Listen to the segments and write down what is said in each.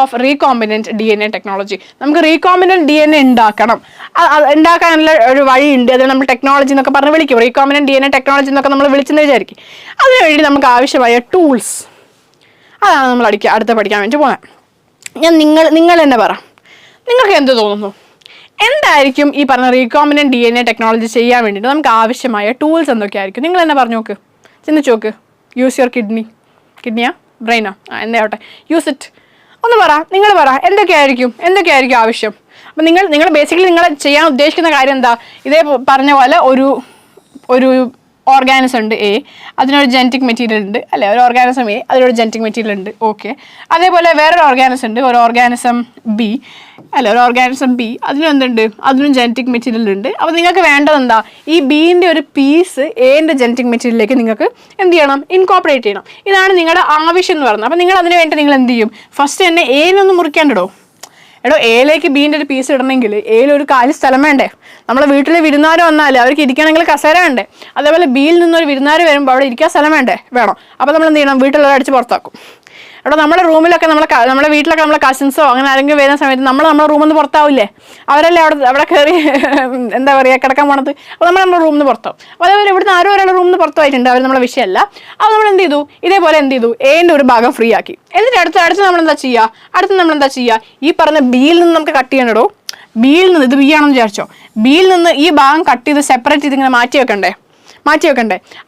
Of recombinant DNA technology. നമുക്ക് recombinant DNA ഉണ്ടാക്കണം, ഉണ്ടാക്കാനുള്ള ഒരു വഴിയുണ്ട്. അത് നമ്മൾ ടെക്നോളജി എന്നൊക്കെ പറഞ്ഞ് വിളിക്കും. റീകോമ്പിനന്റ് DNA ടെക്നോളജി എന്നൊക്കെ നമ്മൾ വിളിച്ചെന്ന് വിചാരിക്കും. അതിനുവേണ്ടി നമുക്ക് ആവശ്യമായ ടൂൾസ്, അതാണ് നമ്മൾ അടുത്ത പഠിക്കാൻ വേണ്ടി പോകുന്നത്. നിങ്ങൾ തന്നെ പറ, നിങ്ങൾക്ക് എന്ത് തോന്നുന്നു? എന്തായിരിക്കും ഈ പറഞ്ഞ റീകോമ്പിനന്റ് DNA ടെക്നോളജി ചെയ്യാൻ വേണ്ടിയിട്ട് നമുക്ക് ആവശ്യമായ ടൂൾസ് എന്തൊക്കെയായിരിക്കും? നിങ്ങൾ തന്നെ പറഞ്ഞു നോക്ക്, ചിന്തിച്ച് നോക്ക്. യൂസ് യുവർ കിഡ്നിയാ ബ്രെയിനാ എന്താവട്ടെ, യൂസ് ഇറ്റ്. ഒന്ന് പറ, നിങ്ങൾ പറ, എന്തൊക്കെയായിരിക്കും ആവശ്യം? അപ്പം നിങ്ങൾ ബേസിക്കലി നിങ്ങൾ ചെയ്യാൻ ഉദ്ദേശിക്കുന്ന കാര്യം എന്താ? ഇതേ പറഞ്ഞ പോലെ ഒരു ഓർഗാനിസം ഉണ്ട് A, അതിനൊരു ജെനറ്റിക് മെറ്റീരിയൽ ഉണ്ട് അല്ലേ? ഒരു ഓർഗാനിസം A, അതിനൊരു ജെനറ്റിക് മെറ്റീരിയൽ ഉണ്ട്. ഓക്കെ. അതേപോലെ വേറൊരു ഓർഗാനിസം ഉണ്ട്, ഒരു ഓർഗാനിസം B അല്ല, ഒരു ഓർഗാനിസം B, അതിനെന്തുണ്ട്? അതിനും ജെനറ്റിക് മെറ്റീരിയൽ ഉണ്ട്. അപ്പോൾ നിങ്ങൾക്ക് വേണ്ടത് എന്താ? ഈ Bൻ്റെ ഒരു പീസ് Aൻ്റെ ജെനറ്റിക് മെറ്റീരിയലിലേക്ക് നിങ്ങൾക്ക് എന്ത് ചെയ്യണം? ഇൻകോപ്പറേറ്റ് ചെയ്യണം. ഇതാണ് നിങ്ങളുടെ ആവശ്യം എന്ന് പറയുന്നത്. അപ്പോൾ നിങ്ങൾ അതിന് വേണ്ടി നിങ്ങൾ എന്ത് ചെയ്യും? ഫസ്റ്റ് തന്നെ Aനൊന്ന് മുറിക്കാണ്ടോ? Aയിലേക്ക് Bൻ്റെ ഒരു പീസ് ഇടണമെങ്കിൽ Aയിൽ ഒരു കാലി സ്ഥലം വേണ്ടേ? നമ്മളെ വീട്ടിൽ വിരുന്നാർ വന്നാൽ അവർക്ക് ഇരിക്കണമെങ്കിൽ കസേര വേണ്ടേ? അതേപോലെ Bയിൽ നിന്നൊരു വിരുന്നാർ വരുമ്പോൾ അവിടെ ഇരിക്കാൻ സ്ഥലം വേണ്ടേ? വേണം. അപ്പോൾ നമ്മൾ എന്ത് ചെയ്യണം? വീട്ടിലുള്ളവരെ അടിച്ച് പുറത്താക്കും. നമ്മുടെ റൂമിലൊക്കെ നമ്മുടെ വീട്ടിലൊക്കെ നമ്മളെ കസിൻസോ അങ്ങനെ ആരെങ്കിലും വരുന്ന സമയത്ത് നമ്മുടെ റൂമിൽ നിന്ന് പുറത്താവില്ലേ? അവരല്ലേ അവിടെ കയറി എന്താ പറയുക കിടക്കാൻ പോണത്. അപ്പോൾ നമ്മുടെ റൂമിൽ നിന്ന് പുറത്താവും. അപ്പോൾ അതേപോലെ ഇവിടുന്ന് ആരോ ഒരാളുടെ റൂമിൽ നിന്ന് പുറത്തായിട്ടുണ്ട്, അവർ നമ്മളെ വിഷയമല്ല. അപ്പോൾ നമ്മൾ എന്ത് ചെയ്തു? ഇതേപോലെ എന്ത് ചെയ്തു? Aൻ്റെ ഒരു ഭാഗം ഫ്രീ ആക്കി. എന്നിട്ട് അടുത്ത് നമ്മൾ എന്താ ചെയ്യുക? ഈ പറഞ്ഞ Bയിൽ നിന്ന് നമുക്ക് കട്ട് ചെയ്യണോ? Bയിൽ നിന്ന്, ഇത് B ആണെന്ന് വിചാരിച്ചോ, Bയിൽ നിന്ന് ഈ ഭാഗം കട്ട് ചെയ്ത് സെപ്പറേറ്റ് ചെയ്ത് ഇങ്ങനെ മാറ്റി വെക്കണ്ടേ?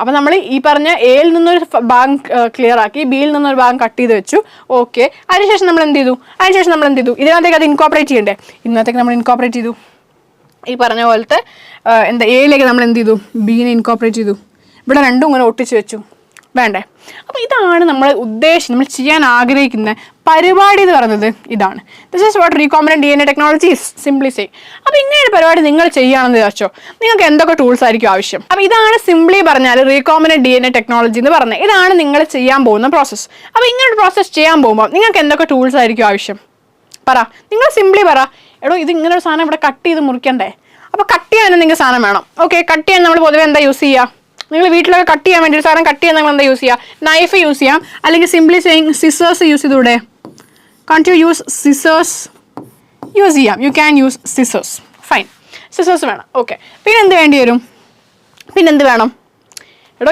അപ്പോൾ നമ്മൾ ഈ പറഞ്ഞ Aയിൽ നിന്നൊരു ഭാഗം ക്ലിയർ ആക്കി, Bയിൽ നിന്നൊരു ഭാഗം കട്ട് ചെയ്ത് വെച്ചു. ഓക്കെ. അതിനുശേഷം നമ്മൾ എന്ത് ചെയ്തു? ഇതിനകത്തേക്ക് അത് ഇൻകോപ്പറേറ്റ് ചെയ്യണ്ടേ? ഇതിനകത്തേക്ക് നമ്മൾ ഇൻകോപ്പറേറ്റ് ചെയ്തു. ഈ പറഞ്ഞ പോലത്തെ Aയിലേക്ക് നമ്മൾ എന്ത് ചെയ്തു? Bനെ ഇൻകോപ്പറേറ്റ് ചെയ്തു. ഇവിടെ രണ്ടും ഇങ്ങനെ ഒട്ടിച്ച് വെച്ചു. വേണ്ടേ? അപ്പോൾ ഇതാണ് നമ്മൾ ചെയ്യാൻ ആഗ്രഹിക്കുന്ന പരിപാടി എന്ന് പറയുന്നത്. ഇതാണ് this is what recombinant DNA technology is simply say. അപ്പോൾ ഇങ്ങനെ പരിപാടി നിങ്ങൾ ചെയ്യുകയാണെന്ന് വിചാരിച്ചോ, നിങ്ങൾക്ക് എന്തൊക്കെ ടൂൾസ് ആയിരിക്കും ആവശ്യം? അപ്പോൾ ഇതാണ് സിംപ്ലി പറഞ്ഞാൽ റീകോമ്പിനന്റ് DNA ടെക്നോളജി എന്ന് പറഞ്ഞത്. ഇതാണ് നിങ്ങൾ ചെയ്യാൻ പോകുന്ന പ്രോസസ്സ്. അപ്പോൾ ഇങ്ങനൊരു പ്രോസസ്സ് ചെയ്യാൻ പോകുമ്പോൾ നിങ്ങൾക്ക് എന്തൊക്കെ ടൂൾസ് ആയിരിക്കും ആവശ്യം? പറ, നിങ്ങൾ സിംപ്ലി പറ. ഇത് ഇങ്ങനെ ഒരു സാധനം ഇവിടെ കട്ട് ചെയ്ത് മുറിക്കണ്ടേ? അപ്പോൾ കട്ട് ചെയ്യാനും നിങ്ങൾക്ക് സാധനം വേണം. ഓക്കെ. കട്ട് ചെയ്യാൻ നമ്മൾ പൊതുവെ എന്താ യൂസ് ചെയ്യുക? നിങ്ങൾ വീട്ടിലൊക്കെ കട്ട് ചെയ്യാൻ വേണ്ടി ഒരു സാധനം കട്ട് ചെയ്യാൻ നിങ്ങൾ എന്താ യൂസ് ചെയ്യുക? നൈഫ് യൂസ് ചെയ്യാം, അല്ലെങ്കിൽ സിംപ്ലി സിസേഴ്സ് യൂസ് ചെയ്തൂടെ? Can't you use scissors? Use ചെയ്യാം. You can use scissors. Fine, scissors വേണം. ഓക്കെ. പിന്നെ എന്ത് വേണം?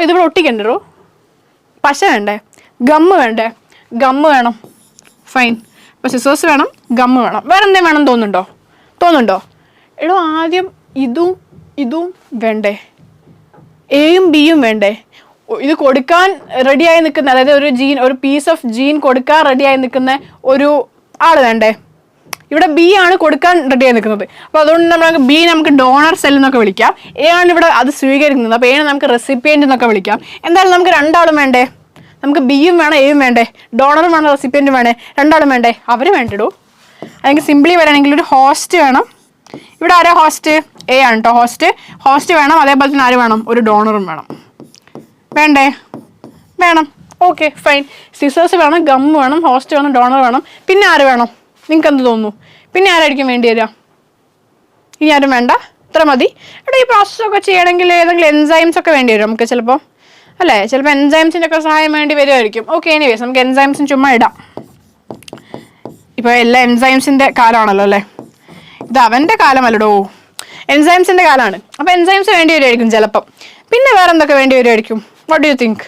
ഇതിവിടെ ഒട്ടിക്കണ്ടോ? പശ വേണ്ടേ? ഗമ്മ് വേണം. ഫൈൻ. അപ്പോൾ സിസേഴ്സ് വേണം, ഗമ്മ് വേണം. വേറെ എന്തെങ്കിലും വേണം തോന്നുന്നുണ്ടോ? ആദ്യം ഇതും വേണ്ടേ? Aയും Bയും വേണ്ടേ? ഇത് കൊടുക്കാൻ റെഡിയായി നിൽക്കുന്ന, അതായത് ഒരു പീസ് ഓഫ് ജീൻ കൊടുക്കാൻ റെഡിയായി നിൽക്കുന്ന ഒരു ആൾ വേണ്ടേ? ഇവിടെ B ആണ് കൊടുക്കാൻ റെഡിയായി നിൽക്കുന്നത്. അപ്പോൾ അതുകൊണ്ട് B നമുക്ക് ഡോണർ സെൽ എന്നൊക്കെ വിളിക്കാം. A ആണ് ഇവിടെ അത് സ്വീകരിക്കുന്നത്. അപ്പോൾ A നമുക്ക് റെസിപ്പിയൻ്റ് എന്നൊക്കെ വിളിക്കാം. എന്തായാലും നമുക്ക് രണ്ടാളും വേണ്ടേ? നമുക്ക് Bയും വേണം, Aയും വേണ്ടേ? ഡോണറും വേണം, റെസിപ്പിയൻറ്റും വേണേ? രണ്ടാളും വേണ്ടേ? അവർ വേണ്ടിടൂ. അല്ലെങ്കിൽ സിംപ്ലി വരാണെങ്കിൽ ഒരു ഹോസ്റ്റ് വേണം. ഇവിടെ ആരാ ഹോസ്റ്റ്? A ആണ് കേട്ടോ ഹോസ്റ്റ് വേണം. അതേപോലെ തന്നെ ആര് വേണം? ഒരു ഡോണറും വേണം. വേണ്ടേ? വേണം. Okay, fine. സിസേഴ്സ് വേണം, ഗം വേണം, ഹോസ്റ്റ് വേണം, ഡോണർ വേണം. പിന്നെ ആര് വേണം? നിങ്ങൾക്ക് എന്ത് തോന്നുന്നു? പിന്നെ ആരായിരിക്കും വേണ്ടി വരിക? ഇനി ആരും വേണ്ട? ഇത്ര മതി. ഈ പ്രോസസ്സൊക്കെ ചെയ്യണമെങ്കിൽ ഏതെങ്കിലും എൻസൈംസ് ഒക്കെ വേണ്ടി വരും നമുക്ക് ചിലപ്പോൾ, അല്ലേ? ചിലപ്പോൾ എൻസൈംസിൻ്റെ ഒക്കെ സഹായം വേണ്ടി വരുമായിരിക്കും. ഓക്കെ, എനിവേസ് നമുക്ക് എൻസൈംസിന് ചുമ്മാ ഇടാം. ഇപ്പോൾ എല്ലാ എൻസൈംസിൻ്റെ കാലമാണല്ലോ അല്ലേ? ഇത് അവൻ്റെ കാലമല്ലടോ, എൻസൈംസിൻ്റെ കാലമാണ്. അപ്പോൾ എൻസൈംസ് വേണ്ടി വരുമായിരിക്കും ചിലപ്പം. പിന്നെ വേറെ എന്തൊക്കെ വേണ്ടി വരുമായിരിക്കും? What do you think?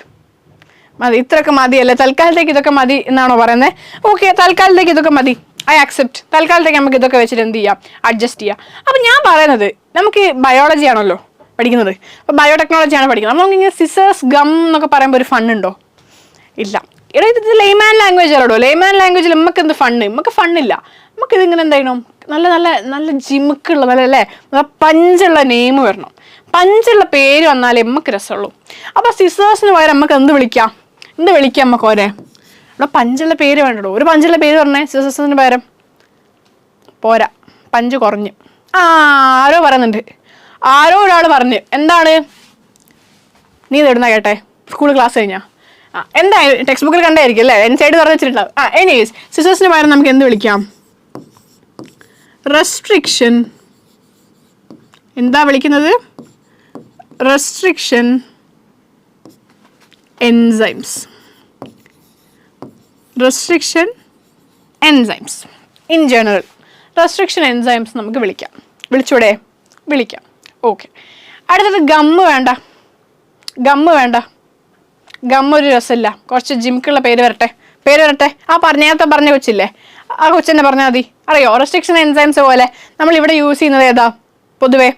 മതി, ഇത്രയൊക്കെ മതിയല്ലേ? തൽക്കാലത്തേക്ക് ഇതൊക്കെ മതി എന്നാണോ പറയുന്നത്? ഓക്കെ, തൽക്കാലത്തേക്ക് ഇതൊക്കെ മതി. I accept. തൽക്കാലത്തേക്ക് നമുക്ക് ഇതൊക്കെ വെച്ചിട്ട് എന്ത് ചെയ്യാം? അഡ്ജസ്റ്റ് ചെയ്യാം. അപ്പം ഞാൻ പറയുന്നത്, നമുക്ക് ബയോളജി ആണല്ലോ പഠിക്കുന്നത്, അപ്പോൾ ബയോടെക്നോളജിയാണ് പഠിക്കുന്നത്. നമുക്കിങ്ങനെ സിസേഴ്സ് ഗം എന്നൊക്കെ പറയുമ്പോൾ ഒരു ഫണ്ണുണ്ടോ? ഇല്ല. ഇത് ലെയ്മാൻ ലാംഗ്വേജ് ആണോ? ലെയ്മാൻ ലാംഗ്വേജിൽ നമുക്ക് എന്ത് ഫണ്ണ്? നമുക്ക് ഫണ്ണില്ല. നമുക്കിതിങ്ങനെ എന്തായാലും നല്ല നല്ല നല്ല ജിമുക്കുള്ള നല്ല അല്ലേ, നല്ല പഞ്ചുള്ള നെയിം വരണം, പഞ്ചുള്ള പേര് വന്നാലേ നമുക്ക് രസമുള്ളൂ. അപ്പോൾ സിസേഴ്സിന് പകരം നമുക്ക് എന്ത് വിളിക്കാം നമുക്ക്? ഇവിടെ പഞ്ചുള്ള പേര് വേണ്ടോ? ഒരു പഞ്ചുള്ള പേര് പറഞ്ഞേ സിസേഴ്സിന് പകരം. പോരാ, പഞ്ച് കുറഞ്ഞ്. ആരോ പറയുന്നുണ്ട്, ആരോ ഒരാൾ പറഞ്ഞ്. എന്താണ്? നീ ഇടുന്ന കേട്ടെ, സ്കൂൾ ക്ലാസ് കഴിഞ്ഞാ? എന്തായാലും ടെക്സ്റ്റ് ബുക്കിൽ കണ്ടായിരിക്കും അല്ലേ? സൈഡ് പറഞ്ഞു വെച്ചിട്ടുണ്ടാവും. എനിവേസ്, സിസേഴ്സിന് പകരം നമുക്ക് എന്ത് വിളിക്കാം? റെസ്ട്രിക്ഷൻ. എന്താ വിളിക്കുന്നത്? Restriction enzymes. Restriction enzymes in general. Restriction enzymes നമുക്ക് വിളിക്കാം. വിളിച്ചൂടെ? വിളിക്കാം. ഓക്കെ. അടുത്തത് ഗമ്മ് വേണ്ട. ഗമ്മ് ഒരു രസമില്ല. കുറച്ച് ജിമിക്കുള്ള പേര് വരട്ടെ. നേരത്തെ പറഞ്ഞ കൊച്ചില്ലേ, ആ കൊച്ചെന്നെ പറഞ്ഞാൽ മതി. അറിയോ? റെസ്ട്രിക്ഷൻ എൻസൈംസ് പോലെ നമ്മൾ ഇവിടെ യൂസ് ചെയ്യുന്നത് ഏതാ പൊതുവേ?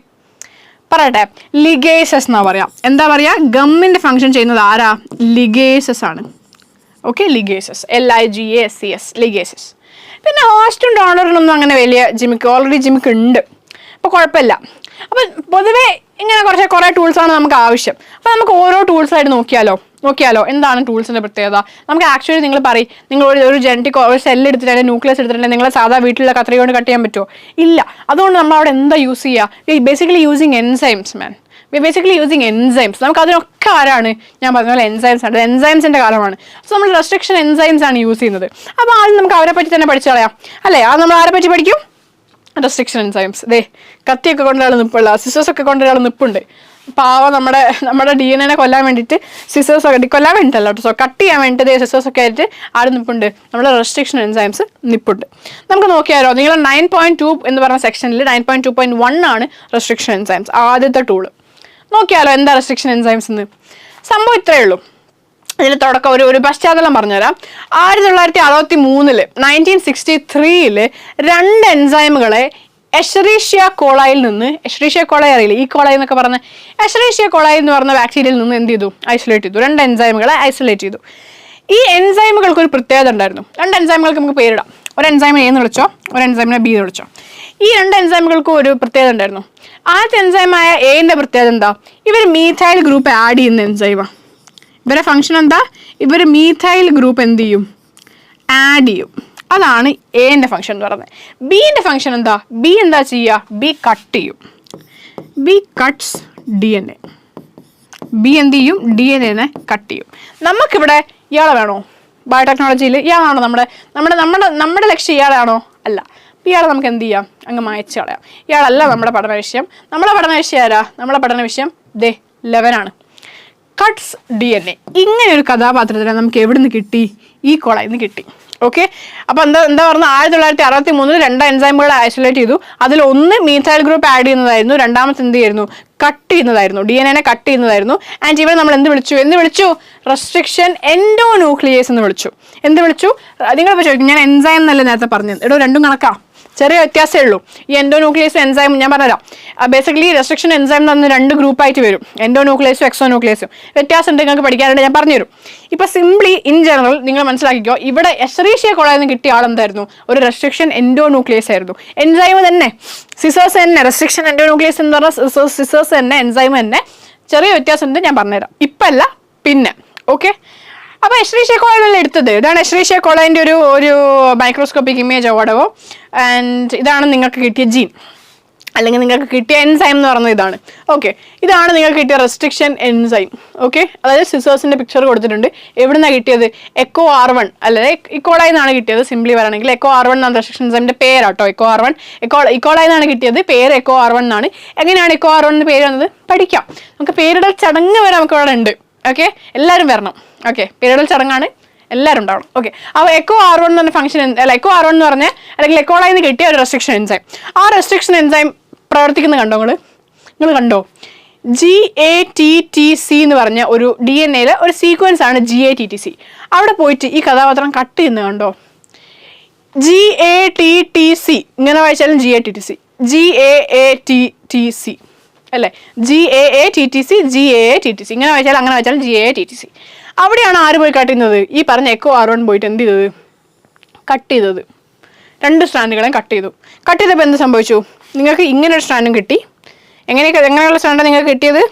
പറയട്ടെ, ലിഗേസസ് എന്നാ പറയാം. എന്താ പറയാ? ഗമ്മിന്റെ ഫംഗ്ഷൻ ചെയ്യുന്നത് ആരാ? ലിഗേസസ് ആണ്. Okay, ligases, LIGASES, ligases. പിന്നെ ഹോസ്റ്റും ഡോണറിനൊന്നും അങ്ങനെ വലിയ ജിമിക്ക്, ഓൾറെഡി ജിമിക്ക് ഉണ്ട്, അപ്പോൾ കുഴപ്പമില്ല. അപ്പം പൊതുവേ ഇങ്ങനെ കുറേ ടൂൾസാണ് നമുക്ക് ആവശ്യം. അപ്പോൾ നമുക്ക് ഓരോ ടൂൾസായിട്ട് നോക്കിയാലോ എന്താണ് ടൂൾസിൻ്റെ പ്രത്യേകത. നമുക്ക് ആക്ച്വലി നിങ്ങൾ പറയും, നിങ്ങൾ ഒരു ജനറ്റിക് ഒരു സെല്ല് എടുത്തിട്ട് ന്യൂക്ലിയസ് എടുത്തിട്ടുണ്ടെങ്കിൽ നിങ്ങളെ സാധാ വീട്ടിലുള്ള കത്രിക കൊണ്ട് കട്ട് ചെയ്യാൻ പറ്റുമോ? ഇല്ല. അതുകൊണ്ട് നമ്മൾ അവിടെ എന്താ യൂസ് ചെയ്യുക? ബേസിക്കലി യൂസിങ് എൻസൈംസ് മാൻ. നമുക്ക് അതിനൊക്കെ ആരാണ്? ഞാൻ പറഞ്ഞ പോലെ എൻസൈംസ് ആണ്. എൻസൈംസിന്റെ കാലമാണ്. സോ നമ്മൾ റെസ്ട്രിക്ഷൻ എൻസൈംസ് ആണ് യൂസ് ചെയ്യുന്നത്. അപ്പോൾ ആദ്യം നമുക്ക് അവരെ പറ്റി തന്നെ പഠിച്ചു കളയാം അല്ലേ? അത് നമ്മൾ ആരെ പറ്റി പഠിക്കും? Restriction enzymes. കത്തിയൊക്കെ കൊണ്ടൊരാൾ നിൽപ്പുള്ള, സിസേഴ്സ് ഒക്കെ കൊണ്ടൊരാൾ നിൽപ്പുണ്ട്. പാവം നമ്മുടെ DNA കൊല്ലാൻ വേണ്ടിയിട്ട് സിസേഴ്സ് ഒക്കെ, കൊല്ലാൻ വേണ്ടിയിട്ടല്ല കേട്ടോ, സോ കട്ട് ചെയ്യാൻ വേണ്ടിയിട്ട് സിസേഴ്സ് ഒക്കെ ആയിട്ട് ആര് നിൽപ്പുണ്ട്? നമ്മുടെ റെസ്ട്രിക്ഷൻ എൻസൈംസ് നിൽപ്പുണ്ട്. നമുക്ക് നോക്കിയാലോ, നിങ്ങൾ 9.2 എന്ന് പറഞ്ഞ സെക്ഷനിൽ 9.2.1 ആണ് റെസ്ട്രിക്ഷൻ എൻസൈംസ്, ആദ്യത്തെ ടൂള്. നോക്കിയാലോ എന്താ റെസ്ട്രിക്ഷൻ എൻസൈംസ് എന്ന്. സംഭവം ഇത്രയേ ഉള്ളൂ. ഇതിൽ തുടക്കം ഒരു പശ്ചാത്തലം പറഞ്ഞുതരാം. 1963 1963 2 എൻസൈമുകളെ എഷറീഷ്യ കോളയിൽ നിന്ന്, എഷറീഷ്യ കോളൈ അറിയില്ല, ഈ കോളൈ എന്നൊക്കെ പറഞ്ഞ എഷറീഷ്യ കോളൈ എന്ന് പറഞ്ഞ ബാക്ടീരിയയിൽ നിന്ന് എന്ത് ചെയ്തു? ഐസൊലേറ്റ് ചെയ്തു. 2 എൻസൈമുകളെ ഐസൊലേറ്റ് ചെയ്തു. ഈ എൻസൈമുകൾക്ക് ഒരു പ്രത്യേകത ഉണ്ടായിരുന്നു. 2 എൻസൈമുകൾക്ക് നമുക്ക് പേരിടാം. ഒരു എൻസൈമിനെ A എന്ന് വിളിച്ചോ, ഒരു എൻസൈമിനെ B എന്ന് വിളിച്ചോ. ഈ 2 എൻസൈമുകൾക്കും ഒരു പ്രത്യേകത ഉണ്ടായിരുന്നു. ആദ്യത്തെ എൻസൈമായ Aന്റെ പ്രത്യേകത എന്താ? ഇവർ മീഥൈൽ ഗ്രൂപ്പ് ആഡ് ചെയ്യുന്ന എൻസൈമാണ്. ഇവരുടെ ഫംഗ്ഷൻ എന്താ? ഇവർ മീഥൈൽ ഗ്രൂപ്പ് എന്ത് ചെയ്യും? ആഡ് ചെയ്യും. അതാണ് എന്റെ ഫംഗ്ഷൻ എന്ന് പറയുന്നത്. ബിന്റെ ഫംഗ്ഷൻ എന്താ? ബി എന്താ ചെയ്യുക? ബി കട്ട് ചെയ്യും. B cuts DNA. ബി എന്ത് ചെയ്യും? DNA കട്ട് ചെയ്യും. നമുക്കിവിടെ ഇയാളെ വേണോ? ബയോടെക്നോളജിയിൽ ഇയാളാണോ നമ്മുടെ ലക്ഷ്യം? ഇയാളാണോ? അല്ല. ഇയാളെ നമുക്ക് എന്ത് ചെയ്യാം? അങ്ങ് മായച്ച് കളയാം. ഇയാളല്ല നമ്മുടെ പഠന വിഷയം. നമ്മുടെ പഠന വിഷയം ആരാ? നമ്മുടെ പഠന വിഷയം 11 കട്ട്സ് DNA. ഇങ്ങനെ ഒരു കഥാപാത്രത്തിനെ നമുക്ക് എവിടെ നിന്ന് കിട്ടി? ഈ കോളയിൽ നിന്ന് കിട്ടി. ഓക്കെ. അപ്പോൾ എന്താ പറഞ്ഞാൽ 1963 2 എൻസൈമുകളെ ഐസൊലേറ്റ് ചെയ്തു. അതിൽ ഒന്ന് മീഥൈൽ ഗ്രൂപ്പ് ആഡ് ചെയ്യുന്നതായിരുന്നു, രണ്ടാമത്തെ എന്ത് ചെയ്യുന്നു? കട്ട് ചെയ്യുന്നതായിരുന്നു, DNA കട്ട് ചെയ്യുന്നതായിരുന്നു. ആൻഡ് ഇവരെ നമ്മൾ എന്ത് വിളിച്ചു? റെസ്ട്രിക്ഷൻ എൻഡോന്യൂക്ലിയേസ് എന്ന് വിളിച്ചു. എന്ത് വിളിച്ചു? നിങ്ങളിപ്പോൾ ചോദിക്കും, ഞാൻ എൻസൈം എന്നല്ലേ നേരത്തെ പറഞ്ഞത്. രണ്ടും കണക്കാ, ചെറിയ വ്യത്യാസമേ ഉള്ളൂ. ഈ എൻഡോന്യൂക്ലിയസും എൻസൈം ഞാൻ പറഞ്ഞുതരാം. ബേസിക്കലി റെസ്ട്രിക്ഷൻ എൻസൈം എന്ന് പറഞ്ഞ 2 ഗ്രൂപ്പായിട്ട് വരും, എൻഡോന്യൂക്ലിയസും എക്സോന്യൂക്ലിയസും. വ്യത്യാസം ഉണ്ട്, നിങ്ങൾക്ക് പഠിക്കാനുണ്ട്, ഞാൻ പറഞ്ഞുതരും. ഇപ്പൊ സിംപ്ലി ഇൻ ജനറൽ നിങ്ങൾ മനസ്സിലാക്കിക്കോ, ഇവിടെ എഷറീഷ്യ കോളയിൽ നിന്ന് കിട്ടിയ ആളെന്തായിരുന്നു? ഒരു റെസ്ട്രിക്ഷൻ എൻഡോന്യൂക്ലിയസ് ആയിരുന്നു. എൻസൈം തന്നെ, സിസേഴ്സ് തന്നെ, റെസ്ട്രിക്ഷൻ എൻഡോന്യൂക്ലിയസ് എന്ന് പറഞ്ഞാൽ സിസേഴ്സ് തന്നെ, എൻസൈം തന്നെ. ചെറിയ വ്യത്യാസം ഉണ്ട്, ഞാൻ പറഞ്ഞുതരാം. ഇപ്പല്ല, പിന്നെ. ഓക്കെ. അപ്പോൾ എഷറീഷ്യ കോളൈനല്ല എടുത്തത്. ഇതാണ് എഷറീഷ്യ കോളൈൻ്റെ ഒരു മൈക്രോസ്കോപ്പിക് ഇമേജ് ഓടവോ. ആൻഡ് ഇതാണ് നിങ്ങൾക്ക് കിട്ടിയ ജീൻ, അല്ലെങ്കിൽ നിങ്ങൾക്ക് കിട്ടിയ എൻസൈം എന്ന് പറയുന്നത് ഇതാണ്. ഓക്കെ. ഇതാണ് നിങ്ങൾക്ക് കിട്ടിയ റെസ്ട്രിക്ഷൻ എൻസൈം. ഓക്കെ. അതായത് സിസേഴ്സിന്റെ പിക്ചർ കൊടുത്തിട്ടുണ്ട്. എവിടുന്നാണ് കിട്ടിയത്? എക്കോ R1 അല്ലാതെ ഇക്കോളൈ എന്നാണ് കിട്ടിയത്. സിംപ്ലി പറയുകയാണെങ്കിൽ എക്കോ R1 എന്നാണ് റെസ്ട്രിക്ഷൻ എൻസൈമിന്റെ പേരാട്ടോ. എക്കോ R1 ഇക്കോളൈ എന്നാണ് കിട്ടിയത്. പേര് എക്കോ R1 എന്നാണ്. എങ്ങനെയാണ് എക്കോ R1 എന്ന് പേര് വന്നത്? പഠിക്കാം. നമുക്ക് പേരിടൽ ചടങ്ങ് വരെ നമുക്ക് ഇവിടെ ഉണ്ട്. ഓക്കെ. എല്ലാവരും വരണം. ഓക്കെ. പേരിടൽ ചടങ്ങാണ്, എല്ലാവരും ഉണ്ടാവണം. ഓക്കെ. അപ്പോൾ എക്കോ R1 എന്ന് പറഞ്ഞ ഫംഗ്ഷൻ അല്ല, എക്കോ R1 എന്ന് പറഞ്ഞാൽ അല്ലെങ്കിൽ എക്കോളൈ എന്ന് കിട്ടിയ ഒരു റെസ്ട്രിക്ഷൻ എൻസൈം. ആ റെസ്ട്രിക്ഷൻ എൻസൈം പ്രവർത്തിക്കുന്നത് കണ്ടോ? നിങ്ങൾ കണ്ടോ? GATTC എന്ന് പറഞ്ഞ ഒരു DNA ഒരു സീക്വൻസ് ആണ് GATTC. അവിടെ പോയിട്ട് ഈ കഥാപാത്രം കട്ട് ചെയ്യുന്നത് കണ്ടോ? GATTC ഇങ്ങനെ വായിച്ചാലും GATTC അല്ലേ? GAATTC ഇങ്ങനെ വായിച്ചാലും അങ്ങനെ വായിച്ചാലും GATTC. അവിടെയാണ് ആര് പോയി കട്ട് ചെയ്യുന്നത്? ഈ പറഞ്ഞ എക്കോ R1 പോയിട്ട് എന്ത് ചെയ്തത്? കട്ട് ചെയ്തത്. 2 സ്ട്രാൻഡുകളെയും കട്ട് ചെയ്തു. കട്ട് ചെയ്തപ്പോൾ എന്ത് സംഭവിച്ചു? നിങ്ങൾക്ക് ഇങ്ങനെ ഒരു സ്ട്രാൻഡും കിട്ടി. എങ്ങനെയുള്ള സ്ട്രാൻഡാണ് നിങ്ങൾക്ക് കിട്ടിയത്?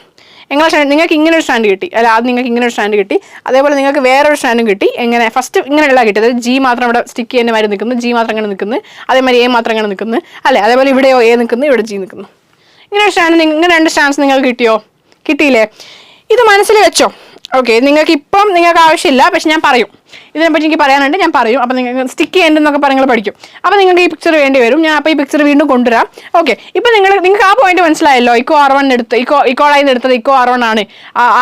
നിങ്ങൾക്ക് ഇങ്ങനെ ഒരു സ്ട്രാൻഡ് കിട്ടി അല്ല, അത് നിങ്ങൾക്ക് ഇങ്ങനെ ഒരു സ്ട്രാൻഡ് കിട്ടി. അതേപോലെ നിങ്ങൾക്ക് വേറൊരു സ്ട്രാൻഡും കിട്ടി. എങ്ങനെ? ഫസ്റ്റ് ഇങ്ങനെയുള്ള കിട്ടിയത് G മാത്രം ഇവിടെ സ്റ്റിക്ക് ചെയ്യുന്ന മാതിരി നിൽക്കുന്നു, G മാത്രം ഇങ്ങനെ നിൽക്കുന്നു. അതേമാതിരി A മാത്രം ഇങ്ങനെ നിൽക്കുന്നു അല്ലേ? അതേപോലെ ഇവിടെയോ A നിൽക്കുന്നു, ഇവിടെ G നിൽക്കുന്നു. ഇങ്ങനെ ഒരു സ്ട്രാൻഡ്, ഇങ്ങനെ 2 സ്ട്രാൻഡ്സ് നിങ്ങൾക്ക് കിട്ടിയോ? കിട്ടിയില്ലേ? ഇത് മനസ്സിൽ വെച്ചോ. ഓക്കെ. നിങ്ങൾക്ക് ആവശ്യമില്ല, പക്ഷെ ഞാൻ പറയും. ഇതിനെപ്പറ്റി എനിക്ക് പറയാനുണ്ട്, ഞാൻ പറയും. അപ്പം നിങ്ങൾക്ക് സ്റ്റിക്ക് ചെയ്യേണ്ടെന്നൊക്കെ നിങ്ങൾ പഠിക്കും. അപ്പം നിങ്ങൾക്ക് ഈ പിക്ചർ വേണ്ടി വരും. ഞാൻ അപ്പോൾ ഈ പിക്ചർ വീണ്ടും കൊണ്ടുവരാം. ഓക്കെ. ഇപ്പം നിങ്ങൾക്ക് ആ പോയിന്റ് മനസ്സിലായല്ലോ. ഇക്കോ R1 എടുത്ത് ഇക്കോളൈന്ന് എടുത്തത് ഇക്കോ R1 ആണ്.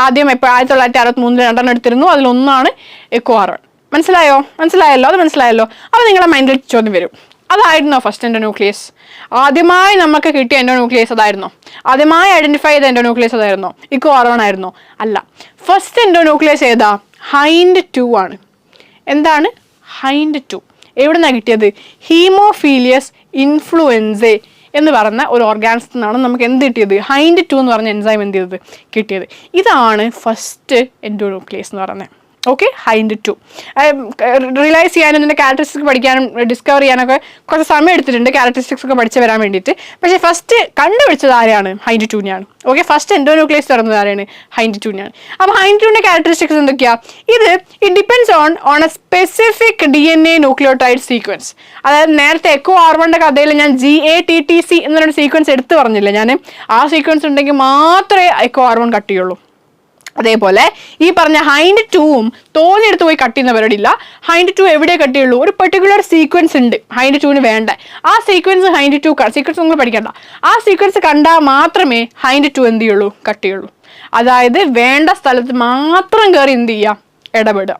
ആദ്യം 1963 2 എടുത്തിരുന്നു. അതിലൊന്നാണ് എക്കോ R1. മനസ്സിലായല്ലോ, അത് മനസ്സിലായല്ലോ. അപ്പോൾ നിങ്ങളുടെ മൈൻഡിൽ ചോദ്യം വരും, അതായിരുന്നോ ഫസ്റ്റ് എൻഡോന്യൂക്ലിയസ്? ആദ്യമായി നമുക്ക് കിട്ടിയ എൻഡോന്യൂക്ലിയസ് അതായിരുന്നോ? ആദ്യമായി ഐഡന്റിഫൈ ചെയ്ത എൻഡോന്യൂക്ലിയസ് അതായിരുന്നോ? ഇക്കോ-R1 ആയിരുന്നോ? അല്ല. ഫസ്റ്റ് എൻഡോന്യൂക്ലിയസ് ഏതാ? ഹൈൻഡ് 2 ആണ്. എന്താണ്? ഹൈൻഡ് 2. എവിടെ നിന്നാണ് കിട്ടിയത്? ഹീമോഫീലിയസ് ഇൻഫ്ലുവൻസെ എന്ന് പറഞ്ഞ ഒരു ഓർഗാനിസത്തിൽ നിന്നാണ് നമുക്ക് എന്ത് കിട്ടിയത്? ഹൈൻഡ് 2 എന്ന് പറഞ്ഞ എൻസൈം എന്ത് ചെയ്തത്? കിട്ടിയത്. ഇതാണ് ഫസ്റ്റ് എൻഡോന്യൂക്ലിയസ് എന്ന് പറയുന്നത്. ഓക്കെ, ഹൈൻഡ് 2 റിയലൈസ് ചെയ്യാനും ഇതിൻ്റെ ക്യാരക്ടറിസ്റ്റിക്സ് പഠിക്കാനും ഡിസ്കവർ ചെയ്യാനൊക്കെ കുറച്ച് സമയം എടുത്തിട്ടുണ്ട്, ക്യാരക്ടറിസ്റ്റിക്സ് ഒക്കെ പഠിച്ച് വരാൻ വേണ്ടിയിട്ട്. പക്ഷേ ഫസ്റ്റ് കണ്ടുപിടിച്ചത് ആരെയാണ്? ഹൈൻഡ് 2-നെയാണ്. ഓക്കെ, ഫസ്റ്റ് എൻഡോന്യൂക്ലിയസ് തുറന്നത് ആരാണ്? ഹൈൻഡ് 2-നെയാണ്. അപ്പോൾ ഹൈൻഡ് 2-ന്റെ ക്യാരക്ടറിസ്റ്റിക്സ് എന്തൊക്കെയാണ്? It depends on A specific DNA nucleotide sequence. അതായത് നേരത്തെ ECO-R1 കഥയിൽ ഞാൻ GATTC എന്നൊരു സീക്വൻസ് എടുത്ത് പറഞ്ഞില്ല ഞാൻ. ആ സീക്വൻസ് ഉണ്ടെങ്കിൽ മാത്രമേ ECO-R1 കട്ട് ചെയ്യുള്ളൂ. അതേപോലെ ഈ പറഞ്ഞ ഹൈൻഡ് 2ഉം തോന്നിയെടുത്ത് പോയി കട്ട് ചെയ്യുന്ന പരിപാടിയില്ല. ഹൈൻഡ് 2 എവിടെ കട്ട് ചെയ്യുള്ളൂ? ഒരു പെർട്ടിക്കുലർ സീക്വൻസ് ഉണ്ട് ഹൈൻഡ് 2-ന് വേണ്ട. ആ സീക്വൻസ് ഹൈൻഡ് 2 സീക്വൻസ് നിങ്ങൾ പഠിക്കണ്ട. ആ സീക്വൻസ് കണ്ടാൽ മാത്രമേ ഹൈൻഡ് 2 എന്ത് ചെയ്യുള്ളൂ? കട്ട് ചെയ്യുള്ളൂ. അതായത് വേണ്ട സ്ഥലത്ത് മാത്രം കയറി എന്ത് ചെയ്യുക? ഇടപെടുക.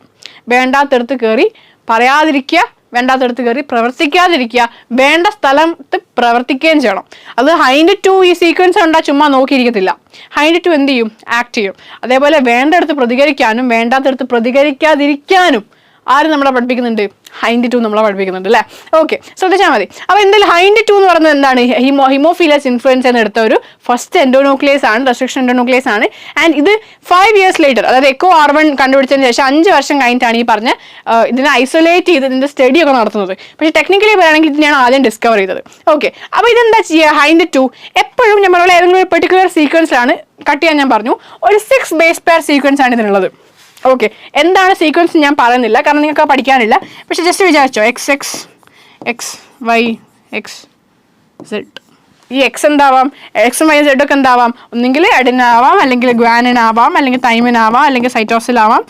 വേണ്ടാത്തടത്ത് കയറി പറയാതിരിക്കുക, വേണ്ടാത്തടത്ത് കയറി പ്രവർത്തിക്കാതിരിക്കുക, വേണ്ട സ്ഥലത്ത് പ്രവർത്തിക്കുകയും ചെയ്യണം. അത് ഹൈൻഡ് 2 ഈ സീക്വൻസ് കണ്ടാൽ ചുമ്മാ നോക്കിയിരിക്കത്തില്ല. ഹൈൻഡ് 2 എന്ത് ചെയ്യും? ആക്ട് ചെയ്യും. അതേപോലെ വേണ്ടടുത്ത് പ്രതികരിക്കാനും വേണ്ടാത്തടത്ത് പ്രതികരിക്കാതിരിക്കാനും ആര് നമ്മളെ പഠിപ്പിക്കുന്നുണ്ട്? ഹൈൻഡ് 2 നമ്മളെ പഠിപ്പിക്കുന്നുണ്ട് അല്ലേ? ഓക്കെ, ശ്രദ്ധിച്ചാൽ മതി. അപ്പോൾ എന്തായാലും ഹൈൻഡ് 2 എന്ന് പറയുന്നത് എന്താണ്? ഹിമോഫീലിയസ് ഇൻഫ്ലുവൻസ എന്ന് എടുത്ത ഒരു ഫസ്റ്റ് എൻഡോന്യൂക്ലിയസ് ആണ്, റെസ്ട്രിക്ഷൻ എൻഡോന്യൂക്ലിയസ് ആണ്. ആൻഡ് ഇത് 5 years later, അതായത് ECO-R1 കണ്ടുപിടിച്ചതിന് ശേഷം 5 വർഷം കഴിഞ്ഞിട്ടാണ് ഈ പറഞ്ഞ ഇതിനെ ഐസൊലേറ്റ് ചെയ്ത് ഇതിൻ്റെ സ്റ്റഡി ഒക്കെ നടത്തുന്നത്. പക്ഷേ ടെക്നിക്കലി പറയുകയാണെങ്കിൽ ഇതിനെയാണ് ആദ്യം ഡിസ്കവർ ചെയ്തത്. ഓക്കെ, അപ്പോൾ ഇതെന്താ ചെയ്യുക? ഹൈൻഡ് 2 എപ്പോഴും നമ്മളുള്ള ഏതെങ്കിലും ഒരു പെർട്ടിക്കുലർ സീക്വൻസിലാണ് കട്ട് ചെയ്യാൻ ഞാൻ പറഞ്ഞു. ഒരു 6 ബേസ് പെയർ സീക്വൻസ് ആണ് ഇതിനുള്ളത്. ഓക്കെ, എന്താണ് സീക്വൻസ് ഞാൻ പറയുന്നില്ല, കാരണം നിങ്ങൾക്ക് പഠിക്കാനില്ല. പക്ഷെ ജസ്റ്റ് വിചാരിച്ചോ, XX, XY, XZ. ഈ എക്സ് എന്താവാം? എക്സും വൈ സെഡ് ഒക്കെ എന്താവാം? ഒന്നെങ്കിൽ അഡിനാവാം, അല്ലെങ്കിൽ ഗ്വാനിനാവാം, അല്ലെങ്കിൽ തൈമിനാവാം, അല്ലെങ്കിൽ സൈറ്റോസിൻ ആവാം,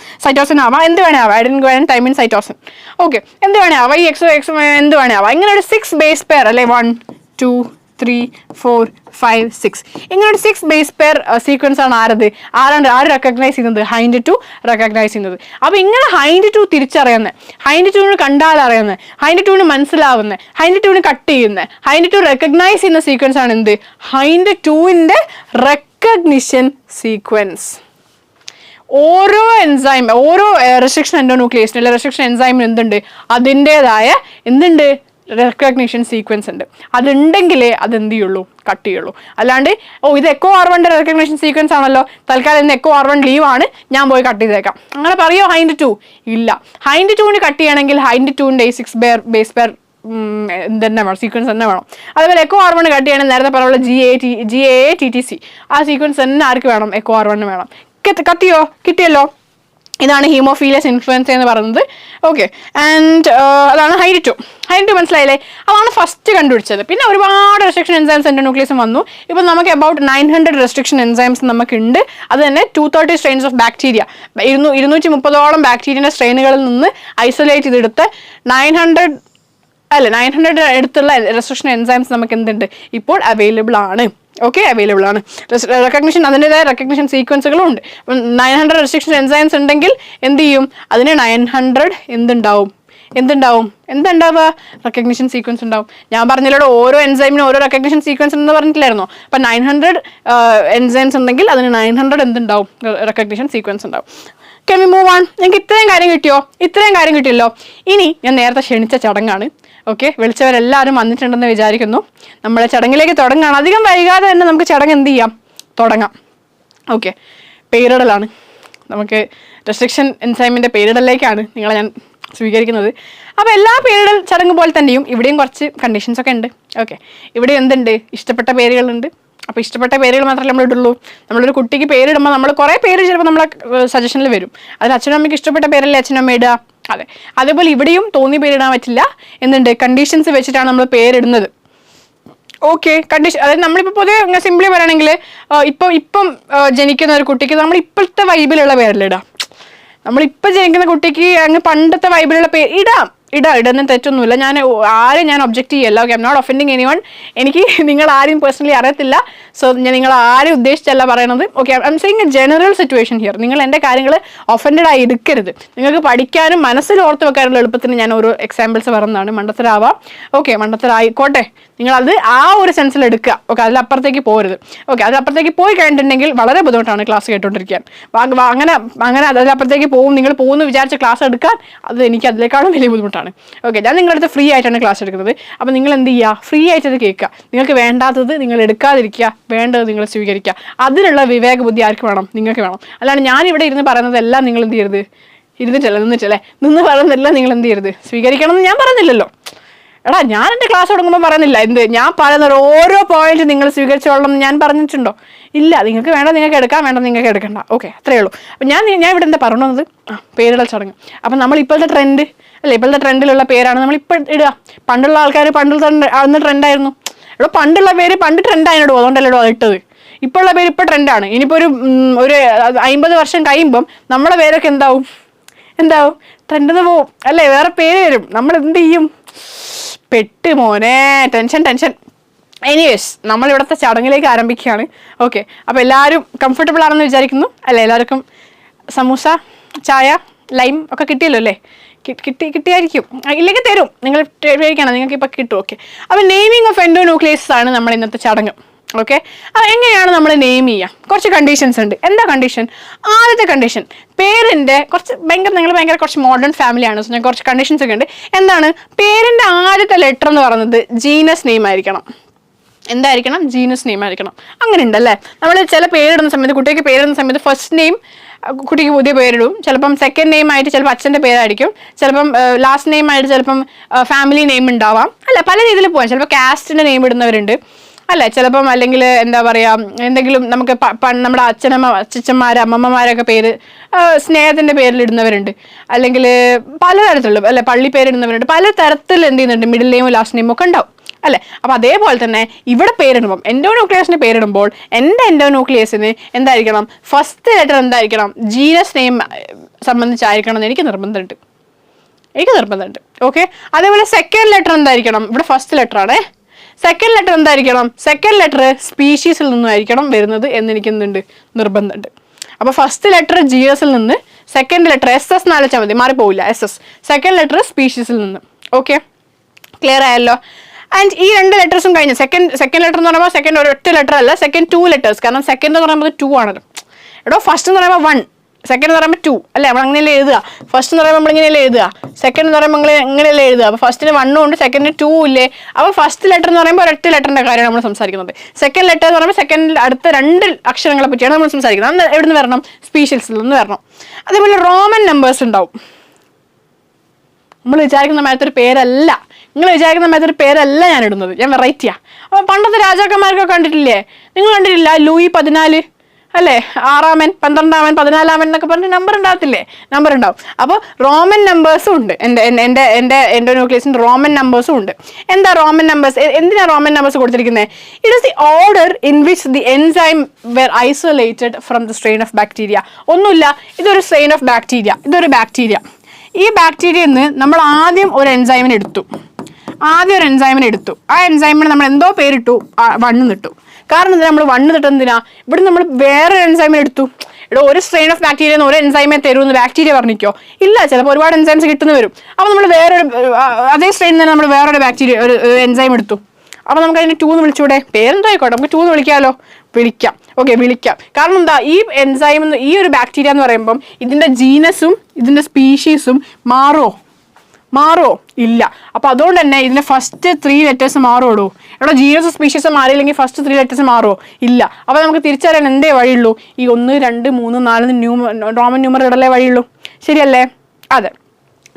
എന്ത് വേണേ ആവാം. അഡിൻ, ഗ്വാനിൻ, തൈമിൻ, സൈറ്റോസിൻ. ഓക്കെ, എന്ത് വേണേ ആവാം. ഈ എക്സ് എന്ത് വേണേ ആവാം. ഇങ്ങനെ ഒരു 6 ബേസ് പെയർ അല്ലേ? 1 2 3 4 5 6 ഇങ്ങനെ ഒരു 6 ബേസ് പെയർ സീക്വൻസ് ആണ് ആര് റെക്കഗ്നൈസ് ചെയ്യുന്നത്? ഹൈൻഡ് 2 റെക്കഗ്നൈസ് ചെയ്യുന്നത്. അപ്പോൾ ഇങ്ങനെ ഹൈൻഡ് 2 തിരിച്ചറിയുന്നത്, ഹൈൻഡ് 2 കണ്ടാൽ അറിയുന്നത്, ഹൈൻഡ് 2 മനസ്സിലാവുന്നത്, ഹൈൻഡ് 2 കട്ട് ചെയ്യുന്നത്, ഹൈൻഡ് 2 റെക്കഗ്നൈസ് ചെയ്യുന്ന സീക്വൻസ് ആണ് എന്ത്? ഹൈൻഡ് 2-ന്റെ റെക്കഗ്നിഷൻ സീക്വൻസ്. ഓരോ എൻസൈം, ഓരോ റെസ്ട്രിക്ഷൻ എൻഡോന്യൂക്ലിയേഷൻ അല്ലെ റെസ്ട്രിക്ഷൻ എൻസൈമിന് എന്തുണ്ട്? അതിൻ്റെതായ എന്തുണ്ട്? റെക്കഗ്നിഷൻ സീക്വൻസ് ഉണ്ട്. അതുണ്ടെങ്കിലേ അതെന്ത് ചെയ്യുള്ളൂ? കട്ട് ചെയ്യുള്ളൂ. അല്ലാണ്ട് ഇത് ECO-R1 റെക്കഗ്നിഷൻ സീക്വൻസ് ആണല്ലോ, തൽക്കാലം ഇന്ന് ECO-R1 ലീവാണ്, ഞാൻ പോയി കട്ട് ചെയ്തേക്കാം, അങ്ങനെ പറയുമോ ഹൈൻഡ് 2? ഇല്ല. ഹൈൻഡ് 2-ന് കട്ട് ചെയ്യണമെങ്കിൽ ഹൈൻഡ് 2-ന്റെ 6 ബേസ് പെയർ തന്നെ വേണം, സീക്വൻസ് തന്നെ വേണം. അതുപോലെ ECO-R1 കട്ട് ചെയ്യണമെങ്കിൽ നേരത്തെ പറഞ്ഞ GATTC ആ സീക്വൻസ് തന്നെ ആർക്ക് വേണം? ECO-R1 വേണം. കിട്ടിയല്ലോ. ഇതാണ് ഹീമോഫീലിയസ് ഇൻഫ്ലുവൻസ എന്ന് പറയുന്നത്. ഓക്കെ, ആൻഡ് അതാണ് ഹൈൻഡ് 2 മനസ്സിലായില്ലേ? അതാണ് ഫസ്റ്റ് കണ്ടുപിടിച്ചത്. പിന്നെ ഒരുപാട് റെസ്ട്രിക്ഷൻ എൻസൈംസ് എൻഡോന്യൂക്ലിയസും വന്നു. ഇപ്പം നമുക്ക് അബൌട്ട് 900 റെസ്ട്രിക്ഷൻ എൻസൈംസ് നമുക്കുണ്ട്. അത് തന്നെ 230 സ്ട്രെയിൻസ് ഓഫ് ബാക്ടീരിയ, 230ഓളം ബാക്ടീരിയൻ്റെ സ്ട്രെയിനുകളിൽ നിന്ന് ഐസൊലേറ്റ് ചെയ്തെടുത്ത് 900 അടുത്തുള്ള റെസ്ട്രിക്ഷൻ എൻസൈംസ് നമുക്ക് എന്തുണ്ട്? ഇപ്പോൾ അവൈലബിൾ ആണ്. ഓക്കെ, അവൈലബിൾ ആണ്. റെക്കഗ്നിഷൻ, അതിൻ്റെതായ റെക്കഗ്നിഷൻ സീക്വൻസുകളും ഉണ്ട്. 900 റെസ്ട്രിക്ഷൻ എൻസൈംസ് ഉണ്ടെങ്കിൽ എന്ത് ചെയ്യും? അതിന് 900 എന്തുണ്ടാവുക? റെക്കഗ്നിഷൻ സീക്വൻസ് ഉണ്ടാവും. ഞാൻ പറഞ്ഞല്ലോ, ഓരോ എൻസൈമിനും ഓരോ റെക്കഗ്നിഷൻ സീക്വൻസ് എന്ന് പറഞ്ഞിട്ടില്ലായിരുന്നോ? അപ്പം 900 എൻസൈംസ് ഉണ്ടെങ്കിൽ അതിന് 900 എന്തുണ്ടാവും? റെക്കഗ്നിഷൻ സീക്വൻസ് ഉണ്ടാവും. Can we move on? നിങ്ങൾക്ക് ഇത്രയും കാര്യം കിട്ടിയല്ലോ. ഇനി ഞാൻ നേരത്തെ ക്ഷണിച്ച ചടങ്ങാണ്. ഓക്കെ, വിളിച്ചവരെല്ലാവരും വന്നിട്ടുണ്ടെന്ന് വിചാരിക്കുന്നു. നമ്മളെ ചടങ്ങിലേക്ക് തുടങ്ങാണ്. അധികം വൈകാതെ തന്നെ നമുക്ക് ചടങ്ങ് എന്ത് ചെയ്യാം? തുടങ്ങാം. ഓക്കെ, പേരിടലാണ്. നമുക്ക് റെസ്ട്രിക്ഷൻ എൻസൈമിൻ്റെ പേരിടലിലേക്കാണ് നിങ്ങളെ ഞാൻ സ്വീകരിക്കുന്നത്. അപ്പോൾ എല്ലാ പേരിടൽ ചടങ്ങ് പോലെ തന്നെയും ഇവിടെയും കുറച്ച് കണ്ടീഷൻസ് ഒക്കെ ഉണ്ട്. ഓക്കെ, ഇവിടെ എന്തുണ്ട്? ഇഷ്ടപ്പെട്ട പേരുകളുണ്ട്. അപ്പോൾ ഇഷ്ടപ്പെട്ട പേരുകൾ മാത്രമല്ല നമ്മൾ ഇടുള്ളൂ. നമ്മളൊരു കുട്ടിക്ക് പേരിടുമ്പോൾ നമ്മൾ കുറേ പേര് ചിലപ്പോൾ നമ്മളെ സജഷനിൽ വരും. അതിൽ അച്ഛനും അമ്മയ്ക്ക് ഇഷ്ടപ്പെട്ട പേരല്ലേ അച്ഛനും അമ്മ ഇടുക? അതെ, അതേപോലെ ഇവിടെയും തോന്നി പേരിടാൻ പറ്റില്ല. എന്തുണ്ട്? കണ്ടീഷൻസ് വെച്ചിട്ടാണ് നമ്മൾ പേരിടുന്നത്. ഓക്കെ, കണ്ടീഷൻ, അതായത് നമ്മളിപ്പോൾ പൊതുവെ സിംപ്ലി പറയുകയാണെങ്കിൽ ഇപ്പം ജനിക്കുന്ന ഒരു കുട്ടിക്ക് നമ്മൾ ഇപ്പോഴത്തെ വൈബിലുള്ള പേരല്ലേ ഇടാം. നമ്മളിപ്പോൾ ജനിക്കുന്ന കുട്ടിക്ക് അങ്ങ് പണ്ടത്തെ വൈബിലുള്ള പേര് ഇടാം. ഇടുന്ന തെറ്റൊന്നുമില്ല. ആരും ഞാൻ ഒബ്ജക്റ്റ് ചെയ്യല്ല. Okay, I'm not offending anyone. എനിക്ക് നിങ്ങൾ ആരെയും പേഴ്സണലി അറിയത്തില്ല. സോ ഞാൻ നിങ്ങൾ ആരും ഉദ്ദേശിച്ചല്ല പറയണത്. Okay, I am saying A general situation here. നിങ്ങൾ എൻ്റെ കാര്യങ്ങൾ ഒഫൻഡഡ് ആയി എടുക്കരുത്. നിങ്ങൾക്ക് പഠിക്കാനും മനസ്സിൽ ഓർത്ത് വെക്കാനുള്ള എളുപ്പത്തിന് ഞാൻ ഓരോ എക്സാമ്പിൾസ് പറഞ്ഞതാണ്. മണ്ടത്തരാവാം, ഓക്കെ, മണ്ടത്തരായിക്കോട്ടെ, നിങ്ങളത് ആ ഒരു സെൻസിൽ എടുക്കുക. ഓക്കെ, അതിലപ്പുറത്തേക്ക് പോരുത്. ഓക്കെ, അതിലപ്പുറത്തേക്ക് പോയി കഴിഞ്ഞിട്ടുണ്ടെങ്കിൽ വളരെ ബുദ്ധിമുട്ടാണ് ക്ലാസ് കേട്ടോണ്ടിരിക്കാൻ. അങ്ങനെ അതിലപ്പുറത്തേക്ക് നിങ്ങൾ പോകുന്നു വിചാരിച്ച ക്ലാസ് എടുക്കാൻ അത് എനിക്ക് അതിലേക്കാളും വലിയ ബുദ്ധിമുട്ടാണ്. ഓക്കെ, ഞാൻ നിങ്ങളുടെ അടുത്ത് ഫ്രീ ആയിട്ടാണ് ക്ലാസ് എടുക്കുന്നത്. അപ്പോൾ നിങ്ങൾ എന്ത് ചെയ്യുക? ഫ്രീ ആയിട്ട് അത് കേൾക്കുക. നിങ്ങൾക്ക് വേണ്ടാത്തത് നിങ്ങൾ എടുക്കാതിരിക്കുക, വേണ്ടത് നിങ്ങൾ സ്വീകരിക്കുക. അതിനുള്ള വിവേക ബുദ്ധി ആർക്ക് വേണം? നിങ്ങൾക്ക് വേണം. അല്ലാണ്ട് ഞാനിവിടെ ഇരുന്ന് പറയുന്നതെല്ലാം നിങ്ങൾ എന്ത് ചെയ്യരുത്? നിന്നിട്ടല്ലേ നിന്ന് പറയുന്നതെല്ലാം നിങ്ങൾ എന്ത് ചെയ്യരുത്? സ്വീകരിക്കണം എന്ന് ഞാൻ പറയുന്നില്ലല്ലോ. എടാ, ഞാൻ എൻ്റെ ക്ലാസ് തുടങ്ങുമ്പോൾ പറയുന്നില്ല ഞാൻ പറയുന്ന ഓരോ പോയിന്റ് നിങ്ങൾ സ്വീകരിച്ചോളണം എന്ന് ഞാൻ പറഞ്ഞിട്ടുണ്ടോ? ഇല്ല. നിങ്ങൾക്ക് വേണ്ട നിങ്ങൾക്ക് എടുക്കാം, വേണ്ട നിങ്ങൾക്ക് എടുക്കണ്ട. ഓക്കെ, അത്രയേ ഉള്ളൂ. അപ്പം ഞാൻ ഇവിടെ എന്താ പറയുന്നത്? പേരിടൽ ചടങ്ങ്. അപ്പം നമ്മൾ ഇപ്പോഴത്തെ ട്രെൻഡ് അല്ലേ, ഇപ്പോഴത്തെ ട്രെൻഡിലുള്ള പേരാണ് നമ്മളിപ്പോൾ ഇടുക. പണ്ടുള്ള ആൾക്കാർ അന്ന് ട്രെൻഡായിരുന്നു. ഇവിടെ പണ്ടുള്ള പേര് പണ്ട് ട്രെൻഡായിട്ടോ, അതുകൊണ്ടല്ലോ ഇട്ടത്. ഇപ്പോഴുള്ള പേര് ഇപ്പോൾ ട്രെൻഡാണ്. ഇനിയിപ്പോൾ ഒരു 50 വർഷം കഴിയുമ്പം നമ്മുടെ പേരൊക്കെ എന്താവും? ട്രെൻഡിന്ന് പോവും അല്ലേ, വേറെ പേര് വരും. നമ്മൾ എന്ത് ചെയ്യും? പെട്ട് മോനെ, ടെൻഷൻ. എനിവേസ്, നമ്മളിവിടുത്തെ ചടങ്ങിലേക്ക് ആരംഭിക്കുകയാണ്. ഓക്കെ, അപ്പോൾ എല്ലാവരും കംഫർട്ടബിൾ ആണെന്ന് വിചാരിക്കുന്നു അല്ലേ? എല്ലാവർക്കും സമൂസ, ചായ, ലൈം ഒക്കെ കിട്ടിയല്ലോ അല്ലേ? കിട്ടിയായിരിക്കും. ഇല്ലെങ്കിൽ തരും, നിങ്ങൾ കഴിക്കണം, നിങ്ങൾക്ക് ഇപ്പോൾ കിട്ടും. ഓക്കെ, അപ്പോൾ നെയിമിങ് ഓഫ് എൻഡോന്യൂക്ലിയസ് ആണ് നമ്മൾ ഇന്നത്തെ ചടങ്ങ്. ഓക്കെ, അപ്പോൾ എങ്ങനെയാണ് നമ്മൾ നെയിം ചെയ്യുക? കുറച്ച് കണ്ടീഷൻസ് ഉണ്ട്. എന്താ കണ്ടീഷൻ? ആദ്യത്തെ കണ്ടീഷൻ, പേരിൻ്റെ നിങ്ങൾ ഭയങ്കര കുറച്ച് മോഡേൺ ഫാമിലിയാണ്. സോ ഞാൻ കുറച്ച് കണ്ടീഷൻസ് ഒക്കെ ഉണ്ട്. എന്താണ്? പേരിൻ്റെ ആദ്യത്തെ ലെറ്റർ എന്ന് പറയുന്നത് ജീനസ് നെയിം ആയിരിക്കണം. എന്തായിരിക്കണം? ജീനസ് നെയിം ആയിരിക്കണം. അങ്ങനെ ഉണ്ടല്ലേ? നമ്മൾ ചില പേരിടുന്ന സമയത്ത്, കുട്ടിക്ക് പേരിടുന്ന സമയത്ത് ഫസ്റ്റ് നെയിം കുട്ടിക്ക് പുതിയ പേരിടും. ചിലപ്പം സെക്കൻഡ് നെയിം ആയിട്ട് ചിലപ്പോൾ അച്ഛൻ്റെ പേരായിരിക്കും, ചിലപ്പം ലാസ്റ്റ് നെയിം ആയിട്ട് ചിലപ്പം ഫാമിലി നെയിം ഉണ്ടാവാം അല്ല, പല രീതിയിൽ പോകാം. ചിലപ്പോൾ കാസ്റ്റിൻ്റെ നെയിം ഇടുന്നവരുണ്ട് അല്ലേ, ചിലപ്പം അല്ലെങ്കിൽ എന്താ പറയുക, എന്തെങ്കിലും നമുക്ക് നമ്മുടെ അച്ഛന്മാർ അമ്മമ്മമാരൊക്കെ പേര് സ്നേഹത്തിൻ്റെ പേരിൽ ഇടുന്നവരുണ്ട്, അല്ലെങ്കിൽ പലതരത്തിലുള്ള അല്ലെ പള്ളി പേരിടുന്നവരുണ്ട്. പല തരത്തിൽ എന്ത് ചെയ്യുന്നുണ്ട്, മിഡിൽ നെയിമും ലാസ്റ്റ് നെയിമും ഒക്കെ ഉണ്ടാവും അല്ലേ. അപ്പോൾ അതേപോലെ തന്നെ ഇവിടെ പേരിടുമ്പം എൻഡോന്യൂക്ലിയസിന് പേരിടുമ്പോൾ എൻ്റെ എൻഡോന്യൂക്ലിയസിന് എന്തായിരിക്കണം? ഫസ്റ്റ് ലെറ്റർ എന്തായിരിക്കണം? ജീനസ് നെയിം സംബന്ധിച്ചായിരിക്കണം എന്ന് എനിക്ക് നിർബന്ധമുണ്ട്. ഓക്കെ, അതേപോലെ സെക്കൻഡ് ലെറ്റർ എന്തായിരിക്കണം? ഇവിടെ ഫസ്റ്റ് ലെറ്റർ ആണേ. സെക്കൻഡ് ലെറ്റർ എന്തായിരിക്കണം? സെക്കൻഡ് ലെറ്റർ സ്പീഷീസിൽ നിന്നായിരിക്കണം വരുന്നത് എന്ന് എനിക്ക് എന്തുണ്ട്? നിർബന്ധമുണ്ട്. അപ്പോൾ ഫസ്റ്റ് ലെറ്റർ ജീനസിൽ നിന്ന്, സെക്കൻഡ് ലെറ്റർ SS എന്നാലോച്ചാൽ മതി, മാറിപ്പോവില്ല, SS. സെക്കൻഡ് ലെറ്റർ സ്പീഷീസിൽ നിന്ന്. ഓക്കെ, ക്ലിയർ ആയല്ലോ? ആൻഡ് ഈ 2 ലെറ്റേഴ്സും കഴിഞ്ഞു. സെക്കൻഡ് ലെറ്റർ എന്ന് പറയുമ്പോൾ സെക്കൻഡ് ഒരൊറ്റ ലെറ്റർ അല്ല, സെക്കൻഡ് 2 ലെറ്റേഴ്സ്. കാരണം സെക്കൻഡ് എന്ന് പറയുമ്പോൾ 2 ആണല്ലോ. ഫസ്റ്റ് എന്ന് പറയുമ്പോൾ 1, സെക്കൻഡ് എന്ന് പറയുമ്പോൾ 2 അല്ലേ? നമ്മൾ അങ്ങനെയല്ലേ എഴുതുക. ഫസ്റ്റ് എന്ന് പറയുമ്പോൾ നമ്മളിങ്ങനെയല്ലേ എഴുതുക, സെക്കൻഡ് എന്ന് പറയുമ്പോൾ എങ്ങനെയല്ലേ എഴുതുക. അപ്പോൾ ഫസ്റ്റിന് 1 ഉണ്ട്, സെക്കൻഡിന് 2 ഇല്ലേ. അപ്പോൾ ഫസ്റ്റ് ലെറ്റർ എന്ന് പറയുമ്പോൾ ഒരൊറ്റ ലെറ്ററിൻ്റെ കാര്യമാണ് നമ്മൾ സംസാരിക്കുന്നത്. സെക്കൻഡ് ലെറ്റർ എന്ന് പറയുമ്പോൾ സെക്കൻഡിൽ അടുത്ത 2 അക്ഷരങ്ങളെ പറ്റിയാണ് നമ്മൾ സംസാരിക്കുന്നത്. അത് എവിടെ നിന്ന് വരണം? സ്പീഷ്യൽസിൽ നിന്ന് വരണം. അതേപോലെ റോമൻ നമ്പേഴ്സ് ഉണ്ടാവും. നമ്മൾ വിചാരിക്കുന്ന മാതിരത്തൊരു പേരല്ല, നിങ്ങൾ വിചാരിക്കുന്ന മാതിരത്തൊരു പേരല്ല ഞാൻ ഇടുന്നത്. ഞാൻ വെറൈറ്റിയാണ്. അപ്പോൾ പണ്ടത്തെ രാജാക്കന്മാരൊക്കെ കണ്ടിട്ടില്ലേ? നിങ്ങൾ കണ്ടിട്ടില്ല? ലൂയി 14 അല്ലേ, 6-ാമൻ, 12-ാമൻ, 14-ാമൻ എന്നൊക്കെ പറഞ്ഞ് നമ്പർ ഉണ്ടാവും. അപ്പോൾ റോമൻ നമ്പേഴ്സും ഉണ്ട്. എൻ്റെ എൻഡോന്യൂക്ലിയസിൻ്റെ റോമൻ നമ്പേഴ്സും ഉണ്ട്. എന്താ റോമൻ നമ്പേഴ്സ്? എന്തിനാണ് റോമൻ നമ്പേഴ്സ് കൊടുത്തിരിക്കുന്നത്? It is the order in which the enzyme were isolated from the strain of bacteria. ഒന്നുമില്ല, ഇതൊരു സ്ട്രെയിൻ ഓഫ് ബാക്ടീരിയ, ഇതൊരു ബാക്ടീരിയ. ഈ ബാക്ടീരിയയിൽ നിന്ന് നമ്മൾ ആദ്യം ഒരു എൻസൈമിനെ എടുത്തു. ആ എൻസൈമിന് നമ്മൾ എന്തോ പേരിട്ടു, 1 നിട്ടു. കാരണം എന്താ നമ്മൾ 1 നിട്ടത്? എന്തിനാ? ഇവിടെ നമ്മൾ വേറൊരു എൻസൈമിനെ എടുത്തു. ഒരു സ്ട്രെയിൻ ഓഫ് ബാക്ടീരിയ ഒരു എൻസൈമെ തരുമെന്ന് ബാക്ടീരിയ പറഞ്ഞിക്കോ? ഇല്ല, ചിലപ്പോൾ ഒരുപാട് എൻസൈംസ് കിട്ടുന്നു വരും. അപ്പോൾ നമ്മൾ അതേ സ്ട്രെയിൻ തന്നെ നമ്മൾ വേറൊരു ബാക്ടീരിയ ഒരു എൻസൈം എടുത്തു. അപ്പോൾ നമുക്ക് അതിന് 2 എന്ന് വിളിച്ചൂടെ? പേരെന്തോ ആയിക്കോട്ടെ, നമുക്ക് 2 എന്ന് വിളിക്കാമല്ലോ. വിളിക്കാം. കാരണം എന്താ? ഈ എൻസൈം ഈ ഒരു ബാക്ടീരിയ എന്ന് പറയുമ്പം ഇതിൻ്റെ ജീനസും ഇതിൻ്റെ സ്പീഷീസും മാറോ? ഇല്ല. അപ്പോൾ അതുകൊണ്ട് തന്നെ ഇതിൻ്റെ ഫസ്റ്റ് 3 ലെറ്റേഴ്സ് മാറുള്ളൂ. ജീനസ് സ്പീഷീസ് മാറിയില്ലെങ്കിൽ ഫസ്റ്റ് 3 ലെറ്റേഴ്സ് മാറുമോ? ഇല്ല. അപ്പോൾ നമുക്ക് തിരിച്ചറിയാൻ എന്തേ വഴിയുള്ളൂ? ഈ 1, 2, 3, 4 റോമൻ ന്യൂമറൽ ഇടലേ വഴിയുള്ളൂ. ശരിയല്ലേ? അതെ,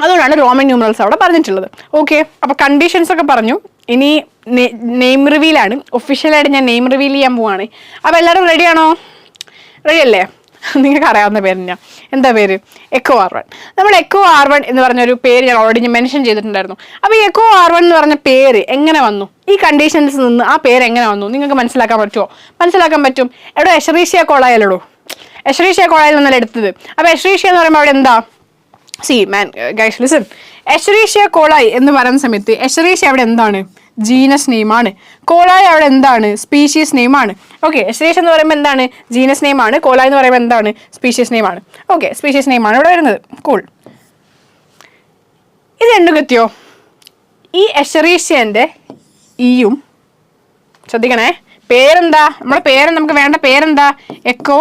അതുകൊണ്ടാണ് റോമൻ ന്യൂമറൽസ് അവിടെ പറഞ്ഞിട്ടുള്ളത്. ഓക്കെ, അപ്പോൾ കണ്ടീഷൻസ് ഒക്കെ പറഞ്ഞു. ഇനി നെയിം റിവീലാണ്. ഒഫീഷ്യലായിട്ട് ഞാൻ നെയിം റിവീൽ ചെയ്യാൻ പോവാണ്. അപ്പോൾ എല്ലാവരും റെഡിയാണോ? റെഡിയല്ലേ? നിങ്ങൾക്ക് അറിയാവുന്ന പേര് ഞാൻ. എന്താ പേര്? Echo R1. നമ്മൾ എക്കോ R1 എന്ന് പറഞ്ഞൊരു പേര് ഞാൻ ഓൾറെഡി മെൻഷൻ ചെയ്തിട്ടുണ്ടായിരുന്നു. അപ്പോൾ ഈ എക്കോ R1 എന്ന് പറഞ്ഞ പേര് എങ്ങനെ വന്നു? ഈ കണ്ടീഷൻസിൽ നിന്ന് ആ പേര് എങ്ങനെ വന്നു? നിങ്ങൾക്ക് മനസ്സിലാക്കാൻ പറ്റുമോ? മനസ്സിലാക്കാൻ പറ്റും. എഷറീഷ്യ കോളായല്ലോ. എഷറീഷ്യ കോളായിൽ നിന്നല്ല എടുത്തത്. അപ്പോൾ എഷറീഷ്യ എന്ന് പറയുമ്പോൾ അവിടെ എന്താ? C man guys listen, എഷറീഷ്യ Kolayi എന്ന് പറയുന്ന സമയത്ത് എഷറീഷ്യ അവിടെ എന്താണ്? ജീനസ് നെയിമാണ്. കോളായി അവിടെ എന്താണ്? സ്പീഷീസ് നെയിമാണ്. ഓക്കെ, എഷറീഷ്യ എന്ന് പറയുമ്പോൾ എന്താണ്? ജീനസ് നെയിമാണ്. കോളായി എന്ന് പറയുമ്പോൾ എന്താണ്? സ്പീഷീസ് നെയിമാണ്. ഓക്കെ, സ്പീഷീസ് നെയിമാണ് ഇവിടെ വരുന്നത്. കൂൾ. ഇത് രണ്ടും കത്തിയോ? ഈ എഷറീഷ്യൻ്റെ ഇയും ശ്രദ്ധിക്കണേ, പേരെന്താ? നമ്മുടെ പേര് നമുക്ക് വേണ്ട പേരെന്താ? Echo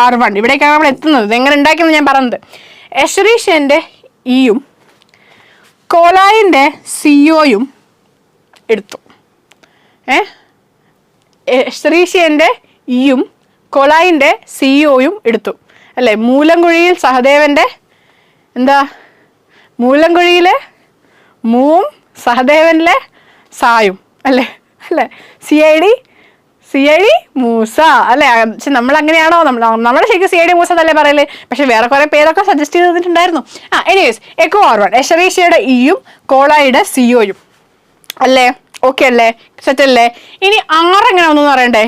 R1. ഇവിടേക്കാണ് നമ്മൾ എത്തുന്നത്. ഇതെങ്ങനെ ഉണ്ടാക്കിയെന്ന് ഞാൻ പറഞ്ഞത്. എഷറീഷ്യൻ്റെ ഇയും കോളായിൻ്റെ സിഒയും എടുത്തു. എഷറീഷ്യൻ്റെ ഇയും കോളായിൻ്റെ സിഒയും എടുത്തു അല്ലേ? മൂലംകുഴിയിൽ സഹദേവൻ്റെ എന്താ? മൂലംകുഴിയിലെ മൂവും സഹദേവനിലെ സായും അല്ലേ? CID മൂസ അല്ലേ? പക്ഷെ നമ്മൾ അങ്ങനെയാണോ? നമ്മുടെ ശരിക്കും CID മൂസ എന്നല്ലേ പറയല്. പക്ഷെ വേറെ കുറെ പേരൊക്കെ സജസ്റ്റ് ചെയ്ത് തന്നിട്ടുണ്ടായിരുന്നു. എനിവേസ്, എക്കോ R1 എഷറീഷ്യയുടെ ഇയും കോളായിയുടെ സിഒയും അല്ലേ? ഓക്കെ അല്ലേ? സെറ്റ് അല്ലേ? ഇനി എങ്ങനെ ഒന്നും പറയണ്ടേ?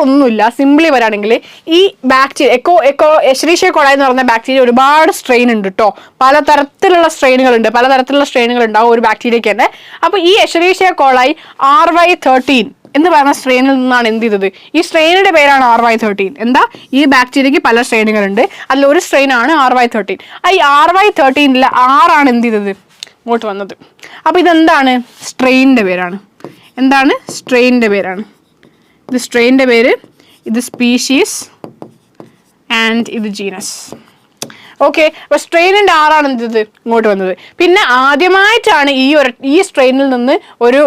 ഒന്നുമില്ല. സിംപ്ലി വരാണെങ്കിൽ ഈ ബാക്ടീരിയ എഷറീഷ്യ കോളായി എന്ന് പറഞ്ഞ ബാക്ടീരിയ ഒരുപാട് സ്ട്രെയിൻ ഉണ്ട് കേട്ടോ. പലതരത്തിലുള്ള സ്ട്രെയിനുകൾ ഉണ്ടാവും ഒരു ബാക്ടീരിയക്ക് തന്നെ. അപ്പോൾ ഈ എഷറീഷ്യ കോളായി RY13 എന്ന് പറയുന്ന സ്ട്രെയിനിൽ നിന്നാണ് എന്ത് ചെയ്തത്? ഈ സ്ട്രെയിനിന്റെ പേരാണ് RY13. എന്താ? ഈ ബാക്ടീരിയക്ക് പല സ്ട്രെയിനുകളുണ്ട്. അതിലൊരു സ്ട്രെയിനാണ് RY13. ഈ RY13 ആണ് എന്ത് ചെയ്തത്? ഇങ്ങോട്ട് വന്നത്. അപ്പോൾ ഇതെന്താണ്? സ്ട്രെയിനിന്റെ പേരാണ്. എന്താണ്? സ്ട്രെയിനിന്റെ പേരാണ്. ഇത് സ്ട്രെയിനിന്റെ പേര്, ഇത് സ്പീഷീസ് ആൻഡ് ഇത് ജീനസ്. ഓക്കെ, അപ്പോൾ സ്ട്രെയിനിന്റെ ആണ് എന്ത് ഇങ്ങോട്ട് വന്നത്. പിന്നെ ആദ്യമായിട്ടാണ് ഈ സ്ട്രെയിനിൽ നിന്ന് ഒരു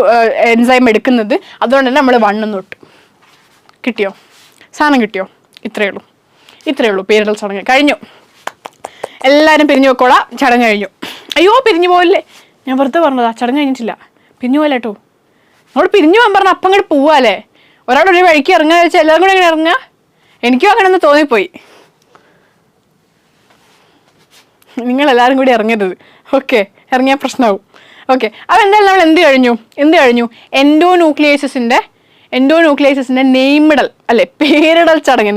എൻസൈം എടുക്കുന്നത്. അതുകൊണ്ട് തന്നെ നമ്മൾ 1 തൊട്ട്. കിട്ടിയോ? സാധനം കിട്ടിയോ? ഇത്രയേ ഉള്ളൂ പേരിടൽ ചടങ്ങ് കഴിഞ്ഞു. എല്ലാവരും പിരിഞ്ഞു വെക്കോളാം. ചടങ്ങ് കഴിഞ്ഞു. അയ്യോ, പിരിഞ്ഞു പോകല്ലേ, ഞാൻ വെറുതെ പറഞ്ഞതാ. ചടങ്ങ് കഴിഞ്ഞിട്ടില്ല. പിരിഞ്ഞു പോലെ കേട്ടോ. നമ്മൾ പിരിഞ്ഞു പോകാൻ പറഞ്ഞാൽ അപ്പം അങ്ങോട്ട് പോവാല്ലേ? ഒരാൾ ഒരു വഴിക്ക് ഇറങ്ങാൻ വെച്ചാൽ എല്ലാവരും കൂടെ എങ്ങനെ ഇറങ്ങുക? എനിക്കും അങ്ങനെ ഒന്ന് തോന്നിപ്പോയി. നിങ്ങളെല്ലാവരും കൂടി ഇറങ്ങരുത്. ഓക്കെ, ഇറങ്ങിയാൽ പ്രശ്നമാവും. ഓക്കെ, അപ്പോൾ എന്തായാലും നമ്മൾ എന്ത് കഴിഞ്ഞു? എൻഡോന്യൂക്ലിയസിന്റെ നെയ്മിടൽ അല്ലെ, പേരിടൽ ചടങ്ങ്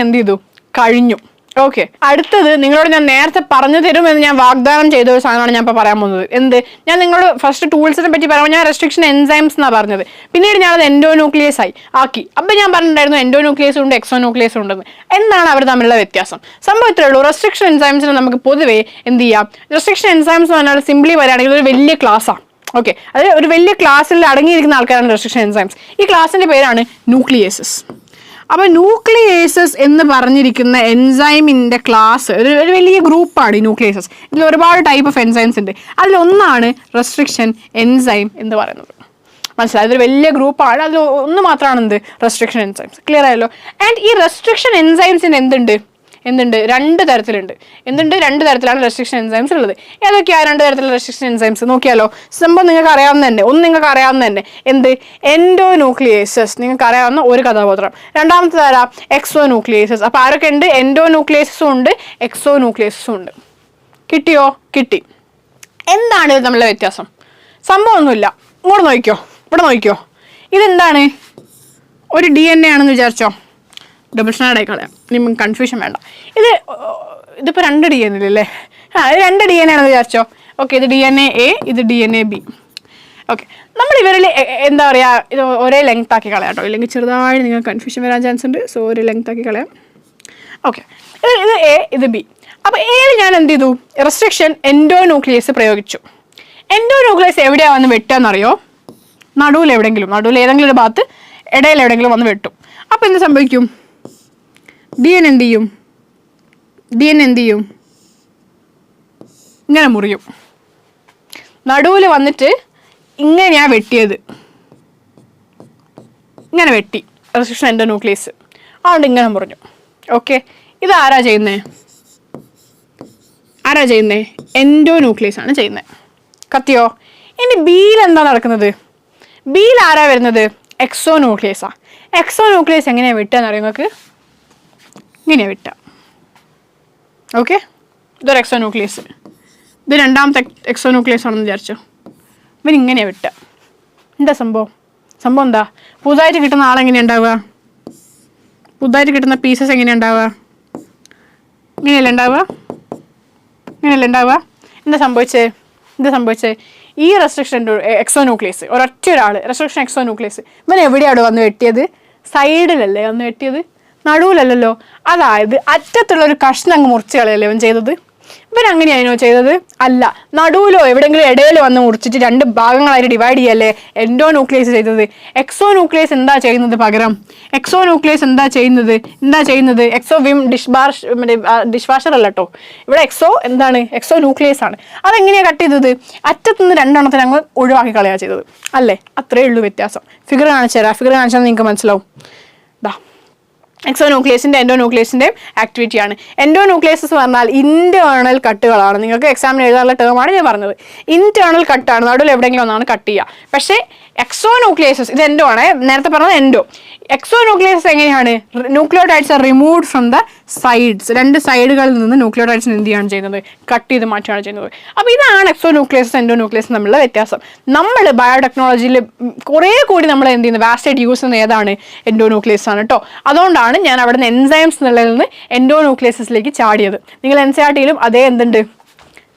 എന്ത് ചെയ്തു? കഴിഞ്ഞു. ഓക്കെ, അടുത്തത് നിങ്ങളോട് ഞാൻ നേരത്തെ പറഞ്ഞു തരുമെന്ന് ഞാൻ വാഗ്ദാനം ചെയ്ത ഒരു സാധനമാണ് ഞാൻ ഇപ്പോൾ പറയാൻ പോകുന്നത്. എന്ത്? ഞാൻ നിങ്ങളോട് ഫസ്റ്റ് ടൂൾസിനെ പറ്റി പറയുമ്പോൾ ഞാൻ റെസ്ട്രിക്ഷൻ എൻസൈംസ് എന്നാണ് പറഞ്ഞത്. പിന്നീട് ഞാനത് എൻഡോന്യൂക്ലിയസ് ആക്കി. അപ്പം ഞാൻ പറഞ്ഞിട്ടുണ്ടായിരുന്നു എൻഡോന്യൂക്ലിയസ് ഉണ്ട്, എക്സോന്യൂക്ലിയസ് ഉണ്ടെന്ന്. എന്താണ് അവർ തമ്മിലുള്ള വ്യത്യാസം? സംഭവം ഇത്രയേ ഉള്ളൂ. റെസ്ട്രിക്ഷൻ എൻസൈംസിന് നമുക്ക് പൊതുവേ എന്ത് ചെയ്യാം? റെസ്ട്രിക്ഷൻ എൻസൈംസ് എന്ന് പറഞ്ഞാൽ സിംപ്ലി പറയുകയാണെങ്കിൽ ഒരു വലിയ ക്ലാസ്സാണ്. ഓക്കെ, അത് ഒരു വലിയ ക്ലാസ്സിൽ അടങ്ങിയിരിക്കുന്ന ആൾക്കാരാണ് റെസ്ട്രിക്ഷൻ എൻസൈംസ്. ഈ ക്ലാസ്സിൻ്റെ പേരാണ് ന്യൂക്ലിയേസസ്. അപ്പോൾ ന്യൂക്ലിയേസസ് എന്ന് പറഞ്ഞിരിക്കുന്ന എൻസൈമിൻ്റെ ക്ലാസ് ഒരു വലിയ ഗ്രൂപ്പാണ് ഈ ന്യൂക്ലിയേസസ്. ഇതിൽ ഒരുപാട് ടൈപ്പ് ഓഫ് എൻസൈംസ് ഉണ്ട്. അതിലൊന്നാണ് റെസ്ട്രിക്ഷൻ എൻസൈം എന്ന് പറയുന്നത്. മനസ്സിലായി? അതൊരു വലിയ ഗ്രൂപ്പാണ്. അതിൽ ഒന്ന് മാത്രമാണ് എന്ത്? Restriction enzymes. ക്ലിയർ ആയല്ലോ? ആൻഡ് ഈ റെസ്ട്രിക്ഷൻ എൻസൈംസിന് എന്തുണ്ട്? 2 തരത്തിലുണ്ട്. രണ്ട് തരത്തിലാണ് റെസ്ട്രിക്ഷൻ എൻസൈംസ് ഉള്ളത്. ഏതൊക്കെയാണ് 2 തരത്തിലുള്ള റെസ്ട്രിക്ഷൻ എൻസൈംസ്? നോക്കിയാലോ? സംഭവം നിങ്ങൾക്ക് അറിയാവുന്ന തന്നെ. എന്ത്? എൻഡോന്യൂക്ലിയേസസ് നിങ്ങൾക്ക് അറിയാവുന്ന ഒരു കഥാപാത്രം. രണ്ടാമത്തെ തരാം എക്സോന്യൂക്ലിയേസസ്. അപ്പോൾ ആരൊക്കെ ഉണ്ട്? എൻഡോന്യൂക്ലിയേസസും ഉണ്ട്, എക്സോന്യൂക്ലിയേസസും ഉണ്ട്. കിട്ടിയോ? കിട്ടി. എന്താണ് ഇത് തമ്മിലുള്ള വ്യത്യാസം? സംഭവമൊന്നുമില്ല. ഇവിടെ നോക്കിക്കോ. ഇതെന്താണ്? ഒരു DNA ആണെന്ന് വിചാരിച്ചോ. ഡബിൾ സ്റ്റാൻഡേർഡ് ആയി കളയാം, നിങ്ങൾക്ക് കൺഫ്യൂഷൻ വേണ്ട. ഇതിപ്പോൾ 2 DNA അല്ലേ? ഇത് 2 DNA ആണെന്ന് വിചാരിച്ചോ. ഓക്കെ, ഇത് DNA A, ഇത് DNA B. ഓക്കെ, നമ്മൾ ഇവരിൽ എന്താ പറയുക, ഇത് ഒരേ ലെങ്ത് ആക്കി കളയാം കേട്ടോ, ഇല്ലെങ്കിൽ ചെറുതായി നിങ്ങൾക്ക് കൺഫ്യൂഷൻ വരാൻ ചാൻസ് ഉണ്ട്. സോ ഒരു ലെങ്ത് ആക്കി കളയാം. ഓക്കെ, ഇത് A, ഇത് B. അപ്പോൾ Aയിൽ ഞാൻ എന്ത് ചെയ്തു? റെസ്ട്രിക്ഷൻ എൻഡോന്യൂക്ലിയസ് പ്രയോഗിച്ചു. എൻഡോന്യൂക്ലിയസ് എവിടെയാണ് വന്ന് വെട്ടുകയെന്നറിയോ? നടുവിൽ ഏതെങ്കിലും ഒരു ഭാഗത്ത് ഇടയിൽ എവിടെയെങ്കിലും വന്ന് വെട്ടും. അപ്പോൾ എന്ത് സംഭവിക്കും? DNA എന്ത് ചെയ്യും? ഇങ്ങനെ മുറിയും. നടുവിൽ വന്നിട്ട് ഇങ്ങനെയാണ് വെട്ടിയത്. ഇങ്ങനെ വെട്ടി റെസ്ട്രിക്ഷൻ എൻഡോന്യൂക്ലിയസ്. അതുകൊണ്ട് ഇങ്ങനെ മുറിഞ്ഞു. ഓക്കെ, ഇത് ആരാ ചെയ്യുന്നത്? എൻഡോന്യൂക്ലിയസ് ആണ് ചെയ്യുന്നത്. കത്തിയോ? ഇനി ബിയിൽ എന്താ നടക്കുന്നത്? ബിയിൽ ആരാ വരുന്നത്? എക്സോന്യൂക്ലിയസാണ്. എക്സോന്യൂക്ലിയസ് എങ്ങനെയാണ് വെട്ടുകയെന്ന് അറിയാം നിങ്ങൾക്ക്? ഇങ്ങനെയാണ് വെട്ടുക. ഓക്കെ, ഇതൊരു എക്സോന്യൂക്ലിയസ്. ഇത് രണ്ടാമത്തെ എക്സോന്യൂക്ലിയസ് ആണെന്ന് വിചാരിച്ചോ. ഇവനിങ്ങനെയാണ് വെട്ടുക. എന്താ സംഭവം എന്താ? പുതുതായിട്ട് കിട്ടുന്ന ആളെങ്ങനെയാണ് ഉണ്ടാവുക? പുതുതായിട്ട് കിട്ടുന്ന പീസസ് എങ്ങനെയാണ് ഉണ്ടാവുക? ഇങ്ങനെയല്ലേ ഉണ്ടാവുക. എന്താ സംഭവിച്ചേ? ഈ റെസ്ട്രിക്ഷൻ എക്സോന്യൂക്ലിയസ്, ഒരാൾ റെസ്ട്രിക്ഷൻ എക്സോന്യൂക്ലിയസ് ഇവൻ എവിടെയാണ് വന്ന് വെട്ടിയത്? സൈഡിലല്ലേ വന്ന് വെട്ടിയത്, നടുവിലല്ലോ. അതായത് അറ്റത്തുള്ള ഒരു കഷ്ണം അങ്ങ് മുറിച്ച് കളയല്ലേ ഇവൻ ചെയ്തത്. ഇവൻ അങ്ങനെയാണോ ചെയ്തത്? അല്ല, നടുവിലോ എവിടെയെങ്കിലും ഇടയിൽ വന്ന് മുറിച്ചിട്ട് 2 ഭാഗങ്ങളായിട്ട് ഡിവൈഡ് ചെയ്യല്ലേ എൻഡോന്യൂക്ലിയസ് ചെയ്തത്. എക്സോന്യൂക്ലിയസ് എന്താ ചെയ്യുന്നത്? പകരം എക്സോന്യൂക്ലിയസ് എന്താ ചെയ്യുന്നത്? എക്സോവിം ഡിഷ് വാഷർ അല്ല കേട്ടോ, ഇവിടെ എക്സോന്യൂക്ലിയസ് ആണ്. അതെങ്ങനെയാണ് കട്ട് ചെയ്തത്? അറ്റത്തുനിന്ന് 2 എണ്ണത്തിന് അങ്ങ് ഒഴിവാക്കി കളയാ ചെയ്തത് അല്ലേ. അത്രയേ ഉള്ളൂ വ്യത്യാസം. ഫിഗർ കാണിച്ചാൽ നിങ്ങൾക്ക് മനസ്സിലാവും. എക്സോന്യൂക്ലിയസിൻ്റെ എൻഡോന്യൂക്ലിയസിൻ്റെയും ആക്ടിവിറ്റിയാണ്. എൻഡോന്യൂക്ലിയസ് പറഞ്ഞാൽ ഇന്റേണൽ കട്ടുകളാണ്. നിങ്ങൾക്ക് എക്സാമിന് എഴുതാനുള്ള ടേമാണ് ഞാൻ പറഞ്ഞത്. ഇന്റേണൽ കട്ടാണ്, നടുവിൽ എവിടെയെങ്കിലും ഒന്നാണ് കട്ട് ചെയ്യുക. പക്ഷേ എക്സോന്യൂക്ലിയസസ് ഇത് എൻഡോ ആണ്, നേരത്തെ പറഞ്ഞത് എൻഡോ. എക്സോന്യൂക്ലിയസ് എങ്ങനെയാണ്? Nucleotides are removed from the sides. 2 സൈഡുകളിൽ നിന്ന് ന്യൂക്ലിയോടൈഡ്സിന് എന്ത് ചെയ്യാണ് ചെയ്യുന്നത്? കട്ട് ചെയ്ത് മാറ്റുകയാണ് ചെയ്യുന്നത്. അപ്പോൾ ഇതാണ് എക്സോന്യൂക്ലിയസ് എൻഡോന്യൂക്ലിയസ് തമ്മിലുള്ള വ്യത്യാസം. നമ്മൾ ബയോടെക്നോളജിയിൽ കുറേ കൂടി നമ്മൾ എന്ത് ചെയ്യുന്നത്, വാസ്റ്റായിട്ട് യൂസ് ചെയ്യുന്ന ഏതാണ്? എൻഡോന്യൂക്ലിയസ് ആണ് കേട്ടോ. അതുകൊണ്ടാണ് ഞാൻ അവിടെ നിന്ന് എൻസൈംസ് എന്നുള്ളതിൽ നിന്ന് എൻഡോന്യൂക്ലിയസിലേക്ക് ചാടിയത്. നിങ്ങൾ NCERT-യിലും അതേ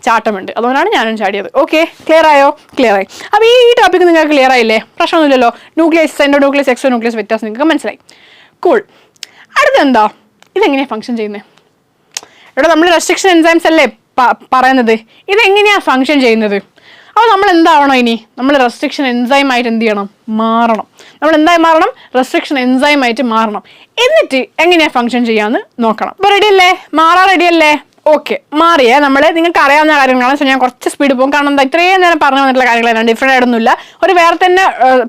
ചാട്ടമുണ്ട്, അതുകൊണ്ടാണ് ഞാനും ചാടിയത്. ഓക്കെ, ക്ലിയർ ആയോ? ക്ലിയർ ആയി. അപ്പോൾ ഈ ടോപ്പിക്ക് നിങ്ങൾക്ക് ക്ലിയർ ആയില്ലേ? പ്രശ്നമൊന്നുമില്ലല്ലോ. ന്യൂക്ലിയസ്, എൻഡോന്യൂക്ലിയസ്, എക്സോന്യൂക്ലിയസ് വ്യത്യാസം നിങ്ങൾക്ക് മനസ്സിലായി. കൂൾ. അടുത്തെന്താ, ഇതെങ്ങനെയാണ് ഫംഗ്ഷൻ ചെയ്യുന്നത്? ഇവിടെ നമ്മൾ റെസ്ട്രിക്ഷൻ എൻസൈംസ് അല്ലേ പറയുന്നത്, ഇതെങ്ങനെയാണ് ഫംഗ്ഷൻ ചെയ്യുന്നത്? അപ്പോൾ നമ്മൾ എന്താവണം ഇനി? നമ്മൾ റെസ്ട്രിക്ഷൻ എൻസൈമായിട്ട് എന്ത് ചെയ്യണം? മാറണം. നമ്മൾ എന്തായി മാറണം? റെസ്ട്രിക്ഷൻ എൻസൈമായിട്ട് മാറണം. എന്നിട്ട് എങ്ങനെയാണ് ഫംഗ്ഷൻ ചെയ്യാമെന്ന് നോക്കണം. അപ്പോൾ റെഡിയല്ലേ? മാറാൻ റെഡിയല്ലേ? ഓക്കെ, മാറിയേ. നിങ്ങൾക്ക് അറിയാവുന്ന കാര്യങ്ങളാണ്. സോ ഞാൻ കുറച്ച് സ്പീഡ് പോകും, കാരണം എന്താ ഇത്രയും നേരം പറഞ്ഞു വന്നിട്ടുള്ള കാര്യങ്ങളാണ്, ഡിഫറെൻ്റ് ആയിട്ടൊന്നുമില്ല. ഒരു വേറെ തന്നെ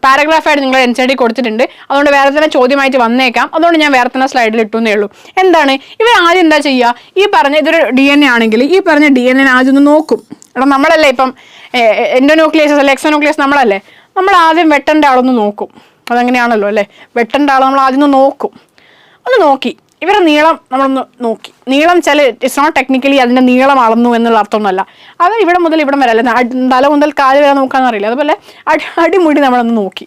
പാരഗ്രാഫായിട്ട് നിങ്ങൾ NCERT കൊടുത്തിട്ടുണ്ട്, അതുകൊണ്ട് വേറെ തന്നെ ചോദ്യമായിട്ട് വന്നേക്കാം. അതുകൊണ്ട് ഞാൻ വേറെ തന്നെ സ്ലൈഡിൽ ഇട്ടുന്നേ ഉള്ളൂ. എന്താണ് ഇവർ ആദ്യം എന്താ ചെയ്യുക? ഈ പറഞ്ഞ ഇതൊരു DNA ആണെങ്കിൽ ഈ പറഞ്ഞ DNA ആദ്യം ഒന്ന് നോക്കും. എടാ നമ്മളല്ലേ ഇപ്പം എൻഡോന്യൂക്ലിയസ് അല്ലെ എക്സോന്യൂക്ലിയസ് നമ്മളല്ലേ, നമ്മൾ ആദ്യം വെട്ടേണ്ട ആളൊന്ന് നോക്കും. അതെങ്ങനെയാണല്ലോ അല്ലേ, വെട്ടേണ്ട ആൾ നമ്മൾ ആദ്യം ഒന്ന് നോക്കി ഇവരുടെ നീളം നമ്മളൊന്ന് നോക്കി. നീളം വെച്ചാൽ ഇറ്റ്സ് നോട്ട് ടെക്നിക്കലി അതിൻ്റെ നീളം അളന്നു എന്നുള്ള അർത്ഥമൊന്നുമല്ല. അത് ഇവിടെ മുതൽ ഇവിടം വരെ അല്ല, തല മുതൽ കാല് വരെ നോക്കാമെന്ന് അറിയില്ല. അതുപോലെ അടിമുടി നമ്മളൊന്ന് നോക്കി.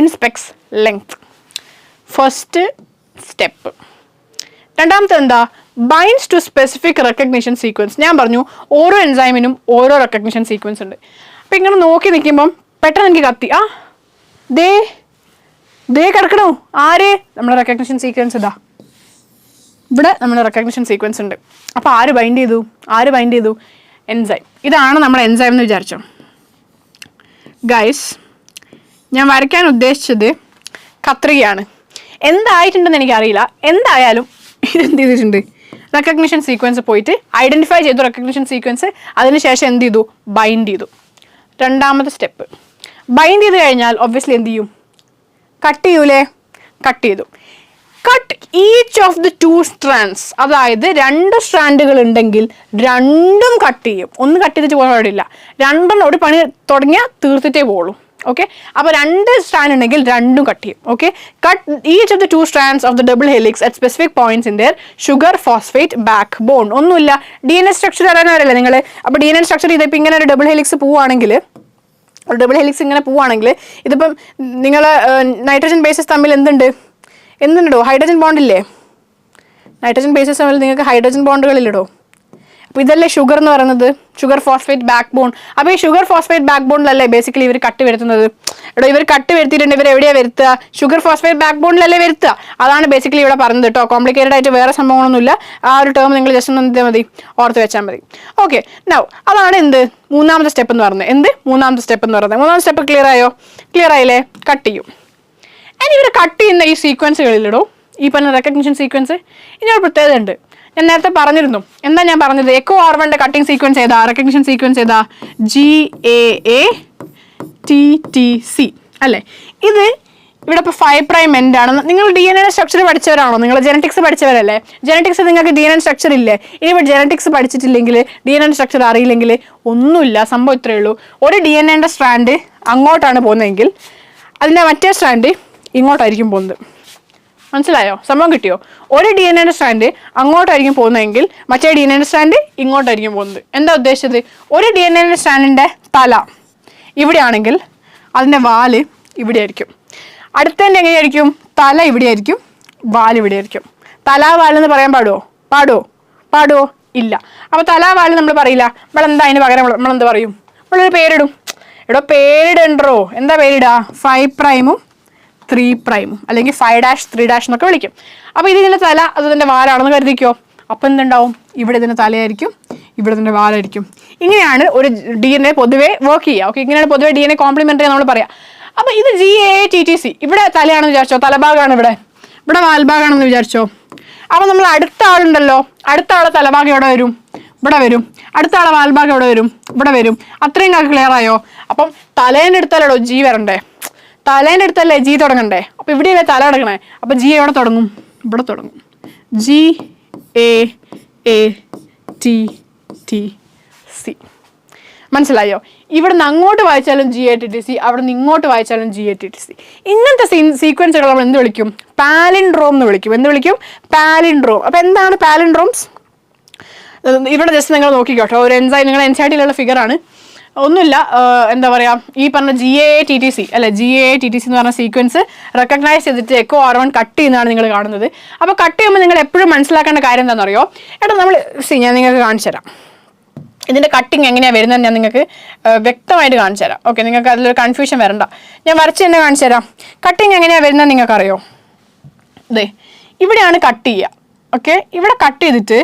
Inspects length, first step. രണ്ടാമത്തെ എന്താ? Binds to specific recognition sequence. ഞാൻ പറഞ്ഞു ഓരോ എൻസൈമിനും ഓരോ റെക്കഗ്നിഷൻ സീക്വൻസ് ഉണ്ട്. അപ്പം ഇങ്ങനെ നോക്കി നിൽക്കുമ്പം പെട്ടെന്ന് എനിക്ക് കത്തി, ദേ കിടക്കണോ? ആര്? നമ്മുടെ റെക്കഗ്നിഷൻ സീക്വൻസ് ഇതാ, ഇവിടെ നമ്മുടെ റെക്കഗ്നിഷൻ സീക്വൻസ് ഉണ്ട്. അപ്പോൾ ആര് ബൈൻഡ് ചെയ്തു? എൻസൈം. ഇതാണ് നമ്മുടെ എൻസൈം എന്ന് വിചാരിച്ചോ. ഗൈസ്, ഞാൻ വരയ്ക്കാൻ ഉദ്ദേശിച്ചത് കത്രികയാണ്. എന്തായിട്ടുണ്ടെന്ന് എനിക്കറിയില്ല. എന്തായാലും ഇതെന്ത് ചെയ്തിട്ടുണ്ട്? റെക്കഗ്നിഷൻ സീക്വൻസ് പോയിട്ട് ഐഡൻറ്റിഫൈ ചെയ്തു റെക്കഗ്നിഷൻ സീക്വൻസ്. അതിനുശേഷം എന്ത് ചെയ്തു? ബൈൻഡ് ചെയ്തു. രണ്ടാമത്തെ സ്റ്റെപ്പ്, ബൈൻഡ് ചെയ്ത് കഴിഞ്ഞാൽ ഒബ്വിയസ്ലി എന്ത് ചെയ്യും? കട്ട് ചെയ്യൂലേ? കട്ട് ചെയ്തു. Cut each of the 2 strands. അതായത് 2 സ്ട്രാൻഡുകൾ ഉണ്ടെങ്കിൽ രണ്ടും കട്ട് ചെയ്യും. ഒന്ന് കട്ട് ചെയ്തിട്ട് പോകാൻ പാടില്ല. രണ്ടെണ്ണം ഒരു പണി തുടങ്ങിയാൽ തീർത്തിട്ടേ പോകുള്ളൂ. ഓക്കെ, അപ്പോൾ 2 സ്ട്രാൻഡ് ഉണ്ടെങ്കിൽ രണ്ടും കട്ട് ചെയ്യും. Okay, cut each of the 2 strands of the double helix at specific points in their sugar phosphate backbone. ഒന്നുമില്ല, DNA സ്ട്രക്ചർ അറിയാനല്ലേ നിങ്ങൾ. അപ്പോൾ DNA സ്ട്രക്ചർ ഇതിപ്പോൾ ഇങ്ങനെ ഒരു ഡബിൾ ഹെലിക്സ് പോവുകയാണെങ്കിൽ, ഇതിപ്പം നിങ്ങൾ നൈട്രജൻ ബേസസ് തമ്മിൽ എന്തുണ്ടോ? ഹൈഡ്രജൻ ബോണ്ടില്ലേ? നൈട്രജൻ ബേസസ് തമ്മിൽ നിങ്ങൾക്ക് ഹൈഡ്രജൻ ബോണ്ടുകളില്ലടോ. അപ്പോൾ ഇതല്ലേ ഷുഗർ എന്ന് പറയുന്നത്, ഷുഗർ ഫോസ്ഫേറ്റ് ബാക്ക് ബോൺ. അപ്പോൾ ഈ ഷുഗർ ഫോസ്ഫേറ്റ് ബാക്ക് ബോണിലല്ലേ ബേസിക്കലി ഇവർ കട്ട് വരുത്തുന്നത്. ഇവർ കട്ട് വരുത്തിയിട്ടുണ്ട്. ഇവർ എവിടെയാണ് വരുത്തുക? ഷുഗർ ഫോസ്ഫേറ്റ് ബാക്ക് ബോണിലല്ലേ വരുത്തുക. അതാണ് ബേസിക്കലി ഇവിടെ പറഞ്ഞത് കേട്ടോ. കോംപ്ലിക്കേറ്റഡ് ആയിട്ട് വേറെ സംഭവങ്ങളൊന്നുമില്ല. ആ ഒരു ടേം നിങ്ങൾ ജസ്റ്റ് ഒന്ന് എന്ത് മതി, ഓർത്ത് വെച്ചാൽ മതി. ഓക്കെ, നൗ അതാണ് മൂന്നാമത്തെ സ്റ്റെപ്പ് എന്ന് പറയുന്നത്. മൂന്നാമത്തെ സ്റ്റെപ്പ് ക്ലിയർ ആയോ? ക്ലിയർ ആയില്ലേ? കട്ട് ചെയ്യും. ഇനി ഇവർ കട്ട് ചെയ്യുന്ന ഈ സീക്വൻസുകളിലിടോ, ഈ പറഞ്ഞ റെക്കഗ്നിഷൻ സീക്വൻസ്, ഇനി ഒരു പ്രത്യേകത ഉണ്ട്. ഞാൻ നേരത്തെ പറഞ്ഞിരുന്നു. എന്താ ഞാൻ പറഞ്ഞത്? എക്കോ R1 കട്ടിങ് സീക്വൻസ് ഏതാ? റെക്കഗ്നിഷൻ സീക്വൻസ് ഏതാ? GAATTC അല്ലേ? ഇത് ഇവിടെ ഇപ്പോൾ 5' എൻഡ് ആണ്. നിങ്ങൾ DNA സ്ട്രക്ചർ പഠിച്ചവരാണോ? നിങ്ങൾ ജെനറ്റിക്സ് പഠിച്ചവരല്ലേ? ജെനറ്റിക്സ് നിങ്ങൾക്ക് DNA സ്ട്രക്ചർ ഇല്ലേ? ഇനി ഇപ്പോൾ ജെനറ്റിക്സ് പഠിച്ചിട്ടില്ലെങ്കിൽ, DNA സ്ട്രക്ചർ അറിയില്ലെങ്കിൽ ഒന്നുമില്ല. സംഭവം ഇത്രയേ ഉള്ളൂ. ഒരു DNA സ്ട്രാൻഡ് അങ്ങോട്ടാണ് പോകുന്നതെങ്കിൽ അതിൻ്റെ മറ്റേ സ്ട്രാൻഡ് ഇങ്ങോട്ടായിരിക്കും പോകുന്നത്. മനസ്സിലായോ? സംഭവം കിട്ടിയോ? ഒരു DNA സ്ട്രാൻഡ് അങ്ങോട്ടായിരിക്കും പോകുന്നതെങ്കിൽ മറ്റേ DNA സ്ട്രാൻഡ് ഇങ്ങോട്ടായിരിക്കും പോകുന്നത്. എന്താ ഉദ്ദേശിച്ചത്? ഒരു DNA സ്ട്രാൻഡിൻ്റെ തല ഇവിടെയാണെങ്കിൽ അതിൻ്റെ വാല് ഇവിടെ ആയിരിക്കും. അടുത്തതിൻ്റെ എങ്ങനെയായിരിക്കും? തല ഇവിടെ ആയിരിക്കും, വാല് ഇവിടെ ആയിരിക്കും. തല വാലെന്ന് പറയാൻ പാടുമോ? പാടുവോ? ഇല്ല. അപ്പോൾ തല വാല് നമ്മൾ പറയില്ല. നമ്മളെന്താ അതിന് പകരം നമ്മളെന്ത് പറയും? നമ്മളൊരു പേരിടും. എടോ പേരിടണ്ടോ? എന്താ പേരിടുക? 5' 3' അല്ലെങ്കിൽ 5'3' എന്നൊക്കെ വിളിക്കും. അപ്പോൾ ഇതിൻ്റെ തല അത് ഇതിൻ്റെ വാലാണെന്ന് കരുതിക്കോ. അപ്പം എന്തുണ്ടാവും? ഇവിടെ ഇതിൻ്റെ തലയായിരിക്കും, ഇവിടെ ഇതിൻ്റെ വാലായിരിക്കും. ഇങ്ങനെയാണ് ഒരു DNA പൊതുവേ വർക്ക് ചെയ്യുക. ഓക്കെ, ഇങ്ങനെയാണ് പൊതുവേ DNA കോംപ്ലിമെൻ്ററി നമ്മൾ പറയാം. അപ്പോൾ ഇത് GATTC. ഇവിടെ തലയാണെന്ന് വിചാരിച്ചോ, തലഭാഗമാണ് ഇവിടെ, ഇവിടെ വാൽഭാഗമാണെന്ന് വിചാരിച്ചോ. അപ്പോൾ നമ്മൾ അടുത്ത ആളുണ്ടല്ലോ, അടുത്ത ആളെ തലഭാഗം എവിടെ വരും? ഇവിടെ വരും. അടുത്ത ആളെ വാൽഭാഗം എവിടെ വരും? ഇവിടെ വരും. അത്രയും കാര്യം ക്ലിയർ ആയോ? അപ്പം തലേൻ്റെ അടുത്തല്ലോ G വരണ്ടേ, തലേൻ്റെ അടുത്തല്ലേ G തുടങ്ങണ്ടേ. അപ്പോൾ ഇവിടെയല്ലേ തല കിടക്കണേ. അപ്പോൾ G എവിടെ തുടങ്ങും? ഇവിടെ തുടങ്ങും. GATTC. മനസ്സിലായോ? ഇവിടുന്ന് അങ്ങോട്ട് വായിച്ചാലും GATTC, അവിടെ നിന്ന് ഇങ്ങോട്ട് വായിച്ചാലും GATTC. ഇങ്ങനത്തെ സീക്വൻസുകൾ നമ്മൾ എന്ത് വിളിക്കും? പാലിൻഡ്രോം എന്ന് വിളിക്കും. എന്ത് വിളിക്കും? പാലിൻഡ്രോം. അപ്പോൾ എന്താണ് പാലിൻഡ്രോംസ്? ഇവിടെ ജസ്റ്റ് നിങ്ങൾ നോക്കിക്കോട്ടോ, ഒരു എൻസൈം, നിങ്ങളുടെ NCERT-യിലുള്ള ഫിഗറാണ്, ഒന്നുമില്ല. എന്താ പറയുക, ഈ പറഞ്ഞ GATTC അല്ലെ, GATTC എന്ന് പറഞ്ഞ സീക്വൻസ് റെക്കഗ്നൈസ് ചെയ്തിട്ട് എക്കോ R1 കട്ട് ചെയ്യുന്നതാണ് നിങ്ങൾ കാണുന്നത്. അപ്പോൾ കട്ട് ചെയ്യുമ്പോൾ നിങ്ങൾ എപ്പോഴും മനസ്സിലാക്കേണ്ട കാര്യം എന്താണെന്നറിയോ? നമ്മൾ ഞാൻ നിങ്ങൾക്ക് കാണിച്ചു തരാം. ഇതിൻ്റെ കട്ടിങ് എങ്ങനെയാണ് വരുന്നത് ഞാൻ നിങ്ങൾക്ക് വ്യക്തമായിട്ട് കാണിച്ചു തരാം. ഓക്കെ, നിങ്ങൾക്ക് അതിലൊരു കൺഫ്യൂഷൻ വരണ്ട. ഞാൻ വരച്ച് തന്നെ കാണിച്ചു തരാം. കട്ടിങ് എങ്ങനെയാണ് വരുന്നത് നിങ്ങൾക്കറിയോ? അതെ, ഇവിടെയാണ് കട്ട് ചെയ്യുക. ഓക്കെ, ഇവിടെ കട്ട് ചെയ്തിട്ട്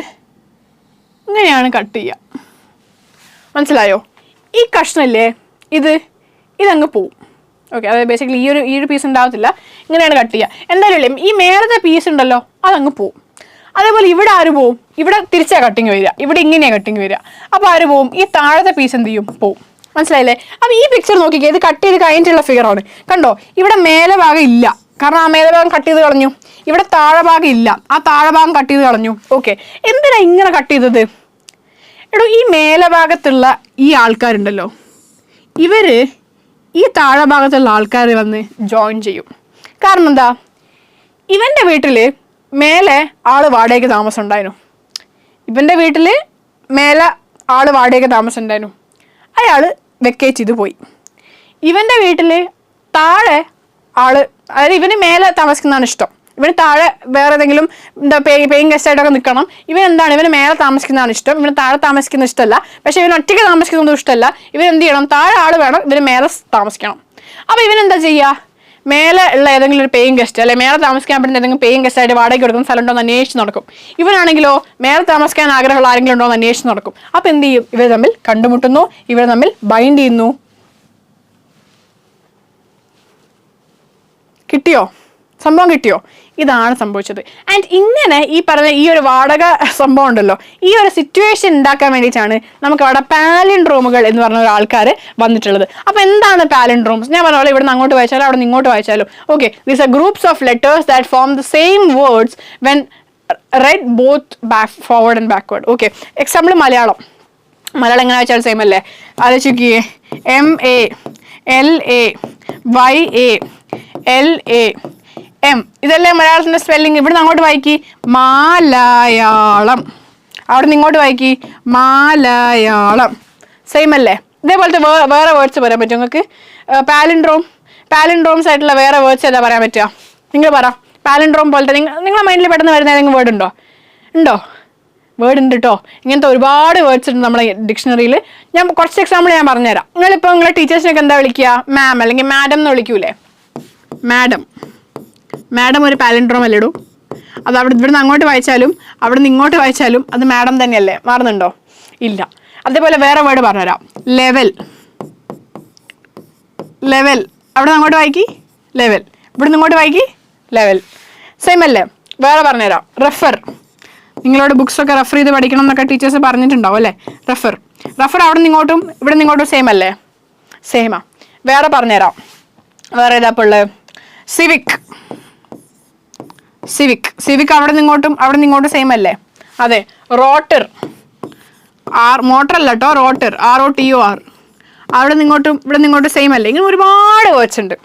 ഇങ്ങനെയാണ് കട്ട് ചെയ്യുക. മനസ്സിലായോ? ഈ കഷ്ണമില്ലേ, ഇതങ്ങ് പോവും. ഓക്കെ, അതായത് ബേസിക്കലി ഈ ഒരു പീസ് ഉണ്ടാകത്തില്ല. ഇങ്ങനെയാണ് കട്ട് ചെയ്യുക. എന്തായാലും ഇല്ലേ, ഈ മേലത്തെ പീസ് ഉണ്ടല്ലോ അതങ്ങ് പോവും. അതേപോലെ ഇവിടെ ആര് പോവും? ഇവിടെ തിരിച്ചാണ് കട്ടിങ് വരിക, ഇവിടെ ഇങ്ങനെയാണ് കട്ടിങ് വരിക. അപ്പോൾ ആര് പോവും? ഈ താഴത്തെ പീസ് എന്ത് ചെയ്യും? പോവും. മനസ്സിലായില്ലേ? അപ്പോൾ ഈ പിക്ചർ നോക്കിക്കേ, ഇത് കട്ട് ചെയ്ത് കഴിഞ്ഞിട്ടുള്ള ഫിഗറാണ്. കണ്ടോ, ഇവിടെ മേലെ ഭാഗം ഇല്ല, കാരണം ആ മേലെ ഭാഗം കട്ട് ചെയ്ത് കളഞ്ഞു. ഇവിടെ താഴെ ഭാഗം ഇല്ല, ആ താഴെ ഭാഗം കട്ട് ചെയ്ത് കളഞ്ഞു. ഓക്കെ, എന്തിനാ ഇങ്ങനെ കട്ട് ചെയ്തത്? എടോ, ഈ മേലെ ഭാഗത്തുള്ള ഈ ആൾക്കാരുണ്ടല്ലോ, ഇവർ ഈ താഴെ ഭാഗത്തുള്ള ആൾക്കാർ വന്ന് ജോയിൻ ചെയ്യും. കാരണം എന്താ? ഇവൻ്റെ വീട്ടിൽ മേലെ ആള് വാടകയ്ക്ക് താമസം ഉണ്ടായിരുന്നു. ഇവൻ്റെ വീട്ടിൽ മേലെ ആള് വാടകയ്ക്ക് താമസം ഉണ്ടായിരുന്നു. അയാൾ വെക്കേറ്റ് ചെയ്ത് പോയി. ഇവൻ്റെ വീട്ടിൽ താഴെ ആള്, അതായത് ഇവന് മേലെ താമസിക്കുന്നതാണ് ഇഷ്ടം, ഇവന് താഴെ വേറെ ഏതെങ്കിലും എന്താ പേയിങ് ഗസ്റ്റായിട്ടൊക്കെ നിൽക്കണം. ഇവൻ എന്താണ്, ഇവന് മേലെ താമസിക്കുന്നതാണ് ഇഷ്ടം, ഇവന് താഴെ താമസിക്കുന്നത് ഇഷ്ടമല്ല. പക്ഷേ ഇവന് ഒറ്റയ്ക്ക് താമസിക്കുന്നതും ഇഷ്ടമല്ല. ഇവൻ എന്ത് ചെയ്യണം? താഴെ ആൾ വേണം, ഇവന് മേലെ താമസിക്കണം. അപ്പോൾ ഇവനെന്താ ചെയ്യുക? മേലെ ഉള്ള ഏതെങ്കിലും ഒരു പേയിങ് ഗസ്റ്റ്, അല്ലെ മേലെ താമസിക്കാൻ പറ്റുന്ന ഏതെങ്കിലും പേയിങ് ഗസ്റ്റായിട്ട് വാടകയ്ക്ക് കൊടുക്കുന്ന സ്ഥലം ഉണ്ടോ എന്ന് അന്വേഷിച്ച് നടക്കും. ഇവനാണെങ്കിലോ മേലെ താമസിക്കാൻ ആഗ്രഹമുള്ള ആരെങ്കിലും ഉണ്ടോ എന്ന് അന്വേഷിച്ച് നടക്കും. അപ്പോൾ എന്ത് ചെയ്യും? ഇവർ തമ്മിൽ കണ്ടുമുട്ടുന്നു, ഇവർ തമ്മിൽ ബൈൻഡ് ചെയ്യുന്നു. കിട്ടിയോ? സംഭവം കിട്ടിയോ? ഇതാണ് സംഭവിച്ചത്. ആൻഡ് ഇങ്ങനെ ഈ പറഞ്ഞ ഈ ഒരു വാടക സംഭവം ഉണ്ടല്ലോ, ഈ ഒരു സിറ്റുവേഷൻ ഉണ്ടാക്കാൻ വേണ്ടിയിട്ടാണ് നമുക്ക് അവിടെ പാലിൻഡ്രോമുകൾ എന്ന് പറഞ്ഞ ഒരു ആൾക്കാർ വന്നിട്ടുള്ളത്. അപ്പോൾ എന്താണ് പാലിൻഡ്രോംസ്? ഞാൻ പറഞ്ഞ പോലെ ഇവിടെ നിന്ന് അങ്ങോട്ട് വായിച്ചാലും അവിടെ നിന്ന് ഇങ്ങോട്ട് വായിച്ചാലും okay, these are groups of letters that form the same words when red both forward and backward. Okay, example Malayalam എങ്ങനെ വായിച്ചാൽ സെയിം അല്ലേ? ആലോചിക്കുകയെ, MALAYALAM ഇതല്ലേ മലയാളത്തിൻ്റെ സ്പെല്ലിങ്. ഇവിടുന്ന് അങ്ങോട്ട് വായിക്കി മാലയാളം, അവിടെ നിന്ന് ഇങ്ങോട്ട് വായിക്കി മാലയാളം. സെയിം അല്ലേ? ഇതേപോലത്തെ വേറെ വേർഡ്സ് പറയാൻ പറ്റും നിങ്ങൾക്ക്? പാലിൻഡ്രോംസ് ആയിട്ടുള്ള വേറെ വേർഡ്സ് ഏതാ പറയാൻ പറ്റുക? നിങ്ങൾ പറ. പാലിൻഡ്രോം പോലത്തെ നിങ്ങളുടെ മൈൻഡിൽ പെട്ടെന്ന് വരുന്ന ഏതെങ്കിലും വേർഡ് ഉണ്ടോ? വേർഡ് ഉണ്ട് കേട്ടോ. ഇങ്ങനത്തെ ഒരുപാട് വേർഡ്സ് ഉണ്ട് നമ്മുടെ ഡിക്ഷണറിയിൽ. ഞാൻ കുറച്ച് എക്സാമ്പിൾ ഞാൻ പറഞ്ഞുതരാം. നിങ്ങളിപ്പോൾ നിങ്ങളെ ടീച്ചേഴ്സിനൊക്കെ എന്താ വിളിക്കുക? മാം അല്ലെങ്കിൽ മാഡം എന്ന് വിളിക്കൂലേ? മാഡം ഒരു പാലിൻഡ്രോം അല്ലേ ഇടൂ? അത് ഇവിടുന്ന് അങ്ങോട്ട് വായിച്ചാലും അവിടെ നിന്ന് ഇങ്ങോട്ട് വായിച്ചാലും അത് മാഡം തന്നെയല്ലേ? മാറുന്നുണ്ടോ? ഇല്ല. അതേപോലെ വേറെ വേർഡ് പറഞ്ഞുതരാം. ലെവൽ അവിടെ നിന്ന് അങ്ങോട്ട് വായിക്കി ലെവൽ, ഇവിടുന്ന് ഇങ്ങോട്ട് വായിക്കി ലെവൽ. സെയിം അല്ലേ? വേറെ പറഞ്ഞുതരാം. റെഫർ. നിങ്ങളോട് ബുക്സൊക്കെ റെഫർ ചെയ്ത് പഠിക്കണം എന്നൊക്കെ ടീച്ചേഴ്സ് പറഞ്ഞിട്ടുണ്ടാവും അല്ലേ? റെഫർ അവിടെ നിന്ന് ഇങ്ങോട്ടും ഇവിടെ നിന്ന് ഇങ്ങോട്ടും സെയിം അല്ലേ? സെയിമാ. വേറെ പറഞ്ഞുതരാം. വേറെ ഏതാ ഇപ്പോൾ ഉള്ളത്? സിവിക് അവിടെ നിന്ന് ഇങ്ങോട്ടും സെയിം അല്ലേ? അതെ. റോട്ടർ, മോട്ടർ അല്ല കേട്ടോ, റോട്ടർ ROTOR, അവിടെ നിന്ന് ഇങ്ങോട്ടും ഇവിടെ നിന്ന് ഇങ്ങോട്ടും സെയിം അല്ലേ? ഇങ്ങനെ ഒരുപാട് വേർഡ്സ് ഉണ്ട്,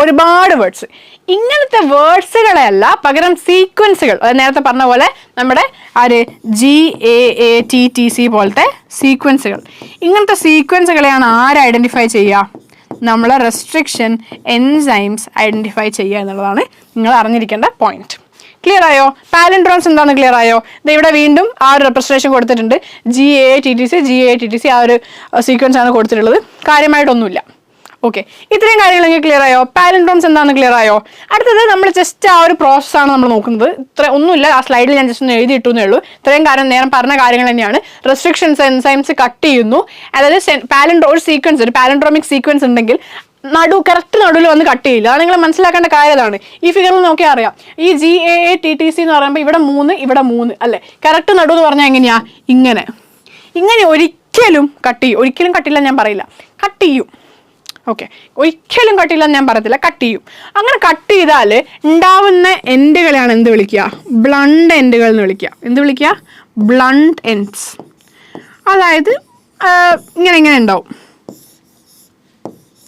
ഒരുപാട് വേർഡ്സ്. ഇങ്ങനത്തെ വേർഡ്സുകളെയല്ല, പകരം സീക്വൻസുകൾ, അത് നേരത്തെ പറഞ്ഞ പോലെ നമ്മുടെ GAATTC പോലത്തെ സീക്വൻസുകൾ. ഇങ്ങനത്തെ സീക്വൻസുകളെയാണ് ആര് ഐഡൻറ്റിഫൈ ചെയ്യുക? നമ്മളെ റെസ്ട്രിക്ഷൻ എൻസൈംസ് ഐഡൻറ്റിഫൈ ചെയ്യുക എന്നുള്ളതാണ് നിങ്ങൾ അറിഞ്ഞിരിക്കേണ്ട പോയിന്റ്. ക്ലിയർ ആയോ? പാലിൻഡ്രോംസ് എന്താണെന്ന് ക്ലിയർ ആയോ? ഇവിടെ വീണ്ടും ആ ഒരു റെപ്രസെന്റേഷൻ കൊടുത്തിട്ടുണ്ട്. GAA-TTC ആ ഒരു സീക്വൻസ് ആണ് കൊടുത്തിട്ടുള്ളത്. കാര്യമായിട്ടൊന്നുമില്ല. ഓക്കെ, ഇത്രയും കാര്യങ്ങളെങ്കിൽ ക്ലിയർ ആയോ? പാലിൻഡ്രോംസ് എന്താണെന്ന് ക്ലിയർ ആയോ? അടുത്തത് നമ്മൾ ജസ്റ്റ് ആ ഒരു പ്രോസസ്സാണ് നമ്മൾ നോക്കുന്നത്. ഇത്ര ഒന്നുമില്ല, ആ സ്ലൈഡിൽ ഞാൻ ജസ്റ്റ് ഒന്ന് എഴുതിയിട്ടു എന്നേ ഉള്ളൂ. ഇത്രയും കാര്യം നേരം പറഞ്ഞ കാര്യങ്ങൾ തന്നെയാണ്. റെസ്ട്രിക്ഷൻസ്, എൻസൈംസ് കട്ട് ചെയ്യുന്നു. അതായത് ഒരു സീക്വൻസ്, ഒരു പാലിൻഡ്രോമിക് സീക്വൻസ് ഉണ്ടെങ്കിൽ കറക്റ്റ് നടുവിൽ വന്ന് കട്ട് ചെയ്യില്ല. അത് നിങ്ങൾ മനസ്സിലാക്കേണ്ട കാര്യം അതാണ്. ഈ ഫിഗറിൽ നോക്കിയാൽ അറിയാം. ഈ GAA-TTC എന്ന് പറയുമ്പോൾ ഇവിടെ 3, ഇവിടെ 3 അല്ലേ? കറക്റ്റ് നടു എന്ന് പറഞ്ഞാൽ എങ്ങനെയാ? ഇങ്ങനെ ഒരിക്കലും കട്ട് ചെയ്യും. ഒരിക്കലും കട്ടില്ല ഞാൻ പറയില്ല, കട്ട് ചെയ്യും. ഓക്കെ, ഒരിക്കലും കട്ടില്ല ഞാൻ പറയത്തില്ല, കട്ട് ചെയ്യും. അങ്ങനെ കട്ട് ചെയ്താൽ ഉണ്ടാവുന്ന എൻഡുകളെയാണ് എന്ത് വിളിക്കുക? ബ്ലണ്ട് എൻഡുകൾ എന്ന് വിളിക്കുക. എന്ത് വിളിക്കുക? Blunt ends. അതായത് ഇങ്ങനെ ഉണ്ടാവും,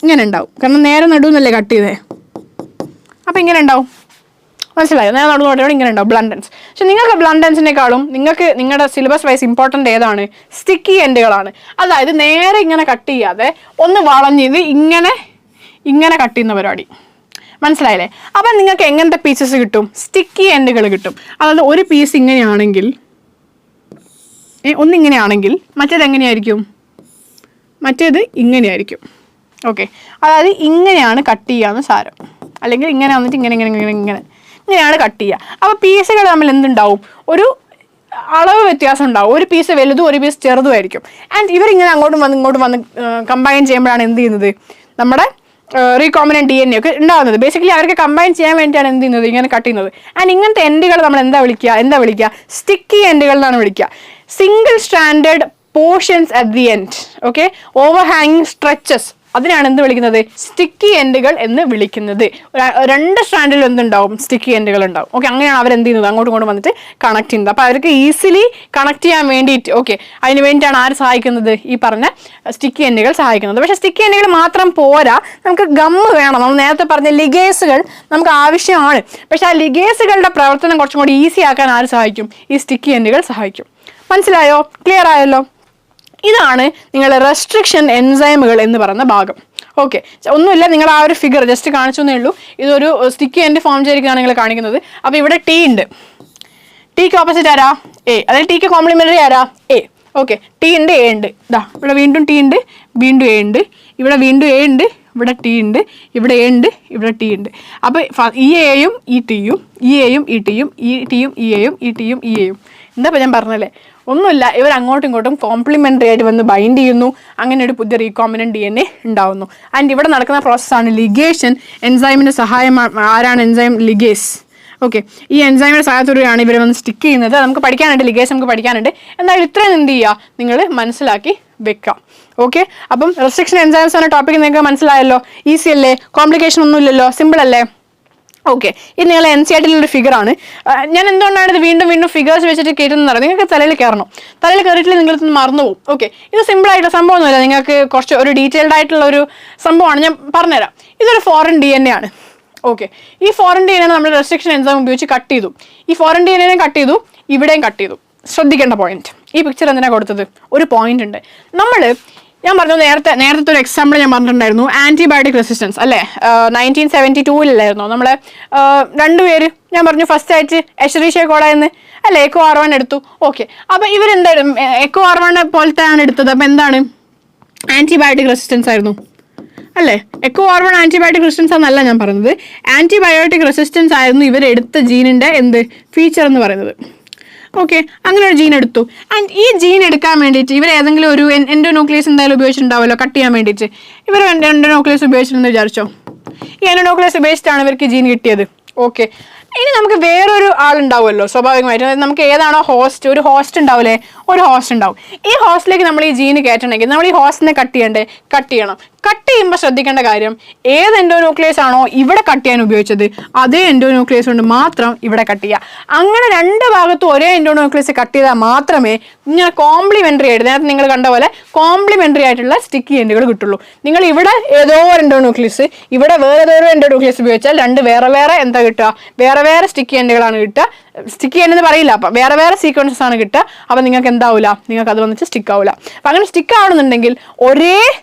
ഇങ്ങനെ ഉണ്ടാവും. കാരണം നേരെ നടുവെന്നല്ലേ കട്ട് ചെയ്തേ, അപ്പം ഇങ്ങനെ ഉണ്ടാവും. മനസ്സിലായോ? നേരെ നടുവോടെ ഇങ്ങനെ ഉണ്ടാവും ബ്ലണ്ട് എൻഡ്സ്. പക്ഷെ നിങ്ങൾക്ക് ബ്ലണ്ട് എൻഡ്സിനേക്കാളും നിങ്ങൾക്ക് നിങ്ങളുടെ സിലബസ് വൈസ് ഇമ്പോർട്ടൻ്റ് ഏതാണ്? സ്റ്റിക്കി എൻഡുകളാണ്. അതായത് നേരെ ഇങ്ങനെ കട്ട് ചെയ്യാതെ ഒന്ന് വളഞ്ഞത് ഇങ്ങനെ കട്ട് ചെയ്യുന്ന പരിപാടി. മനസ്സിലായില്ലേ? അപ്പം നിങ്ങൾക്ക് എങ്ങനത്തെ പീസസ് കിട്ടും? സ്റ്റിക്കി എൻഡുകൾ കിട്ടും. അതായത് ഒരു പീസ് ഇങ്ങനെയാണെങ്കിൽ, ഒന്നിങ്ങനെയാണെങ്കിൽ മറ്റേത് എങ്ങനെയായിരിക്കും? മറ്റേത് ഇങ്ങനെയായിരിക്കും. ഓക്കെ, അതായത് ഇങ്ങനെയാണ് കട്ട് ചെയ്യാന്ന് സാരം. അല്ലെങ്കിൽ ഇങ്ങനെ വന്നിട്ട് ഇങ്ങനെയാണ് കട്ട് ചെയ്യുക. അപ്പോൾ പീസുകൾ തമ്മിൽ എന്തുണ്ടാവും? ഒരു അളവ് വ്യത്യാസം ഉണ്ടാവും. ഒരു പീസ് വലുതും ഒരു പീസ് ചെറുതുമായിരിക്കും. ആൻഡ് ഇവരിങ്ങനെ അങ്ങോട്ടും വന്ന് കമ്പൈൻ ചെയ്യുമ്പോഴാണ് എന്ത് ചെയ്യുന്നത്? നമ്മുടെ റീകോമിനന്റ് DNA ഒക്കെ ഉണ്ടാകുന്നത്. ബേസിക്കലി അവർക്ക് കമ്പൈൻ ചെയ്യാൻ വേണ്ടിയാണ് എന്ത് ചെയ്യുന്നത്? ഇങ്ങനെ കട്ട് ചെയ്യുന്നത്. ആൻഡ് ഇങ്ങനത്തെ എൻഡുകൾ നമ്മൾ എന്താ വിളിക്കുക? സ്റ്റിക്കി എൻഡുകൾ എന്നാണ് വിളിക്കുക. Single stranded portions at the end. Okay, ഓവർഹാങ്ങിങ് സ്ട്രെച്ചസ്, അതിനാണ് എന്ത് വിളിക്കുന്നത്? സ്റ്റിക്കി എൻഡുകൾ എന്ന് വിളിക്കുന്നത്. 2 സ്ട്രാൻഡിൽ എന്തുണ്ടാവും? സ്റ്റിക്കി എൻഡുകൾ ഉണ്ടാവും. ഓക്കെ, അങ്ങനെയാണ് അവർ എന്ത് ചെയ്യുന്നത്? അങ്ങോട്ടും ഇങ്ങോട്ടും വന്നിട്ട് കണക്ട് ചെയ്യുന്നത്. അപ്പോൾ അവർക്ക് ഈസിലി കണക്ട് ചെയ്യാൻ വേണ്ടിയിട്ട്, ഓക്കെ, അതിന് വേണ്ടിയിട്ടാണ് ആര് സഹായിക്കുന്നത്? ഈ പറഞ്ഞ സ്റ്റിക്കി എൻഡുകൾ സഹായിക്കുന്നത്. പക്ഷേ സ്റ്റിക്കി എൻഡുകൾ മാത്രം പോരാ, നമുക്ക് ഗമ്മ് വേണം. നമ്മൾ നേരത്തെ പറഞ്ഞ ലിഗേസുകൾ നമുക്ക് ആവശ്യമാണ്. പക്ഷെ ആ ലിഗേസുകളുടെ പ്രവർത്തനം കുറച്ചും കൂടി ഈസി ആക്കാൻ ആര് സഹായിക്കും? ഈ സ്റ്റിക്കി എൻഡുകൾ സഹായിക്കും. മനസ്സിലായോ? ക്ലിയർ ആയല്ലോ? ഇതാണ് നിങ്ങളുടെ റെസ്ട്രിക്ഷൻ എൻസൈമുകൾ എന്ന് പറയുന്ന ഭാഗം. ഓക്കെ, ഒന്നുമില്ല, നിങ്ങൾ ആ ഒരു ഫിഗർ ജസ്റ്റ് കാണിച്ചു എന്നേ ഉള്ളൂ. ഇതൊരു സ്റ്റിക്കി എൻഡ് ഫോം ചെയ്തിരിക്കുകയാണ് നിങ്ങൾ കാണിക്കുന്നത്. അപ്പോൾ ഇവിടെ T ഉണ്ട്. Tക്ക് ഓപ്പോസിറ്റ് ആരാ? A. അതായത് Tക്ക് കോംപ്ലിമെന്ററി ആരാ? A. ഓക്കെ, T ഉണ്ട്, A ഉണ്ട്. ഇതാ ഇവിടെ വീണ്ടും T ഉണ്ട്, വീണ്ടും A ഉണ്ട്. ഇവിടെ വീണ്ടും A ഉണ്ട്, ഇവിടെ T ഉണ്ട്, ഇവിടെ A ഉണ്ട്, ഇവിടെ T ഉണ്ട്. അപ്പോൾ ഈ Aയും ഈ Tയും, ഈ Aയും ഈ Tയും, ഈ Tയും ഈ Aയും, ഈ Tയും ഈ Aയും. എന്താ ഇപ്പോൾ ഞാൻ പറഞ്ഞല്ലേ? ഒന്നുമില്ല, ഇവർ അങ്ങോട്ടും ഇങ്ങോട്ടും കോംപ്ലിമെൻ്ററി ആയിട്ട് വന്ന് ബൈൻഡ് ചെയ്യുന്നു. അങ്ങനെ ഒരു പുതിയ റീകോമിനന്റ് DNA ഉണ്ടാവുന്നു. ആൻഡ് ഇവിടെ നടക്കുന്ന പ്രോസസ്സാണ് ലിഗേഷൻ. എൻസൈമിൻ്റെ സഹായം ആരാണ്? Enzyme ligase. ഓക്കെ, ഈ എൻസൈമിൻ്റെ സഹായത്തോടെയാണ് ഇവർ വന്ന് സ്റ്റിക്ക് ചെയ്യുന്നത്. നമുക്ക് പഠിക്കാനുണ്ട്, ലിഗേസ് നമുക്ക് പഠിക്കാനുണ്ട്. എന്തായാലും ഇത്രയും എന്ത് ചെയ്യുക? നിങ്ങൾ മനസ്സിലാക്കി വെക്കാം. ഓക്കെ, അപ്പം റെസ്ട്രിക്ഷൻ എൻസൈംസ് എന്ന ടോപ്പിക്ക് നിങ്ങൾക്ക് മനസ്സിലായല്ലോ. ഈസി അല്ലേ? കോംപ്ലിക്കേഷൻ ഒന്നും ഇല്ലല്ലോ, സിമ്പിൾ അല്ലേ? ഓക്കെ, ഇത് നിങ്ങൾ NCERT-യിലൊരു ഫിഗറാണ്. ഞാൻ എന്തുകൊണ്ടാണ് ഇത് വീണ്ടും ഫിഗേഴ്സ് വെച്ചിട്ട് കയറ്റുന്നത്? നിങ്ങൾക്ക് തലയിൽ കയറണം. തലയിൽ കയറിയിട്ടില്ല നിങ്ങളിത് മറന്നു പോകും. ഓക്കെ, ഇത് സിമ്പിളായിട്ടുള്ള സംഭവമൊന്നുമില്ല. നിങ്ങൾക്ക് കുറച്ച് ഒരു ഡീറ്റെയിൽഡ് ആയിട്ടുള്ള ഒരു സംഭവമാണ്, ഞാൻ പറഞ്ഞുതരാം. ഇതൊരു ഫോറിൻ DNA ആണ്. ഓക്കെ, ഈ ഫോറിൻ DNA നമ്മൾ റെസ്ട്രിക്ഷൻ എൻസൈം ഉപയോഗിച്ച് കട്ട് ചെയ്തു. ഈ ഫോറിൻ DNA കട്ട് ചെയ്തു, ഇവിടെയും കട്ട് ചെയ്തു. ശ്രദ്ധിക്കേണ്ട പോയിന്റ്, ഈ പിക്ചർ എന്തിനാണ് കൊടുത്തത്? ഒരു പോയിന്റ് ഉണ്ട്. ഞാൻ പറഞ്ഞു നേരത്തെ ഒരു എക്സാമ്പിൾ ഞാൻ പറഞ്ഞിട്ടുണ്ടായിരുന്നു, ആൻറ്റിബയോട്ടിക് റെസിസ്റ്റൻസ് അല്ലേ? 1972 നമ്മളെ 2 പേര് ഞാൻ പറഞ്ഞു ഫസ്റ്റ് ആയിട്ട് എഷറീഷ്യ കോള എന്ന് അല്ലേ, എക്കോ R1 എടുത്തു. ഓക്കെ, അപ്പോൾ ഇവരെന്തായാലും എക്കോ R1 പോലത്തെ ആണ് എടുത്തത്. അപ്പോൾ എന്താണ്? ആൻറ്റിബയോട്ടിക് റെസിസ്റ്റൻസ് ആയിരുന്നു അല്ലേ? എക്കോ R1 ആൻറ്റിബയോട്ടിക് റെസിസ്റ്റൻസ് ആണെന്നല്ല ഞാൻ പറഞ്ഞത്, ആൻറ്റിബയോട്ടിക് റെസിസ്റ്റൻസ് ആയിരുന്നു ഇവരെടുത്ത ജീനിൻ്റെ ഫീച്ചർ എന്ന് പറയുന്നത്. ഓക്കെ, അങ്ങനെ ഒരു ജീൻ എടുത്തു. ആൻഡ് ഈ ജീൻ എടുക്കാൻ വേണ്ടിയിട്ട് ഇവർ ഏതെങ്കിലും ഒരു എൻഡോന്യൂക്ലിയസ് എന്തായാലും ഉപയോഗിച്ചിട്ടുണ്ടാവുമല്ലോ കട്ട് ചെയ്യാൻ വേണ്ടിയിട്ട്. ഇവർ എൻഡോന്യൂക്ലിയസ് ഉപയോഗിച്ചിട്ടുണ്ടെന്ന് വിചാരിച്ചോ? ഈ എൻഡോന്യൂക്ലിയസ് ഉപയോഗിച്ചിട്ടാണ് ഇവർക്ക് ജീൻ കിട്ടിയത്. ഓക്കെ, ഇനി നമുക്ക് വേറൊരു ആളുണ്ടാവുമല്ലോ സ്വാഭാവികമായിട്ടും. നമുക്ക് ഏതാണോ ഹോസ്റ്റ്, ഒരു ഹോസ്റ്റ് ഉണ്ടാവില്ലേ? ഒരു ഹോസ്റ്റ് ഉണ്ടാവും. ഈ ഹോസ്റ്റിലേക്ക് നമ്മൾ ഈ ജീന് കയറ്റണമെങ്കിൽ നമ്മൾ ഈ ഹോസ്റ്റിനെ കട്ട് ചെയ്യണം. കട്ട് ചെയ്യുമ്പോൾ ശ്രദ്ധിക്കേണ്ട കാര്യം, ഏത് എൻഡോന്യൂക്ലിയസ് ആണോ ഇവിടെ കട്ട് ചെയ്യാൻ ഉപയോഗിച്ചത് അതേ എൻഡോന്യൂക്ലിയസ് കൊണ്ട് മാത്രം ഇവിടെ കട്ട് ചെയ്യുക. അങ്ങനെ 2 ഭാഗത്തും ഒരേ എൻഡോന്യൂക്ലിയസ് കട്ട് ചെയ്താൽ മാത്രമേ ഇങ്ങനെ കോംപ്ലിമെൻ്ററി ആയിട്ട്, നേരത്തെ നിങ്ങൾ കണ്ട പോലെ കോംപ്ലിമെൻ്ററി ആയിട്ടുള്ള സ്റ്റിക്കി എൻഡുകൾ കിട്ടുള്ളൂ. നിങ്ങൾ ഇവിടെ ഏതോ എൻഡോന്യൂക്ലിയസ്, ഇവിടെ വേറെ ഏതോ എൻഡോന്യൂക്ലിയസ് ഉപയോഗിച്ചാൽ 2 വേറെ എന്താ കിട്ടുക? വേറെ സ്റ്റിക്കി എൻഡുകളാണ് കിട്ടുക. സ്റ്റിക്കി എൻഡ് പറയില്ല, അപ്പം വേറെ സീക്വൻസസ് ആണ് കിട്ടുക. അപ്പം നിങ്ങൾക്ക് എന്താവില്ല? നിങ്ങൾക്ക് അത് വന്നിട്ട് സ്റ്റിക്ക് ആവില്ല. അപ്പം അങ്ങനെ സ്റ്റിക്ക് ആവണമെന്നുണ്ടെങ്കിൽ ഒരേ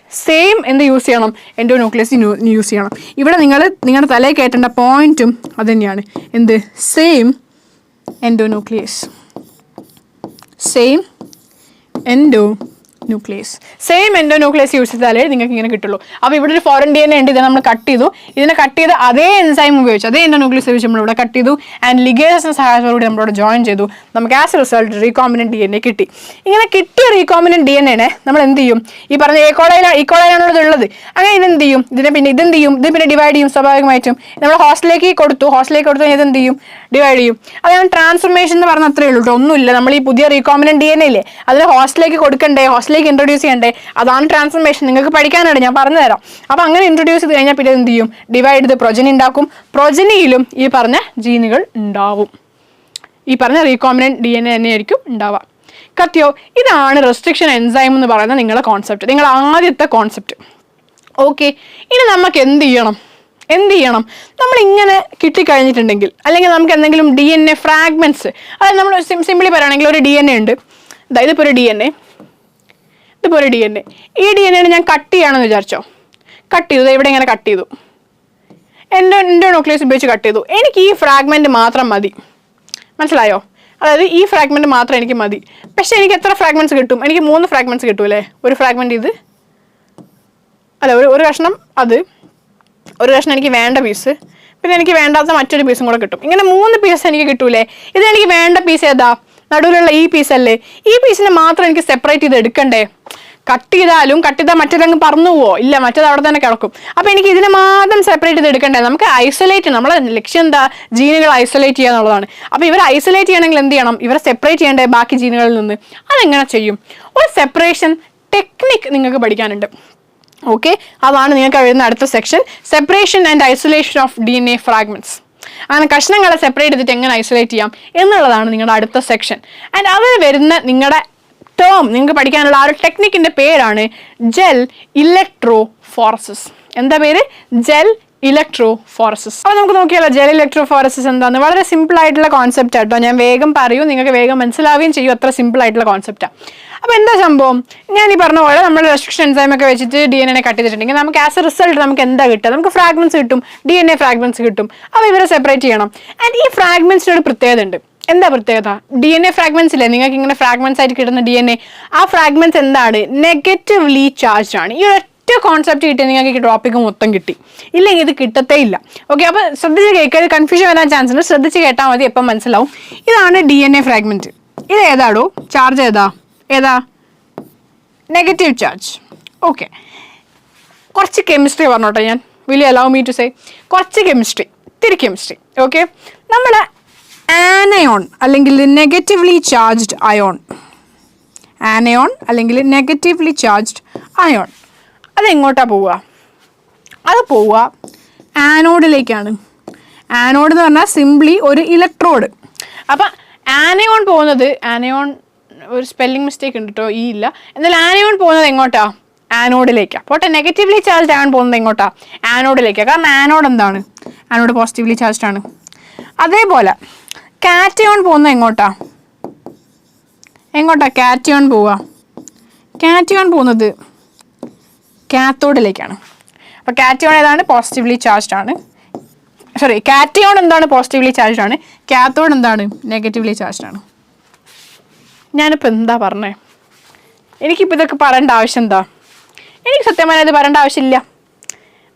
സെയിം എന്ത് യൂസ് ചെയ്യണം? എൻഡോന്യൂക്ലിയസ് യൂസ് ചെയ്യണം. ഇവിടെ നിങ്ങളുടെ തലയിൽ കയറ്റേണ്ട പോയിന്റും അത് തന്നെയാണ്. എന്ത്? Same endonuclease. Same endonuclease. Same endonuclease use ചെയ്താലേ നിങ്ങൾക്ക് ഇങ്ങനെ കിട്ടുള്ളൂ. അപ്പോൾ ഇവിടെ ഒരു ഫോറിൻ DNA ഉണ്ട്, ഇത് നമ്മൾ കട്ട് ചെയ്തു. ഇതിനെ കട്ട് ചെയ്ത് അതേ എൻസൈം ഉപയോഗിച്ച് അതേ എൻഡോന്യൂക്ലിയസ് ഉപയോഗിച്ച് നമ്മളിവിടെ കട്ട് ചെയ്തു. ആൻഡ് ലിഗേസസിന് സഹായത്തോടുകൂടി നമ്മളിവിടെ ജോയിൻ ചെയ്തു. നമുക്ക് as A result recombinant DNA കിട്ടി. ഇങ്ങനെ കിട്ടിയ റീകോമ്പിനന്റ് DNA നമ്മൾ എന്ത് ചെയ്യും? ഈ പറഞ്ഞ ഈക്കോളയിലാണുള്ളത് ഉള്ളത്. അങ്ങനെ ഇതെന്ത് ചെയ്യും? ഇതിനെ പിന്നെ ഇതെന്ത് ചെയ്യും? ഇത് പിന്നെ ഡിവൈഡ് ചെയ്യും സ്വാഭാവികമായിട്ടും. നമ്മൾ ഹോസ്റ്റലിലേക്ക് കൊടുത്തു ഇതെന്ത് ചെയ്യും? ഡിവൈഡ് ചെയ്യും. അതാണ് ട്രാൻസ്ഫർമേഷൻ എന്ന് പറഞ്ഞാൽ അത്രയേ ഉള്ളൂ. ഒന്നുമില്ല. നമ്മൾ ഈ പുതിയ റീകോമ്പിനന്റ് DNA ഇല്ലേ, അതിന് ഹോസ്റ്റലിലേക്ക് കൊടുക്കണ്ടേ, ഹോസ്റ്റലിലേക്ക് ഇൻട്രൊഡ്യൂസ് ചെയ്യണ്ടേ, അതാണ് ട്രാൻസ്ഫർമേഷൻ. നിങ്ങൾക്ക് പഠിക്കാനാണ്, ഞാൻ പറഞ്ഞു തരാം. അപ്പോൾ അങ്ങനെ ഇൻട്രൊഡ്യൂസ് ചെയ്ത് കഴിഞ്ഞാൽ പിന്നെ എന്ത് ചെയ്യും? ഡിവൈഡ് ചെയ്ത് പ്രൊജനി ഉണ്ടാക്കും. പ്രൊജനിയിലും ഈ പറഞ്ഞ ജീനുകൾ ഉണ്ടാവും. ഈ പറഞ്ഞ റീകോമ്പിനന്റ് DNA തന്നെയായിരിക്കും ഉണ്ടാവുക. കത്തിയോ? ഇതാണ് റെസ്ട്രിക്ഷൻ എൻസൈം എന്ന് പറയുന്ന നിങ്ങളുടെ കോൺസെപ്റ്റ്, നിങ്ങളുടെ ആദ്യത്തെ കോൺസെപ്റ്റ്. ഓക്കെ, ഇനി നമുക്ക് എന്ത് ചെയ്യണം? നമ്മളിങ്ങനെ കിട്ടിക്കഴിഞ്ഞിട്ടുണ്ടെങ്കിൽ, അല്ലെങ്കിൽ നമുക്ക് എന്തെങ്കിലും DNA ഫ്രാഗ്മെൻറ്റ്സ്, അതായത് നമ്മൾ സിംപിളി പറയുകയാണെങ്കിൽ ഒരു DNA ഉണ്ട്, ഇതിപ്പോൾ ഒരു DNA, ഈ DNA ഞാൻ കട്ട് ചെയ്യണമെന്ന് വിചാരിച്ചോ. കട്ട് ചെയ്തു, ഇവിടെ ഇങ്ങനെ കട്ട് ചെയ്തു, എൻഡോന്യൂക്ലിയസ് ഉപയോഗിച്ച് കട്ട് ചെയ്തു. എനിക്ക് ഈ ഫ്രാഗ്മെൻറ്റ് മാത്രം മതി. മനസ്സിലായോ? അതായത് ഈ ഫ്രാഗ്മെൻറ്റ് മാത്രം എനിക്ക് മതി. പക്ഷേ എനിക്ക് എത്ര ഫ്രാഗ്മെൻറ്റ്സ് കിട്ടും? എനിക്ക് 3 ഫ്രാഗ്മെൻറ്റ്സ് കിട്ടുമല്ലേ? ഒരു ഫ്രാഗ്മെൻറ്റ് ഇത്, അല്ല ഒരു കഷ്ണം അത്, ഒരു കഷ്ണം എനിക്ക് വേണ്ട പീസ്, പിന്നെ എനിക്ക് വേണ്ടാത്ത മറ്റൊരു പീസും കൂടെ കിട്ടും. ഇങ്ങനെ 3 പീസ് എനിക്ക് കിട്ടൂലേ? ഇത് എനിക്ക് വേണ്ട പീസ് ഏതാ? നടുവിലുള്ള ഈ പീസല്ലേ? ഈ പീസിനെ മാത്രം എനിക്ക് സെപ്പറേറ്റ് ചെയ്ത് എടുക്കണ്ടേ? കട്ട് ചെയ്താൽ മറ്റേതങ്ങ് പറന്നു പോവോ? ഇല്ല, മറ്റേത് അവിടെ തന്നെ കിടക്കും. അപ്പോൾ എനിക്ക് ഇതിനെ മാത്രം സെപ്പറേറ്റ് ചെയ്ത് എടുക്കണ്ടേ? നമുക്ക് ഐസൊലേറ്റ്, നമ്മളെ ലക്ഷ്യം എന്താ? ജീനുകൾ ഐസൊലേറ്റ് ചെയ്യുക എന്നുള്ളതാണ്. അപ്പോൾ ഇവർ ഐസൊലേറ്റ് ചെയ്യണമെങ്കിൽ എന്ത് ചെയ്യണം? ഇവരെ സെപ്പറേറ്റ് ചെയ്യണ്ടേ ബാക്കി ജീനുകളിൽ നിന്ന്? അതെങ്ങനെ ചെയ്യും? ഒരു സെപ്പറേഷൻ ടെക്നിക്ക് നിങ്ങൾക്ക് പഠിക്കാനുണ്ട്. ഓക്കെ, അതാണ് നിങ്ങൾക്ക് എഴുതുന്ന അടുത്ത section, separation and isolation of DNA fragments. അങ്ങനെ കഷ്ണങ്ങളെ സെപ്പറേറ്റ് ചെയ്തിട്ട് എങ്ങനെ ഐസൊലേറ്റ് ചെയ്യാം എന്നുള്ളതാണ് നിങ്ങളുടെ അടുത്ത സെക്ഷൻ. ആൻഡ് അതിൽ വരുന്ന നിങ്ങളുടെ ടേം, നിങ്ങൾക്ക് പഠിക്കാനുള്ള ആ ഒരു ടെക്നിക്കിൻ്റെ പേരാണ് ജെൽ ഇലക്ട്രോഫോറസിസ്. എന്താ പേര്? Gel electrophoresis. അപ്പോൾ നമുക്ക് നോക്കിയാലോ ജെൽ ഇലക്ട്രോഫോറസിസ് എന്താണെന്ന്. വളരെ സിമ്പിൾ ആയിട്ടുള്ള കോൺസെപ്റ്റ് ആട്ടോ, ഞാൻ വേഗം പറയൂ, നിങ്ങൾക്ക് വേഗം മനസ്സിലാവുകയും ചെയ്യും. അത്ര സിമ്പിൾ ആയിട്ടുള്ള കോൺസെപ്റ്റാണ്. അപ്പോൾ എന്താ സംഭവം? ഞാൻ ഈ പറഞ്ഞ പോലെ നമ്മൾ റെസ്ട്രിക്ഷൻ എൻസൈം ഒക്കെ വെച്ചിട്ട് DNA കട്ട് ചെയ്തിട്ടുണ്ടെങ്കിൽ നമുക്ക് ആസ് എ റിസൾട്ട് നമുക്ക് എന്താ കിട്ടുക? നമുക്ക് ഫ്രാഗ്മെന്റ്സ് കിട്ടും, DNA ഫ്രാഗ്മെന്റ്സ് കിട്ടും. അപ്പോൾ ഇവരെ സെപ്പറേറ്റ് ചെയ്യണം. ആൻഡ് ഈ ഫ്രാഗ്മെന്റ്സിനൊരു പ്രത്യേകത ഉണ്ട്. എന്താ പ്രത്യേകത? DNA ഫ്രാഗ്മെന്റ്സ് ഇല്ലേ, നിങ്ങൾക്ക് ഇങ്ങനെ ഫ്രാഗ്മെന്റ്സ് ആയിട്ട് കിട്ടുന്ന DNA, ആ ഫ്രാഗ്മെന്റ്സ് എന്താണ്? നെഗറ്റീവ്ലി ചാർജ്ഡ് ആണ്. ഈ ഒറ്റ കോൺസെപ്റ്റ് കിട്ടി നിങ്ങൾക്ക് ഈ ടോപ്പിക്ക് മൊത്തം കിട്ടി, ഇല്ലെങ്കിൽ ഇത് കിട്ടത്തേ ഇല്ല. ഓക്കെ, അപ്പോൾ ശ്രദ്ധിച്ച് കേൾക്കുക, കൺഫ്യൂഷൻ വരാൻ ചാൻസ് ഉണ്ട്. ശ്രദ്ധിച്ച് കേട്ടാൽ മതി, എപ്പം മനസ്സിലാവും. ഇതാണ് DNA ഫ്രാഗ്മെന്റ്. ഇത് ഏതാടോ? ചാർജ് ഏതാ? Negative charge. ഓക്കെ, കുറച്ച് കെമിസ്ട്രി പറഞ്ഞോട്ടെ ഞാൻ. Will you allow me to say? കുറച്ച് കെമിസ്ട്രി, ഇത്തിരി കെമിസ്ട്രി. ഓക്കെ, നമ്മൾ ആനയോൺ അല്ലെങ്കിൽ negatively charged ion, negatively charged ion, അതെങ്ങോട്ടാണ് പോവുക? അത് പോവുക ആനോഡിലേക്കാണ്. ആനോഡ് എന്ന് പറഞ്ഞാൽ സിംപ്ലി ഒരു ഇലക്ട്രോഡ്. അപ്പം ആനയോൺ പോകുന്നത്, ആനയോൺ ഒരു സ്പെല്ലിംഗ് മിസ്റ്റേക്ക് ഉണ്ട് കേട്ടോ, ഈ ഇല്ല. എന്നാൽ ആനയോൺ പോകുന്നത് എങ്ങോട്ടാ? ആനോഡിലേക്കാണ്. പോട്ടെ, നെഗറ്റീവ്ലി ചാർജ്ഡ് അയോൺ പോകുന്നത് എങ്ങോട്ടാ? ആനോഡിലേക്കാണ്. കാരണം ആനോഡ് എന്താണ്? ആനോഡ് പോസിറ്റീവ്ലി ചാർജ്ഡ് ആണ്. അതേപോലെ കാറ്റയോൺ പോകുന്നത് എങ്ങോട്ടാ? കാറ്റയോൺ പോവുക? കാറ്റയോൺ പോകുന്നത് കാത്തോഡിലേക്കാണ്. അപ്പോൾ കാറ്റയോൺ ഏതാണ്? പോസിറ്റീവ്ലി ചാർജ്ഡ് ആണ്. കാറ്റയോൺ എന്താണ്? പോസിറ്റീവ്ലി ചാർജ്ഡ് ആണ്. കാത്തോഡ് എന്താണ്? നെഗറ്റീവ്ലി ചാർജ്ഡ് ആണ്. ഞാനിപ്പോൾ എന്താ പറഞ്ഞേ? എനിക്കിപ്പോൾ ഇതൊക്കെ പറയേണ്ട ആവശ്യം എന്താ? എനിക്ക് സത്യമായി ഇത് പറയേണ്ട ആവശ്യമില്ല.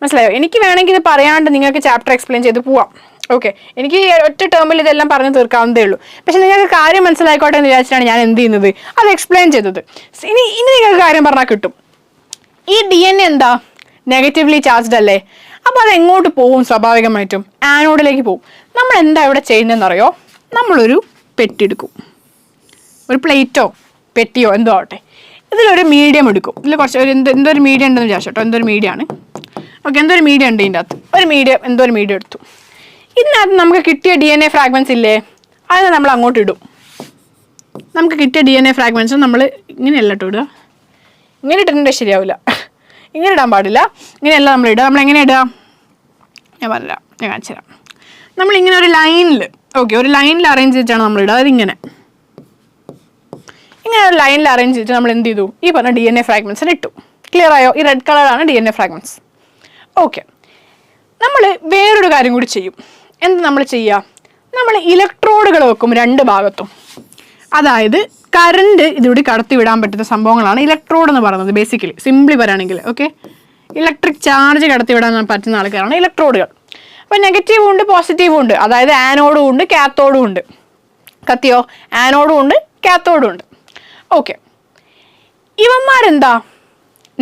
മനസ്സിലായോ? എനിക്ക് വേണമെങ്കിൽ ഇത് പറയാണ്ട് നിങ്ങൾക്ക് ചാപ്റ്റർ എക്സ്പ്ലെയിൻ ചെയ്ത് പോവാം. ഓക്കെ, എനിക്ക് ഒറ്റ ടേമിൽ ഇതെല്ലാം പറഞ്ഞു തീർക്കാവുന്നതേ ഉള്ളൂ. പക്ഷെ നിങ്ങൾക്ക് കാര്യം മനസ്സിലായിക്കോട്ടെ എന്ന് വിചാരിച്ചിട്ടാണ് ഞാൻ എന്ത് ചെയ്യുന്നത്, അത് എക്സ്പ്ലെയിൻ ചെയ്തത്. ഇനി നിങ്ങൾക്ക് കാര്യം പറഞ്ഞാൽ കിട്ടും. ഈ DNA എന്താ? നെഗറ്റീവ്ലി ചാർജ്ഡ് അല്ലേ? അപ്പോൾ അത് എങ്ങോട്ട് പോവും? സ്വാഭാവികമായിട്ടും ആനോഡിലേക്ക് പോവും. നമ്മൾ എന്താ ഇവിടെ ചെയ്യുന്നതെന്നറിയോ? നമ്മളൊരു പെട്ടിയെടുക്കും, ഒരു പ്ലേറ്റോ പെട്ടിയോ എന്തോ ആവട്ടെ, ഇതിലൊരു മീഡിയം എടുക്കും. ഇതിൽ കുറച്ച് എന്തൊരു മീഡിയം ഉണ്ടെന്ന് വിചാരിച്ചോട്ടോ, എന്തൊരു മീഡിയമാണ്. ഓക്കെ, എന്തൊരു മീഡിയം ഉണ്ട് ഇതിൻ്റെ അകത്ത്. ഒരു മീഡിയം എടുത്തു. ഇതിനകത്ത് നമുക്ക് കിട്ടിയ DNA ഫ്രാഗ്മെൻറ്റ്സ് ഇല്ലേ, അത് നമ്മൾ അങ്ങോട്ട് ഇടും. നമുക്ക് കിട്ടിയ DNA ഫ്രാഗ്മെൻറ്റ്സ് നമ്മൾ ഇങ്ങനെയല്ല കേട്ടോ ഇടുക. ഇങ്ങനെ ഇട്ടിട്ടുണ്ടെങ്കിൽ ശരിയാവില്ല, ഇങ്ങനെ ഇടാൻ പാടില്ല. ഇങ്ങനെയല്ല നമ്മൾ ഇടുക. നമ്മളെങ്ങനെ ഇടുക? ഞാൻ പറഞ്ഞില്ല, ഞാൻ കാണിച്ചു തരാം. നമ്മളിങ്ങനെ ഒരു ലൈനിൽ, ഒരു ലൈനിൽ അറേഞ്ച് ചെയ്തിട്ടാണ് നമ്മൾ ഇടുക. അതായത് ഇങ്ങനെ ഒരു ലൈനിൽ അറേഞ്ച് ചെയ്തിട്ട് നമ്മൾ എന്ത് ചെയ്തു? ഈ പറഞ്ഞ DNA ഫ്രാഗ്മെൻറ്റ്സിന് ഇട്ടു. ക്ലിയർ ആയോ? ഈ റെഡ് കളറാണ് DNA ഫ്രാഗ്മെൻറ്റ്സ്. ഓക്കെ, നമ്മൾ വേറൊരു കാര്യം കൂടി ചെയ്യും. എന്ത് നമ്മൾ ചെയ്യുക? നമ്മൾ ഇലക്ട്രോഡുകൾ വെക്കും രണ്ട് ഭാഗത്തും. അതായത് കറണ്ട് ഇതിലൂടെ കടത്തി വിടാൻ പറ്റുന്ന സംഭവങ്ങളാണ് ഇലക്ട്രോഡ് എന്ന് പറയുന്നത്. ബേസിക്കലി സിംപ്ലി പറയുകയാണെങ്കിൽ ഓക്കെ, ഇലക്ട്രിക് ചാർജ് കടത്തി വിടാൻ പറ്റുന്ന ആൾക്കാരാണ് ഇലക്ട്രോഡുകൾ. അപ്പോൾ നെഗറ്റീവും ഉണ്ട് പോസിറ്റീവും ഉണ്ട്. അതായത് ആനോഡും ഉണ്ട് കാത്തോഡും ഉണ്ട്. കത്തിയോ? ആനോഡും ഉണ്ട് കാത്തോഡും ഉണ്ട്. ഓക്കെ, ഇവന്മാരെന്താ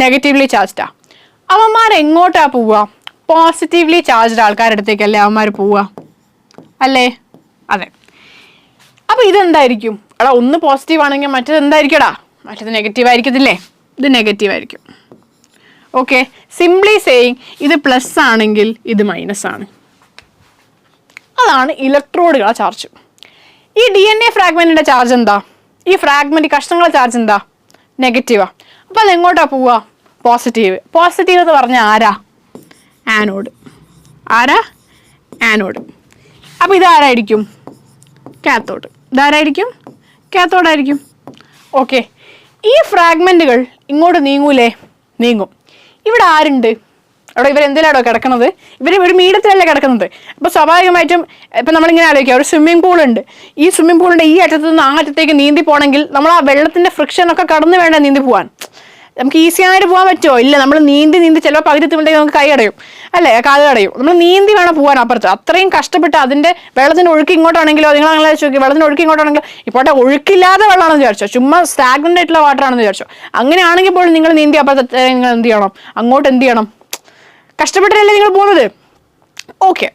നെഗറ്റീവ്ലി ചാർജ്ഡാ. അവന്മാർ എങ്ങോട്ടാ പോവുക? പോസിറ്റീവ്ലി ചാർജ്ഡ് ആൾക്കാരുടെ അടുത്തേക്കല്ലേ അവന്മാർ പോവുക അല്ലേ? അതെ. അപ്പോൾ ഇതെന്തായിരിക്കും? എടാ ഒന്ന് പോസിറ്റീവ് ആണെങ്കിൽ മറ്റേത് എന്തായിരിക്കടാ? മറ്റേത് നെഗറ്റീവ് ആയിരിക്കത്തില്ലേ? ഇത് നെഗറ്റീവ് ആയിരിക്കും. ഓക്കെ, സിംപ്ലി സേയിങ് ഇത് പ്ലസ് ആണെങ്കിൽ ഇത് മൈനസ് ആണ്. അതാണ് ഇലക്ട്രോഡുകളുടെ ചാർജ്. ഈ DNA ഫ്രാഗ്മെന്റിന്റെ ചാർജ് എന്താ? ഈ ഫ്രാഗ്മെന്റ് കഷ്ണങ്ങളുടെ ചാർജ് എന്താ? നെഗറ്റീവാ. അപ്പോൾ അതെങ്ങോട്ടാ പോവുക? പോസിറ്റീവ്. പോസിറ്റീവ് എന്ന് പറഞ്ഞാൽ ആരാ? ആനോഡ്. ആരാ? ആനോഡ്. അപ്പോൾ ഇതാരായിരിക്കും? കാത്തോഡ്. ഇതാരായിരിക്കും? കാത്തോഡായിരിക്കും. ഓക്കെ, ഈ ഫ്രാഗ്മെന്റുകൾ ഇങ്ങോട്ട് നീങ്ങൂലേ? നീങ്ങും. ഇവിടെ ആരുണ്ട്? അവിടെ ഇവരെന്തിലാണോ കിടക്കുന്നത്? ഇവർ ഒരു മീഡിയത്തിലല്ലേ കിടക്കുന്നത്. അപ്പോൾ സ്വാഭാവികമായിട്ടും ഇപ്പം നമ്മളിങ്ങനെ ആലോചിക്കുക, ഒരു സ്വിമ്മിംഗ് പൂൾ ഉണ്ട്. ഈ സ്വിമ്മിംഗ് പൂളിൻ്റെ ഈ അറ്റത്തു നിന്ന് ആ അറ്റത്തേക്ക് നീന്തി പോകണമെങ്കിൽ നമ്മൾ ആ വെള്ളത്തിൻ്റെ ഫ്രിക്ഷനൊക്കെ കടന്നു വേണ്ട നീന്തി പോകാൻ. നമുക്ക് ഈസി ആയിട്ട് പോകാൻ പറ്റുമോ? ഇല്ല. നമ്മൾ നീന്തി ചിലപ്പോൾ പകുതി എത്തുമ്പോഴത്തേക്ക് നമുക്ക് കൈ അടയും അല്ലേ, കാല് അടയും. നമ്മൾ നീന്തി വേണം പോകാൻ അപ്പുറത്ത്. അത്രയും കഷ്ടപ്പെട്ട് അതിൻ്റെ വെള്ളത്തിൻ്റെ ഒഴുക്ക് ഇങ്ങോട്ടാണെങ്കിലോ, നിങ്ങൾ അങ്ങനെ ചോദിക്കുക, വെള്ളത്തിൻ്റെ ഒഴുക്ക് ഇങ്ങോട്ടാണെങ്കിലോ, ഇപ്പോട്ടെ ഒഴുക്കില്ലാതെ വെള്ളമാണെന്ന് വിചാരിച്ചോ, ചുമ്മാ സ്റ്റാഗ്നൻ്റ് ആയിട്ടുള്ള വാട്ടർ ആണെന്ന് വിചാരിച്ചോ, അങ്ങനെയാണെങ്കിൽ പോലും നിങ്ങൾ നീന്തി അപ്പുറത്ത് നിങ്ങൾ എന്ത് ചെയ്യണം? അങ്ങോട്ട് എന്ത് ചെയ്യണം? കഷ്ടപ്പെട്ടിട്ടല്ലേ നിങ്ങൾ പോകുന്നത്. ഓക്കെ,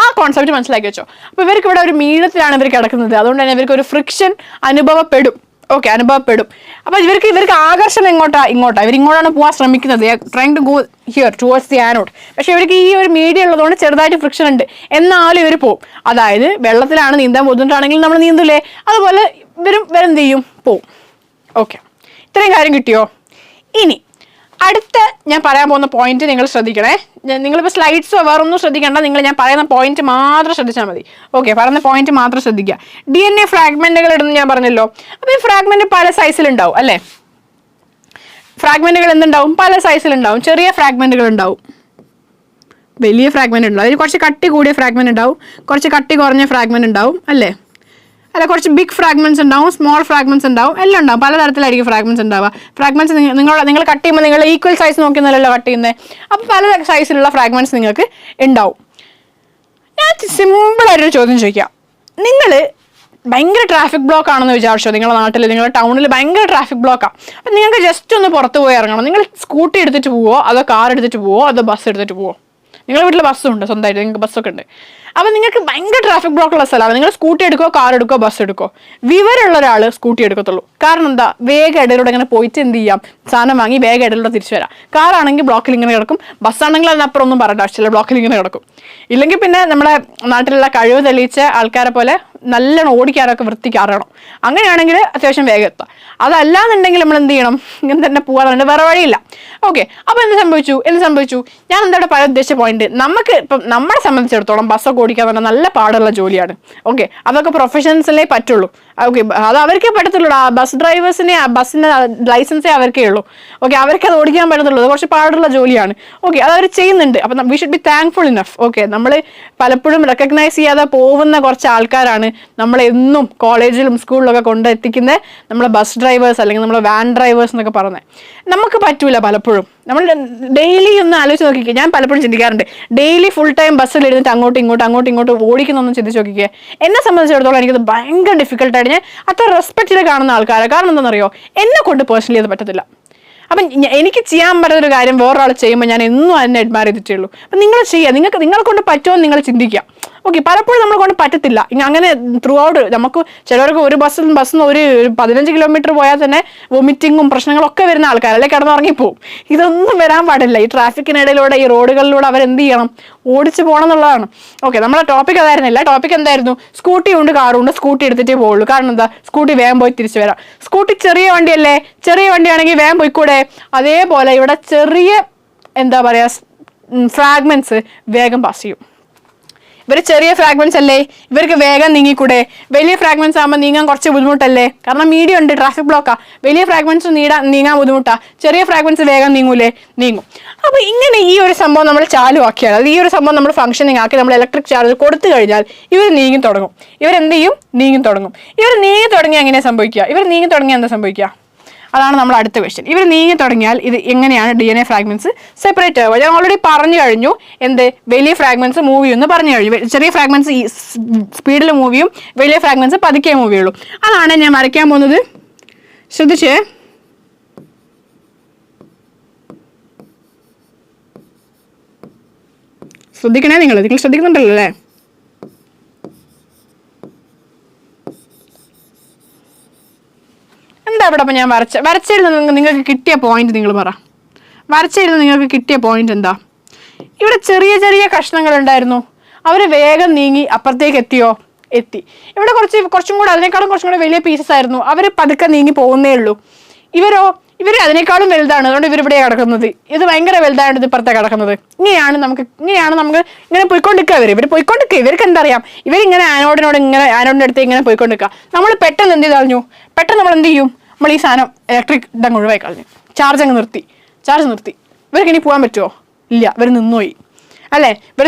ആ കോൺസെപ്റ്റ് മനസ്സിലാക്കി വെച്ചോ. അപ്പോൾ ഇവർക്ക് ഇവിടെ ഒരു മീഡിയത്തിലാണ് ഇവർ കിടക്കുന്നത്. അതുകൊണ്ട് തന്നെ ഇവർക്ക് ഒരു ഫ്രിക്ഷൻ അനുഭവപ്പെടും. ഓക്കെ, അനുഭവപ്പെടും. അപ്പോൾ ഇവർക്ക് ആകർഷണം ഇങ്ങോട്ടാ? ഇവരിങ്ങോട്ടാണ് പോകാൻ ശ്രമിക്കുന്നത്. Trying to go here towards the anode. പക്ഷേ ഇവർക്ക് ഈ ഒരു മീഡിയ ഉള്ളതുകൊണ്ട് ചെറുതായിട്ട് ഫ്രിക്ഷൻ ഉണ്ട്. എന്നാലും ഇവർ പോകും. അതായത് വെള്ളത്തിലാണ് നീന്താൻ ബുദ്ധിമുട്ടാണെങ്കിൽ നമ്മൾ നീന്തൂലേ, അതുപോലെ ഇവരെന്ത് ചെയ്യും? പോവും. ഓക്കെ, ഇത്രയും കാര്യം കിട്ടിയോ? ഇനി അടുത്ത ഞാൻ പറയാൻ പോകുന്ന പോയിന്റ് നിങ്ങൾ ശ്രദ്ധിക്കണേ. നിങ്ങളിപ്പോൾ സ്ലൈഡ്സോ വേറൊന്നും ശ്രദ്ധിക്കേണ്ട, ഞാൻ പറയുന്ന പോയിന്റ് മാത്രം ശ്രദ്ധിച്ചാൽ മതി. ഓക്കെ, പറയുന്ന പോയിന്റ് മാത്രം ശ്രദ്ധിക്കുക. DNA ഫ്രാഗ്മെന്റുകൾ ഇടുന്നു ഞാൻ പറഞ്ഞല്ലോ. അപ്പോൾ ഈ ഫ്രാഗ്മെന്റ് പല സൈസിലുണ്ടാവും അല്ലേ? ഫ്രാഗ്മെന്റുകൾ എന്തുണ്ടാവും? പല സൈസിലുണ്ടാവും. ചെറിയ ഫ്രാഗ്മെന്റുകൾ ഉണ്ടാവും, വലിയ ഫ്രാഗ്മെന്റ് ഉണ്ടാവും. അതിൽ കുറച്ച് കട്ടി കൂടിയ ഫ്രാഗ്മെന്റ് ഉണ്ടാവും, കുറച്ച് കട്ടി കുറഞ്ഞ ഫ്രാഗ്മെന്റ് ഉണ്ടാവും അല്ലേ? അല്ല, കുറച്ച് ബിഗ് ഫ്രാഗ്മെന്റ്സ് ഉണ്ടാവും, സ്മോൾ ഫ്രാഗ്മെന്റ്സ് ഉണ്ടാവും, എല്ലാം ഉണ്ടാവും. പലതരത്തിലായിരിക്കും ഫ്രാഗ്മെന്റ്സ് ഉണ്ടാവുക. ഫ്രാഗ്മെന്റ്സ് നിങ്ങൾ കട്ട് ചെയ്യുമ്പോൾ നിങ്ങൾ ഈക്വൽ സൈസ് നോക്കുന്നല്ലോ കട്ട് ചെയ്യുന്നത്. അപ്പോൾ പല സൈസിലുള്ള ഫ്രാഗ്മെന്റ്സ് നിങ്ങൾക്ക് ഉണ്ടാവും. ഞാൻ സിമ്പിളായിട്ടൊരു ചോദ്യം ചോദിക്കാം. നിങ്ങൾ ഭയങ്കര ട്രാഫിക് ബ്ലോക്ക് ആണെന്ന് വിചാരിച്ചോ? നിങ്ങളുടെ നാട്ടിൽ, നിങ്ങളുടെ ടൗണിൽ ഭയങ്കര ട്രാഫിക് ബ്ലോക്കാണ്. അപ്പം നിങ്ങൾക്ക് ജസ്റ്റ് ഒന്ന് പുറത്ത് പോയി ഇറങ്ങണം. നിങ്ങൾ സ്കൂട്ടി എടുത്തിട്ട് പോവോ, അതോ കാർ എടുത്തിട്ട് പോവോ, അതോ ബസ് എടുത്തിട്ട് പോവോ? നിങ്ങളുടെ വീട്ടിൽ ബസ്സുണ്ട്, സ്വന്തമായിട്ട് നിങ്ങൾക്ക് ബസ്സൊക്കെ ഉണ്ട്. അപ്പം നിങ്ങൾക്ക് ഭയങ്കര ട്രാഫിക് ബ്ലോക്കുള്ള സ്ഥലമാണ്. നിങ്ങൾ സ്കൂട്ടി എടുക്കോ, കാർ എടുക്കോ, ബസ് എടുക്കോ? വിവരമുള്ള ഒരാൾ സ്കൂട്ടി എടുക്കത്തുള്ളൂ. കാരണം എന്താ? വേഗം ഇടയിലൂടെ ഇങ്ങനെ പോയിട്ട് എന്ത് ചെയ്യാം? സാധനം വാങ്ങി വേഗം ഇടയിലൂടെ തിരിച്ചു വരാം. കാറാണെങ്കിൽ ബ്ലോക്കിൽ ഇങ്ങനെ കിടക്കും, ബസ്സാണെങ്കിൽ അതിനപ്പുറം ഒന്നും പറയേണ്ട ആവശ്യമില്ല, ബ്ലോക്കിൽ ഇങ്ങനെ കിടക്കും. ഇല്ലെങ്കിൽ പിന്നെ നമ്മുടെ നാട്ടിലുള്ള കഴിവ് തെളിയിച്ച ആൾക്കാരെ പോലെ നല്ലോണം ഓടിക്കാറൊക്കെ വൃത്തിക്ക് അറിയണം. അങ്ങനെയാണെങ്കിൽ അത്യാവശ്യം വേഗം എത്താം. അതല്ലാന്നുണ്ടെങ്കിൽ നമ്മൾ എന്ത് ചെയ്യണം? ഇങ്ങനെ തന്നെ പോകാറുണ്ട്, വേറെ വഴിയില്ല. ഓക്കെ, അപ്പോൾ എന്ത് സംഭവിച്ചു? ഞാൻ എന്താണ് പറയാൻ ഉദ്ദേശിച്ച പോയിന്റ്, നമുക്ക് ഇപ്പം നമ്മളെ സംബന്ധിച്ചിടത്തോളം ബസ്സൊക്കെ ഓടിക്കാൻ പറഞ്ഞാൽ നല്ല പാടുള്ള ജോലിയാണ്. ഓക്കെ, അതൊക്കെ പ്രൊഫഷണൽസിലേ പറ്റുള്ളൂ. ഓക്കെ, അത് അവർക്കേ പറ്റത്തുള്ളൂ. ആ ബസ് ഡ്രൈവേഴ്സിനെ, ബസ്സിൻ്റെ ലൈസൻസേ അവർക്കേ ഉള്ളൂ. ഓക്കെ, അവർക്ക് അത് ഓടിക്കാൻ പറ്റത്തുള്ളൂ. അത് കുറച്ച് പാടുള്ള ജോലിയാണ്. ഓക്കെ, അത് അവർ ചെയ്യുന്നുണ്ട്. അപ്പം we should be thankful enough. Okay, നമ്മൾ പലപ്പോഴും റെക്കഗ്നൈസ് ചെയ്യാതെ പോകുന്ന കുറച്ച് ആൾക്കാരാണ് നമ്മളെന്നും കോളേജിലും സ്കൂളിലൊക്കെ കൊണ്ടെത്തിക്കുന്ന നമ്മളെ ബസ് ഡ്രൈവേഴ്സ് അല്ലെങ്കിൽ നമ്മളെ വാൻ ഡ്രൈവേഴ്സ് എന്നൊക്കെ പറയുന്നത്. നമുക്ക് പറ്റൂല പലപ്പോഴും. നമ്മൾ ഡെയിലി ഒന്ന് ആലോചിച്ച് നോക്കിക്കുക. ഞാൻ പലപ്പോഴും ചിന്തിക്കാറുണ്ട്, ഡെയിലി ഫുൾ ടൈം ബസ്സിൽ ഇരുന്നിട്ട് അങ്ങോട്ടും ഇങ്ങോട്ടും ഓടിക്കുന്നൊന്നും ചിന്തിച്ച് നോക്കിക്കുക. എന്നെ സംബന്ധിച്ചിടത്തോളം എനിക്കത് ഭയങ്കര ഡിഫിക്കൽട്ടായിട്ട്, ഞാൻ അത്ര റെസ്പെക്റ്റിൽ കാണുന്ന ആൾക്കാരെ. കാരണം എന്താണെന്നറിയോ? എന്നെ കൊണ്ട് പേഴ്സണലി അത് പറ്റത്തില്ല. അപ്പം എനിക്ക് ചെയ്യാൻ പറ്റുന്നൊരു കാര്യം വേറൊരാൾ ചെയ്യുമ്പോൾ ഞാൻ എന്നും അതിനെ അഡ്മയർ ചെയ്തിട്ടേ ഉള്ളൂ. അപ്പം നിങ്ങൾ ചെയ്യുക, നിങ്ങളെ കൊണ്ട് പറ്റുമോ എന്ന് നിങ്ങൾ ചിന്തിക്കുക. ഓക്കെ, പലപ്പോഴും നമ്മളെ കൊണ്ട് പറ്റത്തില്ല. അങ്ങനെ ത്രൂ ഔട്ട് നമുക്ക് ചിലവർക്ക് ഒരു ബസ്സിന് ഒരു 15 കിലോമീറ്റർ പോയാൽ തന്നെ വൊമിറ്റിങ്ങും പ്രശ്നങ്ങളൊക്കെ വരുന്ന ആൾക്കാരല്ലേ, കിടന്നുറങ്ങിപ്പോവും. ഇതൊന്നും വരാൻ പാടില്ല. ഈ ട്രാഫിക്കിനിടയിലൂടെ, ഈ റോഡുകളിലൂടെ അവരെന്ത് ചെയ്യണം? ഓടിച്ച് പോകണം എന്നുള്ളതാണ്. ഓക്കെ, നമ്മളെ ടോപ്പിക് അതായിരുന്നില്ല. ടോപ്പിക് എന്തായിരുന്നു? സ്കൂട്ടി ഉണ്ട്, കാറുണ്ട്, സ്കൂട്ടി എടുത്തിട്ടേ പോകുള്ളൂ. കാരണം എന്താ? സ്കൂട്ടി വേഗം പോയി തിരിച്ചു വരാം. സ്കൂട്ടി ചെറിയ വണ്ടിയല്ലേ? ചെറിയ വണ്ടിയാണെങ്കിൽ വേഗം പോയിക്കൂടെ? അതേപോലെ ഇവിടെ ചെറിയ എന്താ പറയുക ഫ്രാഗ്മെന്റ്സ് വേഗം പാസ് ചെയ്യും. ഇവർ ചെറിയ ഫ്രാഗ്മെന്റ്സ് അല്ലേ, ഇവർക്ക് വേഗം നീങ്ങിക്കൂടെ? വലിയ ഫ്രാഗ്മെന്റ്സ് ആകുമ്പോൾ നീങ്ങാൻ കുറച്ച് ബുദ്ധിമുട്ടല്ലേ, കാരണം മീഡിയം ഉണ്ട്, ട്രാഫിക് ബ്ലോക്കാ. വലിയ ഫ്രാഗ്മെന്റ്സ് നീങ്ങാൻ ബുദ്ധിമുട്ടാ, ചെറിയ ഫ്രാഗ്മെന്റ്സ് വേഗം നീങ്ങൂലേ? നീങ്ങും. അപ്പൊ ഇങ്ങനെ ഈ ഒരു സംഭവം നമ്മൾ ചാലുവാക്കിയാൽ, അത് ഈ ഒരു സംഭവം നമ്മൾ ഫംഗ്ഷനിങ് ആക്കി നമ്മൾ ഇലക്ട്രിക് ചാർജ് കൊടുത്തു കഴിഞ്ഞാൽ ഇവർ നീങ്ങി തുടങ്ങും. ഇവരെന്ത് ചെയ്യും? നീങ്ങി തുടങ്ങും. ഇവർ നീങ്ങി തുടങ്ങിയാൽ എങ്ങനെയാണ് സംഭവിക്കുക? ഇവർ നീങ്ങി തുടങ്ങിയാൽ എന്താ സംഭവിക്കുക? അതാണ് നമ്മൾ അടുത്ത ക്വസ്റ്റ്യൻ. ഇവർ നീങ്ങി തുടങ്ങിയാൽ ഇത് എങ്ങനെയാണ് DNA ഫ്രാഗ്മെന്റ്സ് സെപ്പറേറ്റ് ആവുക? ഞാൻ ഓൾറെഡി പറഞ്ഞു കഴിഞ്ഞു. എന്ത്? വലിയ ഫ്രാഗ്മെന്റ്സ് മൂവ് ചെയ്യുമെന്ന് പറഞ്ഞു കഴിഞ്ഞു. ചെറിയ ഫ്രാഗ്മെന്റ്സ് സ്പീഡിൽ മൂവ് ചെയ്യും, വലിയ ഫ്രാഗ്മെന്റ്സ് പതുക്കെ മൂവ് ചെയ്യുള്ളൂ. അതാണ് ഞാൻ വരയ്ക്കാൻ പോകുന്നത്. ശ്രദ്ധിച്ചേ. ശ്രദ്ധിക്കണേ, നിങ്ങൾ ശ്രദ്ധിക്കുന്നുണ്ടല്ലോ അല്ലേ? എന്താ ഇവിടെ അപ്പം ഞാൻ വരച്ചെഴുതുന്ന നിങ്ങൾക്ക് കിട്ടിയ പോയിന്റ് നിങ്ങൾ പറ. വരച്ചെഴുതുന്ന നിങ്ങൾക്ക് കിട്ടിയ പോയിന്റ് എന്താ? ഇവിടെ ചെറിയ ചെറിയ കഷ്ണങ്ങൾ ഉണ്ടായിരുന്നു, അവർ വേഗം നീങ്ങി അപ്പുറത്തേക്ക് എത്തിയോ? എത്തി. ഇവിടെ കുറച്ചും കൂടെ അതിനേക്കാളും കുറച്ചും കൂടെ വലിയ പീസസ് ആയിരുന്നു, അവർ പതുക്കെ നീങ്ങി പോകുന്നേ ഉള്ളൂ. ഇവർ അതിനേക്കാളും വലുതാണ്, അതുകൊണ്ട് ഇവരിവിടെ കിടക്കുന്നത്. ഇത് ഭയങ്കര വലുതായത് ഇത് ഇപ്പുറത്തെ കിടക്കുന്നത്. ഇങ്ങനെയാണ് നമുക്ക് ഇങ്ങനെ പോയിക്കൊണ്ടിരിക്കുക. ഇവർ പോയിക്കൊണ്ടിരിക്കുക. ഇവർക്ക് എന്താ അറിയാം? ഇവരിങ്ങനെ ആനോഡിന്റെ അടുത്ത് ഇങ്ങനെ പോയിക്കൊണ്ടിരിക്കുക. നമ്മൾ പെട്ടെന്ന് എന്ത് ചെയ്ത് കളഞ്ഞു? പെട്ടെന്ന് നമ്മൾ എന്ത് ചെയ്യും? നമ്മൾ ഈ സാധനം ഇലക്ട്രിക് ഇതങ്ങ് ഒഴിവായി കളഞ്ഞു, ചാർജ് നിർത്തി. ഇവർക്ക് ഇനി പോകാൻ പറ്റുമോ? ഇല്ല, ഇവർ നിന്നുപോയി അല്ലേ?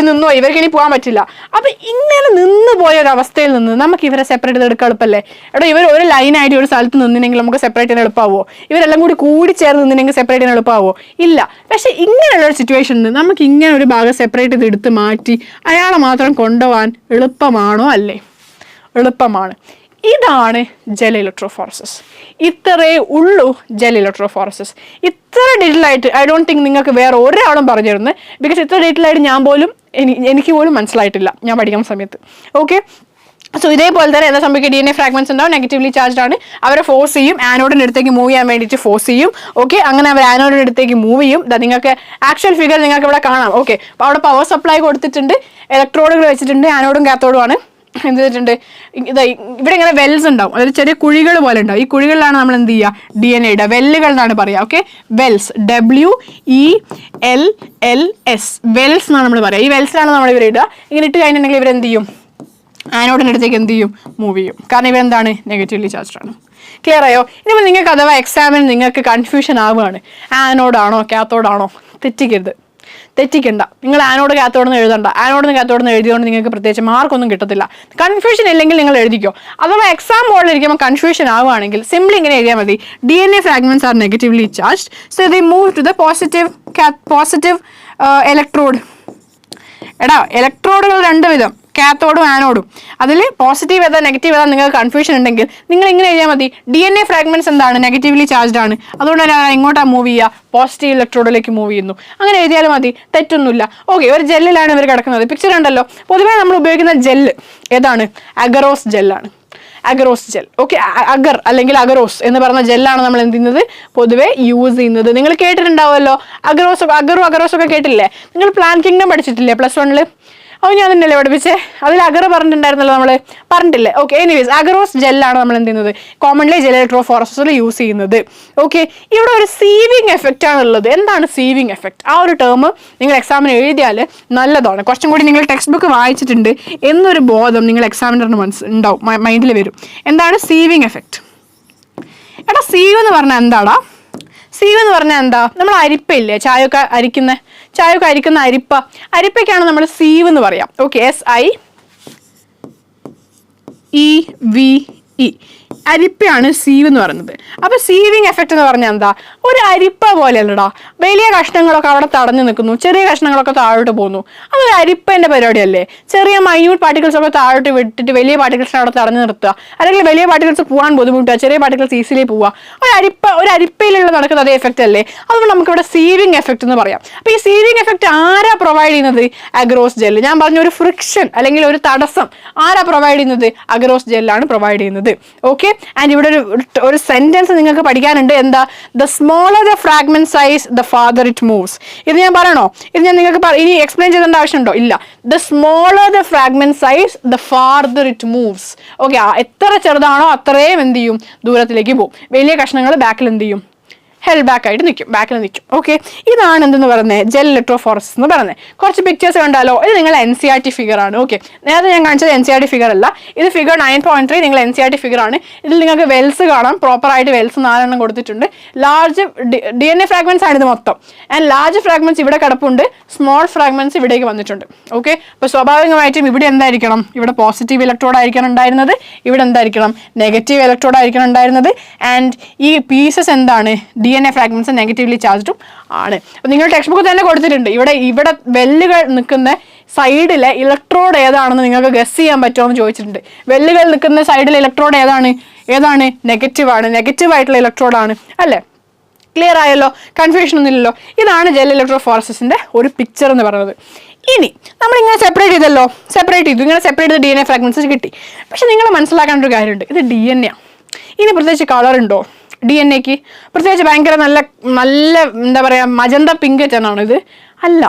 ഇവർക്ക് ഇനി പോകാൻ പറ്റില്ല. അപ്പൊ ഇങ്ങനെ നിന്ന് പോയ ഒരു അവസ്ഥയിൽ നിന്ന് നമുക്ക് ഇവരെ സെപ്പറേറ്റ് ചെയ്ത് എടുക്കാൻ എളുപ്പമല്ലേ? ഇവർ ഒരു ലൈനായിട്ട് ഒരു സ്ഥലത്ത് നിന്നിനെങ്കിൽ നമുക്ക് സെപ്പറേറ്റ് ചെയ്യാൻ എളുപ്പമാവോ? ഇവരെല്ലാം കൂടി ചേർന്ന് നിന്നെങ്കിൽ സെപ്പറേറ്റ് ചെയ്യാൻ എളുപ്പമാവോ? ഇല്ല. പക്ഷെ ഇങ്ങനെയുള്ള ഒരു സിറ്റുവേഷനിൽ നമുക്ക് ഇങ്ങനെ ഒരു ഭാഗം സെപ്പറേറ്റ് ചെയ്ത് എടുത്ത് മാറ്റി അയാളെ മാത്രം കൊണ്ടുപോകാൻ എളുപ്പമാണോ? അല്ലേ? എളുപ്പമാണ്. ഇതാണ് ജെൽ ഇലക്ട്രോഫോറസിസ്. ഇത്രേ ഉള്ളൂ ജെൽ ഇലക്ട്രോഫോറസിസ്. ഇത്ര ഡീറ്റെയിൽ ആയിട്ട് ഐ ഡോണ്ട് തിങ്ക് നിങ്ങൾക്ക് വേറെ ഒരാളും പറഞ്ഞു തരുന്നത്. ബിക്കോസ് ഇത്ര ഡീറ്റെയിൽ ആയിട്ട് എനിക്ക് പോലും മനസ്സിലായിട്ടില്ല ഞാൻ പഠിക്കുന്ന സമയത്ത്. ഓക്കെ, സോ ഇതേപോലെ തന്നെ എന്താ സംഭവിക്കുക? DNA ഫ്രാഗ്മെന്റ്സ് ഉണ്ടാവും, നെഗറ്റീവ്ലി ചാർജ് ആണ്. അവരെ ഫോഴ്സ് ചെയ്യും, ആനോഡിന്റെ അടുത്തേക്ക് മൂവ് ചെയ്യാൻ വേണ്ടിയിട്ട് ഫോഴ്സ് ചെയ്യും. ഓക്കെ, അങ്ങനെ അവർ ആനോഡിന്റെ അടുത്തേക്ക് മൂവ് ചെയ്യും. നിങ്ങൾക്ക് ആക്ച്വൽ ഫിഗർ നിങ്ങൾക്ക് ഇവിടെ കാണാം. ഓക്കെ, അപ്പോൾ അവിടെ പവർ സപ്ലൈ കൊടുത്തിട്ടുണ്ട്, ഇലക്ട്രോഡുകൾ വെച്ചിട്ടുണ്ട്, ആനോഡും കാത്തോഡും ആണ്. എന്ത് ചെയ്തിട്ടുണ്ട്? ഇവിടെ ഇങ്ങനെ വെൽസ് ഉണ്ടാവും, അതായത് ചെറിയ കുഴികൾ പോലെ ഉണ്ടാവും. ഈ കുഴികളിലാണ് നമ്മൾ എന്ത് ചെയ്യുക? DNA ഇടുക. വെല്ലുകൾ എന്നാണ് പറയുക. ഓക്കെ, വെൽസ്, WELLS, വെൽസ് എന്നാണ് നമ്മൾ പറയുക. ഈ വെൽസിലാണ് നമ്മൾ ഇവർ ഇടുക. ഇങ്ങനെ ഇട്ട് കഴിഞ്ഞിട്ടുണ്ടെങ്കിൽ ഇവരെന്ത് ചെയ്യും? ആനോഡിൻ്റെ അടുത്തേക്ക് എന്ത് ചെയ്യും? മൂവ് ചെയ്യും. കാരണം ഇവരെന്താണ്? നെഗറ്റീവ്ലി ചാർജ്ഡ് ആണ്. ക്ലിയർ ആയോ? ഇനിയിപ്പോൾ നിങ്ങൾക്ക് അഥവാ എക്സാമിന് നിങ്ങൾക്ക് കൺഫ്യൂഷൻ ആവുകയാണ്, ആനോഡാണോ കാത്തോഡാണോ? തെറ്റിക്കണ്ട. നിങ്ങൾ ആനോട് കാത്തോടെന്ന് എഴുതണ്ട. ആനോടിന് കാത്തോടെന്ന് എഴുതിയോണ്ട് നിങ്ങൾക്ക് പ്രത്യേകിച്ച് മാർക്കൊന്നും കിട്ടത്തില്ല. കൺഫ്യൂഷൻ ഇല്ലെങ്കിൽ നിങ്ങൾ എഴുതിക്കോ. അഥവാ എക്സാം ബോർഡിലിരിക്കുമ്പോൾ കൺഫ്യൂഷൻ ആവുകയാണെങ്കിൽ സിംപ്ലി ഇങ്ങനെ എഴുതിയാൽ മതി: DNA fragments are negatively charged, so they move to the positive electrode. ഇലക്ട്രോഡുകൾ രണ്ട് വിധം, കാത്തോഡും ആനോഡും. അതിൽ പോസിറ്റീവ് ഏതാ നെഗറ്റീവ് ഏതാ നിങ്ങൾക്ക് കൺഫ്യൂഷൻ ഉണ്ടെങ്കിൽ നിങ്ങൾ ഇങ്ങനെ എഴുതിയാൽ മതി: DNA ഫ്രാഗ്മെന്റ്സ് എന്താണ്? നെഗറ്റീവ്ലി ചാർജ്ഡ് ആണ്, അതുകൊണ്ട് തന്നെ എങ്ങോട്ടാണ് മൂവ് ചെയ്യുക? പോസിറ്റീവ് ഇലക്ട്രോഡിലേക്ക് മൂവ് ചെയ്യുന്നു. അങ്ങനെ എഴുതിയാലും മതി, തെറ്റൊന്നുമില്ല. ഓക്കെ, ഒരു ജെല്ലിലാണ് ഇവർ കിടക്കുന്നത്. പിക്ചർ ഉണ്ടല്ലോ. പൊതുവേ നമ്മൾ ഉപയോഗിക്കുന്ന ജെല്ല് ഏതാണ്? അഗറോസ് ജെല്ലാണ്. Agarose gel. ഓക്കെ, അഗർ അല്ലെങ്കിൽ അഗറോസ് എന്ന് പറഞ്ഞ ജെല്ലാണ് നമ്മൾ എന്ത് ചെയ്യുന്നത്? പൊതുവെ യൂസ് ചെയ്യുന്നത്. നിങ്ങൾ കേട്ടിട്ടുണ്ടാവുമല്ലോ, അഗറോസ് ഒക്കെ കേട്ടില്ലേ? നിങ്ങൾ പ്ലാൻ കിങ്ഡം പഠിച്ചിട്ടില്ലേ +1? അപ്പോൾ ഞാൻ തന്നെയല്ലേ പഠിപ്പിച്ചേ? അതിൽ അഗർ പറഞ്ഞിട്ടുണ്ടായിരുന്നല്ലോ, നമ്മൾ പറഞ്ഞിട്ടില്ലേ? ഓക്കെ, എനിവേസ് അഗറോസ് ജെല്ലാണ് നമ്മൾ എന്ത് ചെയ്യുന്നത്? കോമൺലി ജെൽ ഇലക്ട്രോഫോറസിസിൽ യൂസ് ചെയ്യുന്നത്. ഓക്കെ, ഇവിടെ ഒരു സീവിങ് എഫക്റ്റ് ആണുള്ളത്. എന്താണ് സീവിങ് എഫക്റ്റ്? ആ ഒരു ടേം നിങ്ങൾ എക്സാമിന് എഴുതിയാൽ നല്ലതാണ്. കുറച്ചും കൂടി നിങ്ങൾ ടെക്സ്റ്റ് ബുക്ക് വായിച്ചിട്ടുണ്ട് എന്നൊരു ബോധം നിങ്ങൾ എക്സാമിനറിന് ഉണ്ടാവും, മൈൻഡിൽ വരും. എന്താണ് സീവിങ് എഫക്റ്റ്? സീവ് എന്ന് പറഞ്ഞാൽ എന്താടാ? സീവ് എന്ന് പറഞ്ഞാൽ എന്താ? നമ്മൾ അരിപ്പയില്ലേ, ചായയൊക്കെ അരിക്കുന്ന അരിപ്പയ്ക്കാണ് നമ്മൾ സീവ് എന്ന് പറയാം. ഓക്കെ, SIEVE, അരിപ്പയാണ് സീവ് എന്ന് പറയുന്നത്. അപ്പോൾ സീവിങ് എഫക്റ്റ് എന്ന് പറഞ്ഞാൽ എന്താ? ഒരു അരിപ്പ പോലെ അല്ലടാ. വലിയ കഷ്ണങ്ങളൊക്കെ അവിടെ തടഞ്ഞു നിൽക്കുന്നു, ചെറിയ കഷ്ണങ്ങളൊക്കെ താഴോട്ട് പോകുന്നു. അതൊരു അരിപ്പൻ്റെ പരിപാടിയല്ലേ? ചെറിയ മൈന്യൂട്ട് പാർട്ടിക്കിൾസ് ഒക്കെ താഴോട്ട് വിട്ടിട്ട് വലിയ പാർട്ടിക്കിൾസിനെ അവിടെ തടഞ്ഞു നിർത്തുക, അല്ലെങ്കിൽ വലിയ പാർട്ടിക്കിൾസ് പോകാൻ ബുദ്ധിമുട്ടുക, ചെറിയ പാർട്ടിക്കിൾസ് ഈസിലി പോവുക. ഒരു അരിപ്പയിലുള്ള നടക്കുന്ന അതേ എഫക്റ്റ് അല്ലേ? അതുകൊണ്ട് നമുക്കിവിടെ സീവിങ് എഫക്റ്റ് എന്ന് പറയാം. അപ്പോൾ ഈ സീവിങ് എഫക്റ്റ് ആരാ പ്രൊവൈഡ് ചെയ്യുന്നത്? Agarose gel. ഞാൻ പറഞ്ഞ ഒരു ഫ്രിക്ഷൻ അല്ലെങ്കിൽ ഒരു തടസ്സം ആരാ പ്രൊവൈഡ് ചെയ്യുന്നത്? അഗറോസ് ജെല്ലാണ് പ്രൊവൈഡ് ചെയ്യുന്നത്. ഓക്കെ, ആൻഡ് ഇവിടെ ഒരു സെന്റൻസ് നിങ്ങൾക്ക് പഠിക്കാനുണ്ട്. എന്താ? The smaller the fragment size the father it moves. ഇത് ഞാൻ പറയണോ? ഇത് ഞാൻ നിങ്ങൾക്ക് ഇനി എക്സ്പ്ലെയിൻ ചെയ്യേണ്ട ആവശ്യമുണ്ടോ? ഇല്ല. The smaller the fragment size the farther it moves. Okay, എത്ര ചെറുതാണോ അത്രയും എന്ത് ചെയ്യും? ദൂരത്തിലേക്ക് പോകും. വലിയ കഷ്ണങ്ങൾ ബാക്കിൽ എന്ത് ചെയ്യും? ഹെൽഡ് ബാക്ക് ആയിട്ട് നിൽക്കും, ബാക്കിൽ നിൽക്കും. ഓക്കെ, ഇതാണ് എന്തെന്ന് പറയുന്നത് ജെൽ ഇലക്ട്രോഫോറസിസ് എന്ന് പറയുന്നത്. കുറച്ച് പിക്ചേഴ്സ് കണ്ടാലോ, ഇത് നിങ്ങൾ NCERT ഫിഗർ ആണ്. ഓക്കെ, നേരത്തെ ഞാൻ കാണിച്ചത് NCERT ഫിഗർ അല്ല, ഇത് ഫിഗർ 9.3 നിങ്ങൾ NCERT ഫിഗർ ആണ്. ഇതിൽ നിങ്ങൾക്ക് വെൽസ് കാണാം, പ്രോപ്പറായിട്ട് വെൽസ് 4 എണ്ണം കൊടുത്തിട്ടുണ്ട്. ലാർജ് DNA ഫ്രാഗ്മെന്റ്സ് ആണ് ഇത് മൊത്തം. ആൻഡ് ലാർജ് ഫ്രാഗ്മെന്റ്സ് ഇവിടെ കിടപ്പുണ്ട്, സ്മോൾ ഫ്രാഗ്മെന്റ്സ് ഇവിടേക്ക് വന്നിട്ടുണ്ട്. ഓക്കെ, അപ്പോൾ സ്വാഭാവികമായിട്ടും ഇവിടെ എന്തായിരിക്കണം, ഇവിടെ പോസിറ്റീവ് ഇലക്ട്രോഡ് ആയിരിക്കണം ഉണ്ടായിരുന്നത്, ഇവിടെ എന്തായിരിക്കണം നെഗറ്റീവ് ഇലക്ട്രോഡ് ആയിരിക്കണം ഉണ്ടായിരുന്നത്. ആൻഡ് ഈ പീസസ് എന്താണ്, DNA ഫ്രാഗ്മെന്റ്സ് നെഗറ്റീവ്ലി ചാർജ്ഡും ആണ്. അപ്പോൾ നിങ്ങൾ ടെക്സ്റ്റ് ബുക്ക് തന്നെ കൊടുത്തിട്ടുണ്ട്, ഇവിടെ വെല്ലുകൾ നിൽക്കുന്ന സൈഡിലെ ഇലക്ട്രോഡ് ഏതാണെന്ന് നിങ്ങൾക്ക് ഗസ് ചെയ്യാൻ പറ്റുമോ എന്ന് ചോദിച്ചിട്ടുണ്ട്. വെല്ലുകൾ നിൽക്കുന്ന സൈഡിലെ ഇലക്ട്രോഡ് ഏതാണ് നെഗറ്റീവ് ആണ്, നെഗറ്റീവ് ആയിട്ടുള്ള ഇലക്ട്രോഡാണ് അല്ലേ. ക്ലിയർ ആയല്ലോ, കൺഫ്യൂഷൻ ഒന്നുമില്ലല്ലോ. ഇതാണ് ജെൽ ഇലക്ട്രോഫോറസിസിന്റെ ഒരു പിക്ചർ എന്ന് പറയുന്നത്. ഇനി നമ്മളിങ്ങനെ സെപ്പറേറ്റ് ചെയ്തു, ഇങ്ങനെ സെപ്പറേറ്റ് ചെയ്ത് DNA ഫ്രാഗ്മെന്റ്സ് കിട്ടി. പക്ഷെ നിങ്ങൾ മനസ്സിലാക്കേണ്ട ഒരു കാര്യമുണ്ട്, ഇത് DNA. ഇനി പ്രത്യേകിച്ച് കളർ ഉണ്ടോ DNA-ക്ക്? പ്രത്യേകിച്ച് ഭയങ്കര നല്ല എന്താ പറയുക മജന്ത പിങ്ക് ടണാണ് ഇത് അല്ല,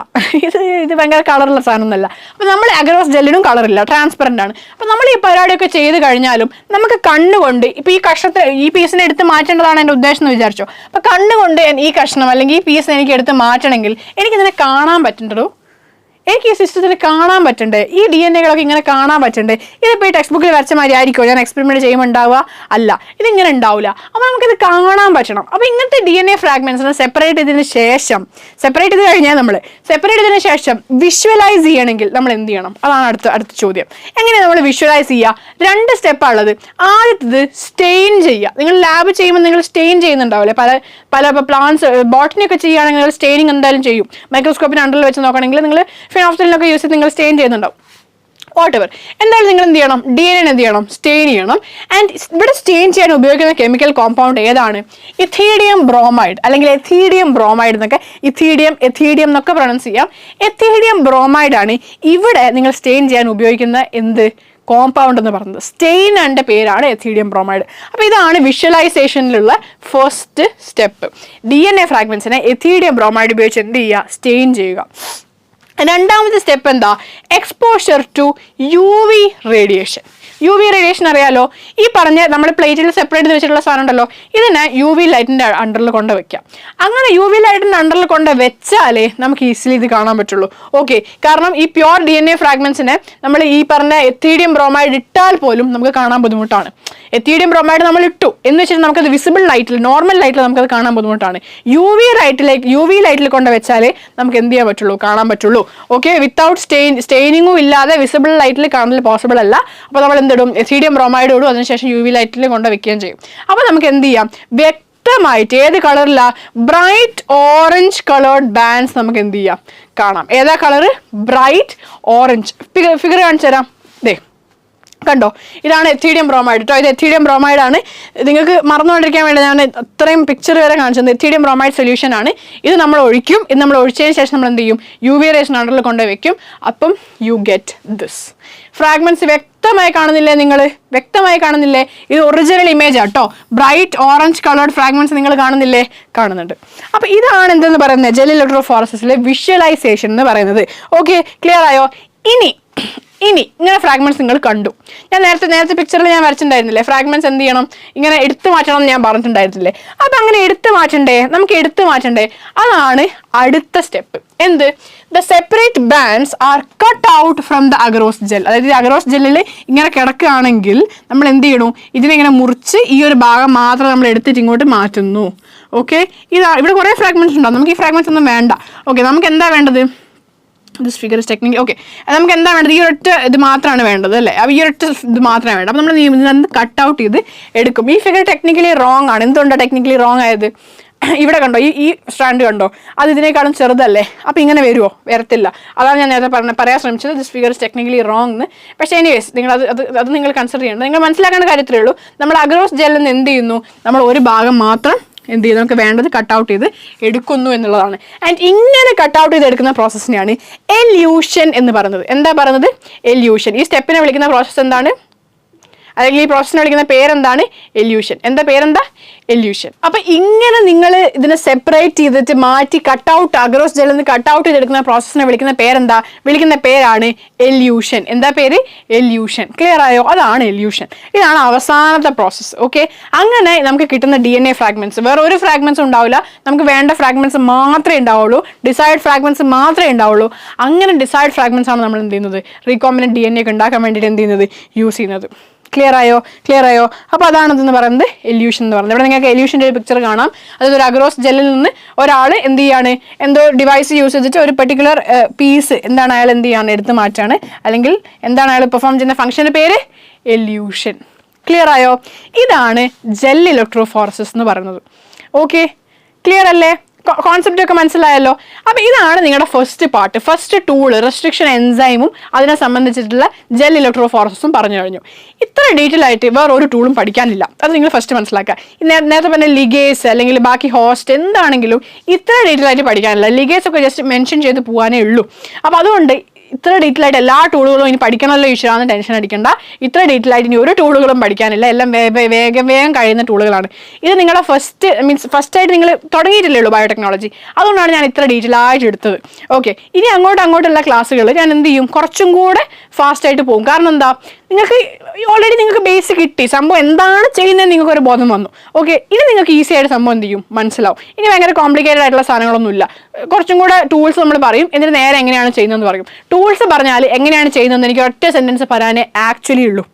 ഇത് ഭയങ്കര കളറുള്ള സാധനമൊന്നുമല്ല. അപ്പോൾ നമ്മൾ അഗറോസ് ജെല്ലിനും കളറില്ല, ട്രാൻസ്പെറൻ്റ് ആണ്. അപ്പോൾ നമ്മൾ ഈ പരിപാടിയൊക്കെ ചെയ്ത് കഴിഞ്ഞാലും നമുക്ക് കണ്ണുകൊണ്ട് ഇപ്പോൾ ഈ പീസിനെ എടുത്ത് മാറ്റേണ്ടതാണ് എൻ്റെ ഉദ്ദേശം എന്ന് വിചാരിച്ചോ. അപ്പോൾ കണ്ണുകൊണ്ട് ഈ കഷ്ണം അല്ലെങ്കിൽ ഈ പീസ് എനിക്ക് എടുത്ത് മാറ്റണമെങ്കിൽ എനിക്കിതിനെ കാണാൻ പറ്റണ്ടോ, എനിക്ക് ഈ സിസ്റ്റത്തിൽ കാണാൻ പറ്റണ്ടേ, ഈ DNA-കളൊക്കെ ഇങ്ങനെ കാണാൻ പറ്റണ്ടേ. ഇതിപ്പോൾ ഈ ടെക്സ്റ്റ് ബുക്കിൽ വരച്ച മാതിരി ആയിരിക്കുമോ ഞാൻ എക്സ്പെരിമെൻറ്റ് ചെയ്യുമ്പോൾ ഉണ്ടാവുക? അല്ല, ഇതിങ്ങനെ ഉണ്ടാവില്ല. അപ്പോൾ നമുക്കിത് കാണാൻ പറ്റണം. അപ്പോൾ ഇങ്ങനത്തെ DNA ഫ്രാഗ്മെൻറ്റ്സിനെ സെപ്പറേറ്റ് ചെയ്തതിന് ശേഷം, സെപ്പറേറ്റ് ചെയ്ത് കഴിഞ്ഞാൽ നമ്മൾ സെപ്പറേറ്റ് ചെയ്തതിന് ശേഷം വിഷ്വലൈസ് ചെയ്യണമെങ്കിൽ നമ്മൾ എന്ത് ചെയ്യണം? അതാണ് അടുത്ത ചോദ്യം. എങ്ങനെ നമ്മൾ വിഷ്വലൈസ് ചെയ്യുക? 2 സ്റ്റെപ്പാണ് ഉള്ളത്. ആദ്യത്തത് സ്റ്റെയിൻ ചെയ്യുക. നിങ്ങൾ ലാബ് ചെയ്യുമ്പോൾ നിങ്ങൾ സ്റ്റെയിൻ ചെയ്യുന്നുണ്ടാവില്ലേ, പല പ്ലാന്റ്സ് ബോട്ടണിയൊക്കെ ചെയ്യുകയാണെങ്കിൽ നിങ്ങൾ സ്റ്റെയിനിങ് എന്തായാലും ചെയ്യും. മൈക്രോസ്കോപ്പിന് അണ്ടറിൽ വെച്ച് നോക്കണമെങ്കിൽ നിങ്ങൾ ഫിനോഫ്തലിനൊക്കെ യൂസ് ചെയ്ത് നിങ്ങൾ സ്റ്റെയിൻ ചെയ്യുന്നുണ്ടാവും. വാട്ടെവർ, എന്തായാലും നിങ്ങൾ എന്ത് ചെയ്യണം? DNA എന്ത് ചെയ്യണം? സ്റ്റെയിൻ ചെയ്യണം. ആൻഡ് ഇവിടെ സ്റ്റെയിൻ ചെയ്യാൻ ഉപയോഗിക്കുന്ന കെമിക്കൽ കോമ്പൗണ്ട് ഏതാണ്? ഇഥീഡിയം ബ്രോമൈഡ് അല്ലെങ്കിൽ എഥീഡിയം ബ്രോമൈഡ് എന്നൊക്കെ, എഥീഡിയം എന്നൊക്കെ പ്രൊനൗൺസ് ചെയ്യാം. എഥീഡിയം ബ്രോമൈഡ് ആണ് ഇവിടെ നിങ്ങൾ സ്റ്റെയിൻ ചെയ്യാൻ ഉപയോഗിക്കുന്ന കോമ്പൗണ്ട് എന്ന് പറയുന്നത്. സ്റ്റെയിനിൻ്റെ പേരാണ് എഥീഡിയം ബ്രോമൈഡ്. അപ്പോൾ ഇതാണ് വിഷ്വലൈസേഷനിലുള്ള ഫസ്റ്റ് സ്റ്റെപ്പ്. DNA ഫ്രാഗ്മെന്റ്സിനെ എഥീഡിയം ബ്രോമൈഡ് ഉപയോഗിച്ച് എന്ത് ചെയ്യുക? സ്റ്റെയിൻ ചെയ്യുക. രണ്ടാമത്തെ സ്റ്റെപ്പ് എന്താ? Exposure to UV radiation. UV radiation അറിയാലോ, ഈ പറഞ്ഞ നമ്മൾ പ്ലേറ്റിൽ സെപ്പറേറ്റ് ചെയ്ത് വെച്ചിട്ടുള്ള സാധനം ഉണ്ടല്ലോ, ഇതിനെ UV ലൈറ്റിൻ്റെ അണ്ടറിൽ കൊണ്ട് വെക്കാം. അങ്ങനെ UV ലൈറ്റിൻ്റെ അണ്ടറിൽ കൊണ്ട് വെച്ചാലേ നമുക്ക് ഈസിലി ഇത് കാണാൻ പറ്റുള്ളൂ. ഓക്കെ, കാരണം ഈ പ്യോർ DNA ഫ്രാഗ്മെന്റ്സിനെ നമ്മൾ ഈ പറഞ്ഞ എഥീഡിയം ബ്രോമൈഡ് ഇട്ടാൽ പോലും നമുക്ക് കാണാൻ ബുദ്ധിമുട്ടാണ്. എഥീഡിയം ബ്രോമൈഡ് നമ്മൾ ഇട്ടു എന്ന് വെച്ചാൽ നമുക്കത് വിസിബിൾ ലൈറ്റിൽ, നോർമൽ ലൈറ്റിൽ നമുക്കത് കാണാൻ ബുദ്ധിമുട്ടാണ്. UV ലൈറ്റിൽ കൊണ്ട് വെച്ചാലേ നമുക്ക് എന്ത് ചെയ്യാൻ പറ്റുള്ളൂ? കാണാൻ പറ്റുള്ളൂ. ഓക്കെ, വിത്തൗട്ട് സ്റ്റെയിനിങ്ങും ഇല്ലാതെ വിസിബിൾ ലൈറ്റിൽ കാണൽ പോസിബിൾ അല്ല. അപ്പോൾ നമ്മൾ എന്തിടും? എഥീഡിയം ബ്രോമൈഡ് ഇടും, അതിനുശേഷം UV ലൈറ്റിൽ കൊണ്ട് വെക്കുകയും ചെയ്യും. അപ്പോൾ നമുക്ക് എന്ത് ചെയ്യാം? വ്യക്തമായിട്ട് ഏത് കളറില? ബ്രൈറ്റ് ഓറഞ്ച് കളേർഡ് ബാൻഡ്സ് നമുക്ക് എന്ത് ചെയ്യാം? കാണാം. ഏതാ കളറ്? Bright orange. ഫിഗർ കാണിച്ചു തരാം. കണ്ടോ, ഇതാണ് എഥീഡിയം ബ്രോമൈഡ് കേട്ടോ. ഇത് എഥീഡിയം ബ്രോമൈഡ് ആണ്. നിങ്ങൾക്ക് മറന്നുകൊണ്ടിരിക്കാൻ വേണ്ടി ഞാൻ അത്രയും പിക്ചർ വരെ കാണിച്ചത് എഥീഡിയം ബ്രോമൈഡ് സൊല്യൂഷൻ ആണ്. ഇത് നമ്മൾ ഒഴിക്കും. ഇത് നമ്മൾ ഒഴിച്ചതിന് ശേഷം നമ്മൾ എന്ത് ചെയ്യും? UV റേഷൻ അണ്ടറിൽ കൊണ്ടുപോയി വെക്കും. അപ്പം യു ഗെറ്റ് ദിസ് ഫ്രാഗ്മെന്റ്സ്. വ്യക്തമായി കാണുന്നില്ലേ? നിങ്ങൾ വ്യക്തമായി കാണുന്നില്ലേ? ഇത് ഒറിജിനൽ ഇമേജ് ആട്ടോ. ബ്രൈറ്റ് ഓറഞ്ച് കളേർഡ് ഫ്രാഗ്മെന്റ്സ് നിങ്ങൾ കാണുന്നില്ലേ? കാണുന്നുണ്ട്. അപ്പോൾ ഇതാണ് എന്തെന്ന് പറയുന്നത് ജെൽ ഇലക്ട്രോഫോറസിസിലെ വിഷ്വലൈസേഷൻ എന്ന് പറയുന്നത്. ഓക്കെ, ക്ലിയർ ആയോ? ഇനി ഇങ്ങനെ ഫ്രാഗ്മെന്റ്സ് നിങ്ങൾ കണ്ടു. ഞാൻ നേരത്തെ പിക്ചറിൽ ഞാൻ വരച്ചിട്ടുണ്ടായിരുന്നില്ലേ? ഫ്രാഗ്മെന്റ്സ് എന്ത് ചെയ്യണം? ഇങ്ങനെ എടുത്തു മാറ്റണം എന്ന് ഞാൻ പറഞ്ഞിട്ടുണ്ടായിരുന്നില്ലേ? അപ്പം അങ്ങനെ നമുക്ക് എടുത്തു മാറ്റണ്ടേ? അതാണ് അടുത്ത സ്റ്റെപ്പ്. എന്ത്? The separate bands are cut out from the agarose gel. അതായത് ഈ അഗറോസ് ജെല്ലിൽ ഇങ്ങനെ കിടക്കുകയാണെങ്കിൽ നമ്മൾ എന്ത് ചെയ്യണു? ഇതിനെങ്ങനെ മുറിച്ച് ഈ ഒരു ഭാഗം മാത്രം നമ്മൾ എടുത്തിട്ട് ഇങ്ങോട്ട് മാറ്റുന്നു. ഓക്കെ, ഇവിടെ കുറേ ഫ്രാഗ്മെന്റ്സ് ഉണ്ടാവും. നമുക്ക് ഈ ഫ്രാഗ്മെന്റ്സ് ഒന്നും വേണ്ട. ഓക്കെ, നമുക്ക് എന്താ വേണ്ടത്? This figure is technical. Okay, നമുക്ക് എന്താ വേണ്ടത്? ഈ ഒരൊറ്റ ഇത് മാത്രമാണ് വേണ്ടത് അല്ലേ? അപ്പോൾ ഈ ഒരൊറ്റ ഇത് മാത്രമേ വേണ്ട. അപ്പോൾ നമ്മൾ ഇതിനകത്ത് കട്ട് ഔട്ട് ചെയ്ത് എടുക്കും. ഈ ഫിഗർ ടെക്നിക്കലി റോങ് ആണ്. എന്തുകൊണ്ടാണ് ടെക്നിക്കലി റോങ് ആയത്? ഇവിടെ കണ്ടോ, ഈ സ്ട്രാൻഡ് കണ്ടോ, അത് ഇതിനേക്കാളും ചെറുതല്ലേ? അപ്പോൾ ഇങ്ങനെ വരുമോ? വരത്തില്ല. അതാണ് ഞാൻ നേരത്തെ പറയാൻ ശ്രമിച്ചത് this figure is technically wrong എന്ന്. പക്ഷേ എനിവേസ് നിങ്ങൾ അത് നിങ്ങൾ കൺസിഡർ ചെയ്യേണ്ടത്. നിങ്ങൾ മനസ്സിലാക്കേണ്ട കാര്യത്തിലേ ഉള്ളൂ. നമ്മൾ അഗറോസ് ജെല്ലിൽ നിന്ന് എന്ത് ചെയ്യുന്നു? നമ്മൾ ഒരു ഭാഗം മാത്രം എന്ത് ചെയ്യും? നമുക്ക് വേണ്ടത് കട്ട് ഔട്ട് ചെയ്ത് എടുക്കുന്നു എന്നുള്ളതാണ്. ആൻഡ് ഇങ്ങനെ കട്ട് ഔട്ട് ചെയ്ത് എടുക്കുന്ന പ്രോസസ്സിനെയാണ് എല്യൂഷൻ എന്ന് പറയുന്നത്. എന്താ പറയുന്നത്? എല്യൂഷൻ. ഈ സ്റ്റെപ്പിനെ വിളിക്കുന്ന പ്രോസസ്സ് എന്താണ്? അല്ലെങ്കിൽ ഈ പ്രോസസ്സിനെ വിളിക്കുന്ന പേരെന്താണ്? എല്യൂഷൻ. പേരെന്താ? എല്യൂഷൻ. അപ്പൊ ഇങ്ങനെ നിങ്ങൾ ഇതിനെ സെപ്പറേറ്റ് ചെയ്തിട്ട് മാറ്റി കട്ടൗട്ട്, അഗ്രോസ് ജെല്ലിൽ നിന്ന് കട്ടൗട്ട് ചെയ്തെടുക്കുന്ന പ്രോസസ്സിനെ വിളിക്കുന്ന പേരെന്താ? വിളിക്കുന്ന പേരാണ് എല്യൂഷൻ. എന്താ പേര്? എല്യൂഷൻ. ക്ലിയർ ആയോ? അതാണ് എല്യൂഷൻ. ഇതാണ് അവസാനത്തെ പ്രോസസ്സ്. ഓക്കെ, അങ്ങനെ നമുക്ക് കിട്ടുന്ന DNA ഫ്രാഗ്മെന്റ്സ്, വേറെ ഒരു ഫ്രാഗ്മെന്റ്സ് ഉണ്ടാവില്ല, നമുക്ക് വേണ്ട ഫ്രാഗ്മെന്റ്സ് മാത്രമേ ഉണ്ടാവുള്ളൂ, ഡിസൈഡ് ഫ്രാഗ്മെന്റ്സ് മാത്രമേ ഉണ്ടാവുള്ളൂ. അങ്ങനെ ഡിസൈഡ് ഫ്രാഗ്മെന്റ്സ് ആണ് നമ്മൾ എന്ത് ചെയ്യുന്നത്? റീകോമ്പിനന്റ് DNA ഒക്കെ ഉണ്ടാക്കാൻ വേണ്ടിയിട്ട് എന്ത് ചെയ്യുന്നത്? യൂസ് ചെയ്യുന്നത്. ക്ലിയർ ആയോ? അപ്പോൾ അതാണ് ഇതെന്ന് പറയുന്നത് എല്യൂഷൻ എന്ന് പറയുന്നത്. ഇവിടെ നിങ്ങൾക്ക് എല്യൂഷൻ്റെ ഒരു പിക്ചർ കാണാം. അതായത് ഒരു അഗ്രോസ് ജെല്ലിൽ നിന്ന് ഒരാൾ എന്ത് ചെയ്യാണ്? എന്തോ ഡിവൈസ് യൂസ് ചെയ്തിട്ട് ഒരു പെർട്ടിക്കുലർ പീസ് എന്താണ് അയാൾ എന്ത് ചെയ്യാണ്? എടുത്ത് മാറ്റാണ്. അല്ലെങ്കിൽ എന്താണ് അയാൾ പെർഫോം ചെയ്യുന്ന ഫംഗ്ഷൻ്റെ പേര്? എല്യൂഷൻ. ക്ലിയർ ആയോ? ഇതാണ് ജെൽ ഇലക്ട്രോഫോറസിസ് എന്ന് പറയുന്നത്. ഓക്കെ, ക്ലിയർ അല്ലേ? കോൺസെപ്റ്റ് ഒക്കെ മനസ്സിലായല്ലോ. അപ്പോൾ ഇതാണ് നിങ്ങളുടെ first part, first tool, restriction എൻസൈമും അതിനെ സംബന്ധിച്ചിട്ടുള്ള ജെൽ ഇലക്ട്രോഫോറസിസും പറഞ്ഞു കഴിഞ്ഞു. ഇത്ര ഡീറ്റെയിൽ ആയിട്ട് വേറെ ഒരു ടൂളും പഠിക്കാനില്ല, അത് നിങ്ങൾ ഫസ്റ്റ് മനസ്സിലാക്കുക. നേരത്തെ പറഞ്ഞ ലിഗേസ് അല്ലെങ്കിൽ ബാക്കി ഹോസ്റ്റ് എന്താണെങ്കിലും ഇത്ര ഡീറ്റെയിൽ ആയിട്ട് പഠിക്കാനില്ല. ലിഗേസ് ഒക്കെ ജസ്റ്റ് മെൻഷൻ ചെയ്ത് പോകാനേ ഉള്ളൂ. അപ്പോൾ അതുകൊണ്ട് ഇത്ര ഡീറ്റെയിൽ ആയിട്ട് എല്ലാ ടൂളുകളും ഇനി പഠിക്കണമല്ലോ ഈശ്വരാന്ന് ടെൻഷൻ അടിക്കണ്ട. ഇത്ര ഡീറ്റെയിൽ ആയിട്ട് ഇനി ഒരു ടൂളുകളും പഠിക്കാനില്ല, എല്ലാം വേഗം കഴിയുന്ന ടൂളുകളാണ്. ഇത് നിങ്ങളുടെ ഫസ്റ്റ് ആയിട്ട് നിങ്ങൾ തുടങ്ങിയിട്ടില്ലേ ഉള്ളൂ ബയോടെക്നോളജി, അതുകൊണ്ടാണ് ഞാൻ ഇത്ര ഡീറ്റെയിൽ ആയിട്ട് എടുത്തത്. ഓക്കെ, ഇനി അങ്ങോട്ടുള്ള ക്ലാസ്സുകൾ ഞാൻ എന്ത് ചെയ്യും? കുറച്ചും കൂടെ ഫാസ്റ്റ് ആയിട്ട് പോകും. കാരണം എന്താ? ഓൾറെഡി നിങ്ങൾക്ക് ബേസ് കിട്ടി, സംഭവം എന്താണ് ചെയ്യുന്നത് നിങ്ങൾക്ക് ഒരു ബോധം വന്നു. ഓക്കെ, ഇനി നിങ്ങൾക്ക് ഈസി ആയിട്ട് സംഭവം എന്ത് ചെയ്യും? മനസ്സിലാവും. ഇനി ഭയങ്കര കോംപ്ലിക്കേറ്റഡ് ആയിട്ടുള്ള സാധനങ്ങളൊന്നുമില്ല. കുറച്ചും കൂടെ ടൂൾസ് നമ്മൾ പറയും, എന്നിട്ട് നേരെ എങ്ങനെയാണ് ചെയ്യുന്നതെന്ന് പറയും. ടൂൾസ് പറഞ്ഞാൽ എങ്ങനെയാണ് ചെയ്യുന്നതെന്ന് എനിക്ക് ഒറ്റ സെന്റൻസ് പറയാനേ ആക്ച്വലി ഉള്ളൂ.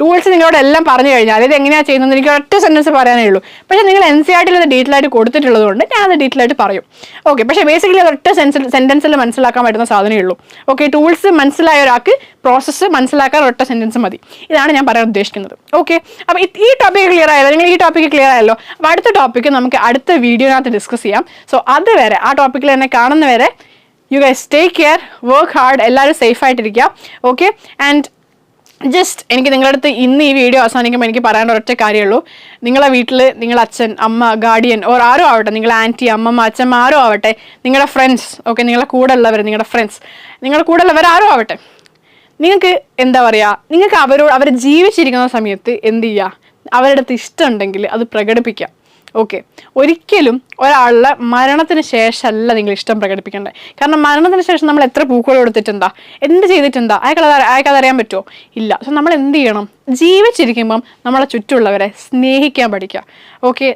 ടൂൾസ് നിങ്ങളോട് എല്ലാം പറഞ്ഞു കഴിഞ്ഞാൽ ഇത് എങ്ങനെയാണ് ചെയ്യുന്നത് എനിക്ക് ഒറ്റ സെന്റൻസ് പറയാനേ ഉള്ളൂ. പക്ഷേ നിങ്ങൾ NCERT-ൽ അത് ഡീറ്റെയിൽ ആയിട്ട് കൊടുത്തിട്ടുള്ളത് കൊണ്ട് ഞാൻ അത് ഡീറ്റെയിൽ ആയിട്ട് പറയും. ഓക്കെ, പക്ഷേ ബേസിക്കലി അത് ഒറ്റ സെന്റൻസിൽ മനസ്സിലാക്കാൻ പറ്റുന്ന സാധനമേ ഉള്ളൂ. ഓക്കെ, ടൂൾസ് മനസ്സിലായ ഒരാൾക്ക് പ്രോസസ്സ് മനസ്സിലാക്കാൻ ഒറ്റ സെന്റൻസ് മതി. ഇതാണ് ഞാൻ പറയാൻ ഉദ്ദേശിക്കുന്നത്. ഓക്കെ, അപ്പോൾ ഈ ടോപ്പിക്ക് ക്ലിയർ ആയല്ലോ? നിങ്ങൾ ഈ ടോപ്പിക്ക് ക്ലിയർ ആയല്ലോ? അപ്പോൾ അടുത്ത ടോപ്പിക്ക് നമുക്ക് അടുത്ത വീഡിയോനകത്ത് ഡിസ്കസ് ചെയ്യാം. സോ അതുവരെ ആ ടോപ്പിക്കിൽ എന്നെ കാണുന്നവരെ you guys take care, work hard, എല്ലാവരും സേഫ് ആയിട്ടിരിക്കുക. ഓക്കെ, ആൻഡ് ജസ്റ്റ് എനിക്ക് നിങ്ങളുടെ അടുത്ത് ഇന്ന് ഈ വീഡിയോ അവസാനിക്കുമ്പോൾ എനിക്ക് പറയാൻ ഒരൊറ്റ കാര്യമുള്ളൂ. നിങ്ങളെ വീട്ടിൽ നിങ്ങളുടെ അച്ഛൻ, അമ്മ, ഗാർഡിയൻ ഓർ ആരോ ആവട്ടെ, നിങ്ങളുടെ ആൻറ്റി, അമ്മമ്മ, അച്ഛമ്മ ആരോ ആവട്ടെ, നിങ്ങളുടെ ഫ്രണ്ട്സ്, ഓക്കെ, നിങ്ങളുടെ കൂടെ ഉള്ളവർ, നിങ്ങളുടെ ഫ്രണ്ട്സ്, നിങ്ങളുടെ കൂടെ ഉള്ളവർ ആരോ ആവട്ടെ, നിങ്ങൾക്ക് എന്താ പറയുക, നിങ്ങൾക്ക് അവർ ജീവിച്ചിരിക്കുന്ന സമയത്ത് എന്ത് ചെയ്യുക? അവരുടെ അടുത്ത് ഇഷ്ടമുണ്ടെങ്കിൽ അത് പ്രകടിപ്പിക്കുക. ഓക്കെ, ഒരിക്കലും ഒരാളുടെ മരണത്തിന് ശേഷമല്ല നിങ്ങൾ ഇഷ്ടം പ്രകടിപ്പിക്കേണ്ടത്. കാരണം മരണത്തിന് ശേഷം നമ്മൾ എത്ര പൂക്കൾ കൊടുത്തിട്ടുണ്ടാ, എന്ത് ചെയ്തിട്ടുണ്ടാ, അയാൾക്കതറിയാൻ പറ്റുമോ? ഇല്ല. സോ നമ്മൾ എന്ത് ചെയ്യണം? ജീവിച്ചിരിക്കുമ്പം നമ്മളെ ചുറ്റുമുള്ളവരെ സ്നേഹിക്കാൻ പഠിക്കുക. ഓക്കെ,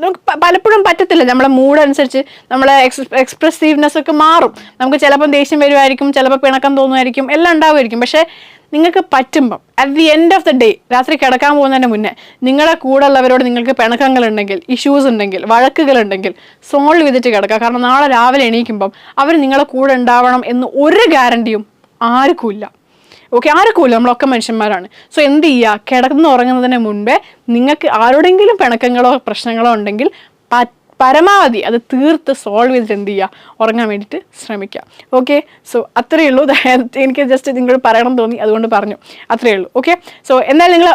നമുക്ക് പലപ്പോഴും പറ്റത്തില്ല, നമ്മളെ മൂഡ് അനുസരിച്ച് നമ്മളെ എക്സ്പ്രസീവ്നെസ് ഒക്കെ മാറും. നമുക്ക് ചിലപ്പം ദേഷ്യം വരുമായിരിക്കും, ചിലപ്പോൾ പിണക്കം തോന്നുമായിരിക്കും, എല്ലാം ഉണ്ടാവുമായിരിക്കും. പക്ഷേ നിങ്ങൾക്ക് പറ്റുമ്പം at the end of the day, രാത്രി കിടക്കാൻ പോകുന്നതിന് മുന്നേ നിങ്ങളുടെ കൂടെ ഉള്ളവരോട് നിങ്ങൾക്ക് പിണക്കങ്ങളുണ്ടെങ്കിൽ, ഇഷ്യൂസ് ഉണ്ടെങ്കിൽ, വഴക്കുകളുണ്ടെങ്കിൽ സോൾവ് ചെയ്തിട്ട് കിടക്കുക. കാരണം നാളെ രാവിലെ എണീക്കുമ്പം അവർ നിങ്ങളെ കൂടെ ഉണ്ടാവണം എന്ന് ഒരു ഗ്യാരണ്ടിയും ആർക്കുമില്ല. ഓക്കെ, ആർക്കുമില്ല, നമ്മളൊക്കെ മനുഷ്യന്മാരാണ്. സോ എന്ത് ചെയ്യുക? കിടന്നുറങ്ങുന്നതിന് മുൻപേ നിങ്ങൾക്ക് ആരോടെങ്കിലും പിണക്കങ്ങളോ പ്രശ്നങ്ങളോ ഉണ്ടെങ്കിൽ പരമാവധി അത് തീർത്ത് സോൾവ് ചെയ്തിട്ട് എന്ത് ചെയ്യുക? ഉറങ്ങാൻ വേണ്ടിയിട്ട് ശ്രമിക്കുക. ഓക്കെ, സോ അത്രയേ ഉള്ളൂ. എനിക്ക് ജസ്റ്റ് നിങ്ങളോട് പറയണം തോന്നി, അതുകൊണ്ട് പറഞ്ഞു. അത്രയേ ഉള്ളൂ. ഓക്കെ, സോ എന്തായാലും നിങ്ങൾ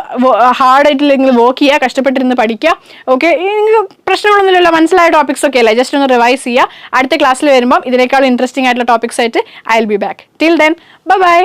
ഹാർഡായിട്ട് നിങ്ങൾ വർക്ക് ചെയ്യുക, കഷ്ടപ്പെട്ടിരുന്ന് പഠിക്കുക. ഓക്കെ, നിങ്ങൾക്ക് പ്രശ്നങ്ങളൊന്നുമില്ല, മനസ്സിലായ ടോപ്പിക്സ് ഒക്കെ അല്ലേ, ജസ്റ്റ് ഒന്ന് റിവൈസ് ചെയ്യുക. അടുത്ത ക്ലാസ്സിൽ വരുമ്പം ഇതിനേക്കാൾ ഇൻട്രസ്റ്റിംഗ് ആയിട്ടുള്ള ടോപ്പിക്സ് ആയിട്ട് I will be back. Till then bye.